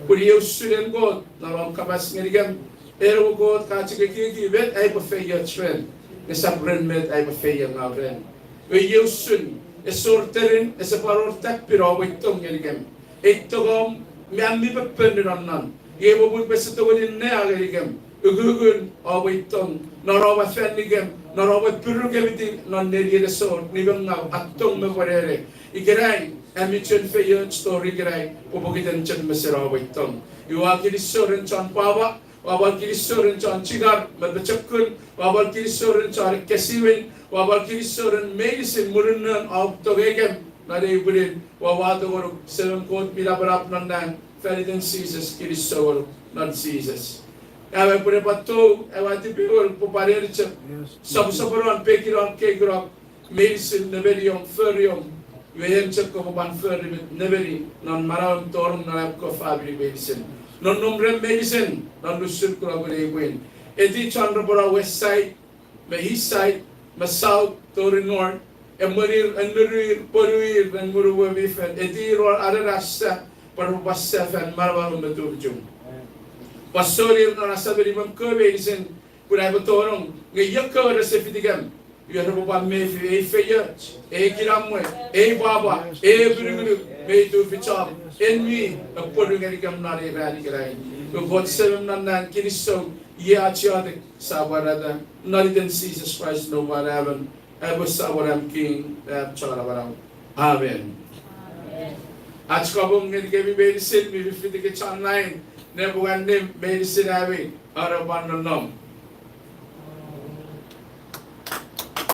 puri eu suren god na rom kabas yerigem ero god ka chike ki vet ai pa fe your trend ne sabren met ai pa fe your ngavren we eu sun e sorterin e separor tak piro witong yerigem ettogom me am mi pe penran ye bo bul beseto godin ne agerigem ugugun awitong narawa fenigem narawa purugeviti non neri resor nibang atong me warere igerai amichun fe yon story gerai ubugitan chen mesera awitong iwagi risoren chan pawa wabal kirisoren chan chigar mabachakun wabal kirisoren chan kesiwin wabal kirisoren medicine murunan awtogegem nade ibulin wawado goro seven code milabarap nan Feliden Jesus kirisor non Jesus Ewa pure pato, ewa tipikor po parercha. Sabusabaron, pekiron, kekiron, medicine neverium, ferium. Wehem chak ko ban feri neveri non maram torung na ko fabri medicine. Non nombre medicine, non lusul ko agule queen. Edi Chandrapura west side, me east side, me south, tori north. Emurir, enmurir, poruir, enmuru wifen. Edi ro ararasa, parubasa fan marwa umbetubjum. Pastori na nasabi limang medicine kunay betorong ngayon ka ora sa fitigam yun na pa me feya kiramwe baba bringulu me to ficham enmi apodu ngam na re rali karai ko god seven nan kiniso ya chiade sabarada naliden Jesus Christ no whatever was sabaram king chala barang amen आज कब हम ने के भी medicine भी फिर के online ne bukan ne medicine awi araban nom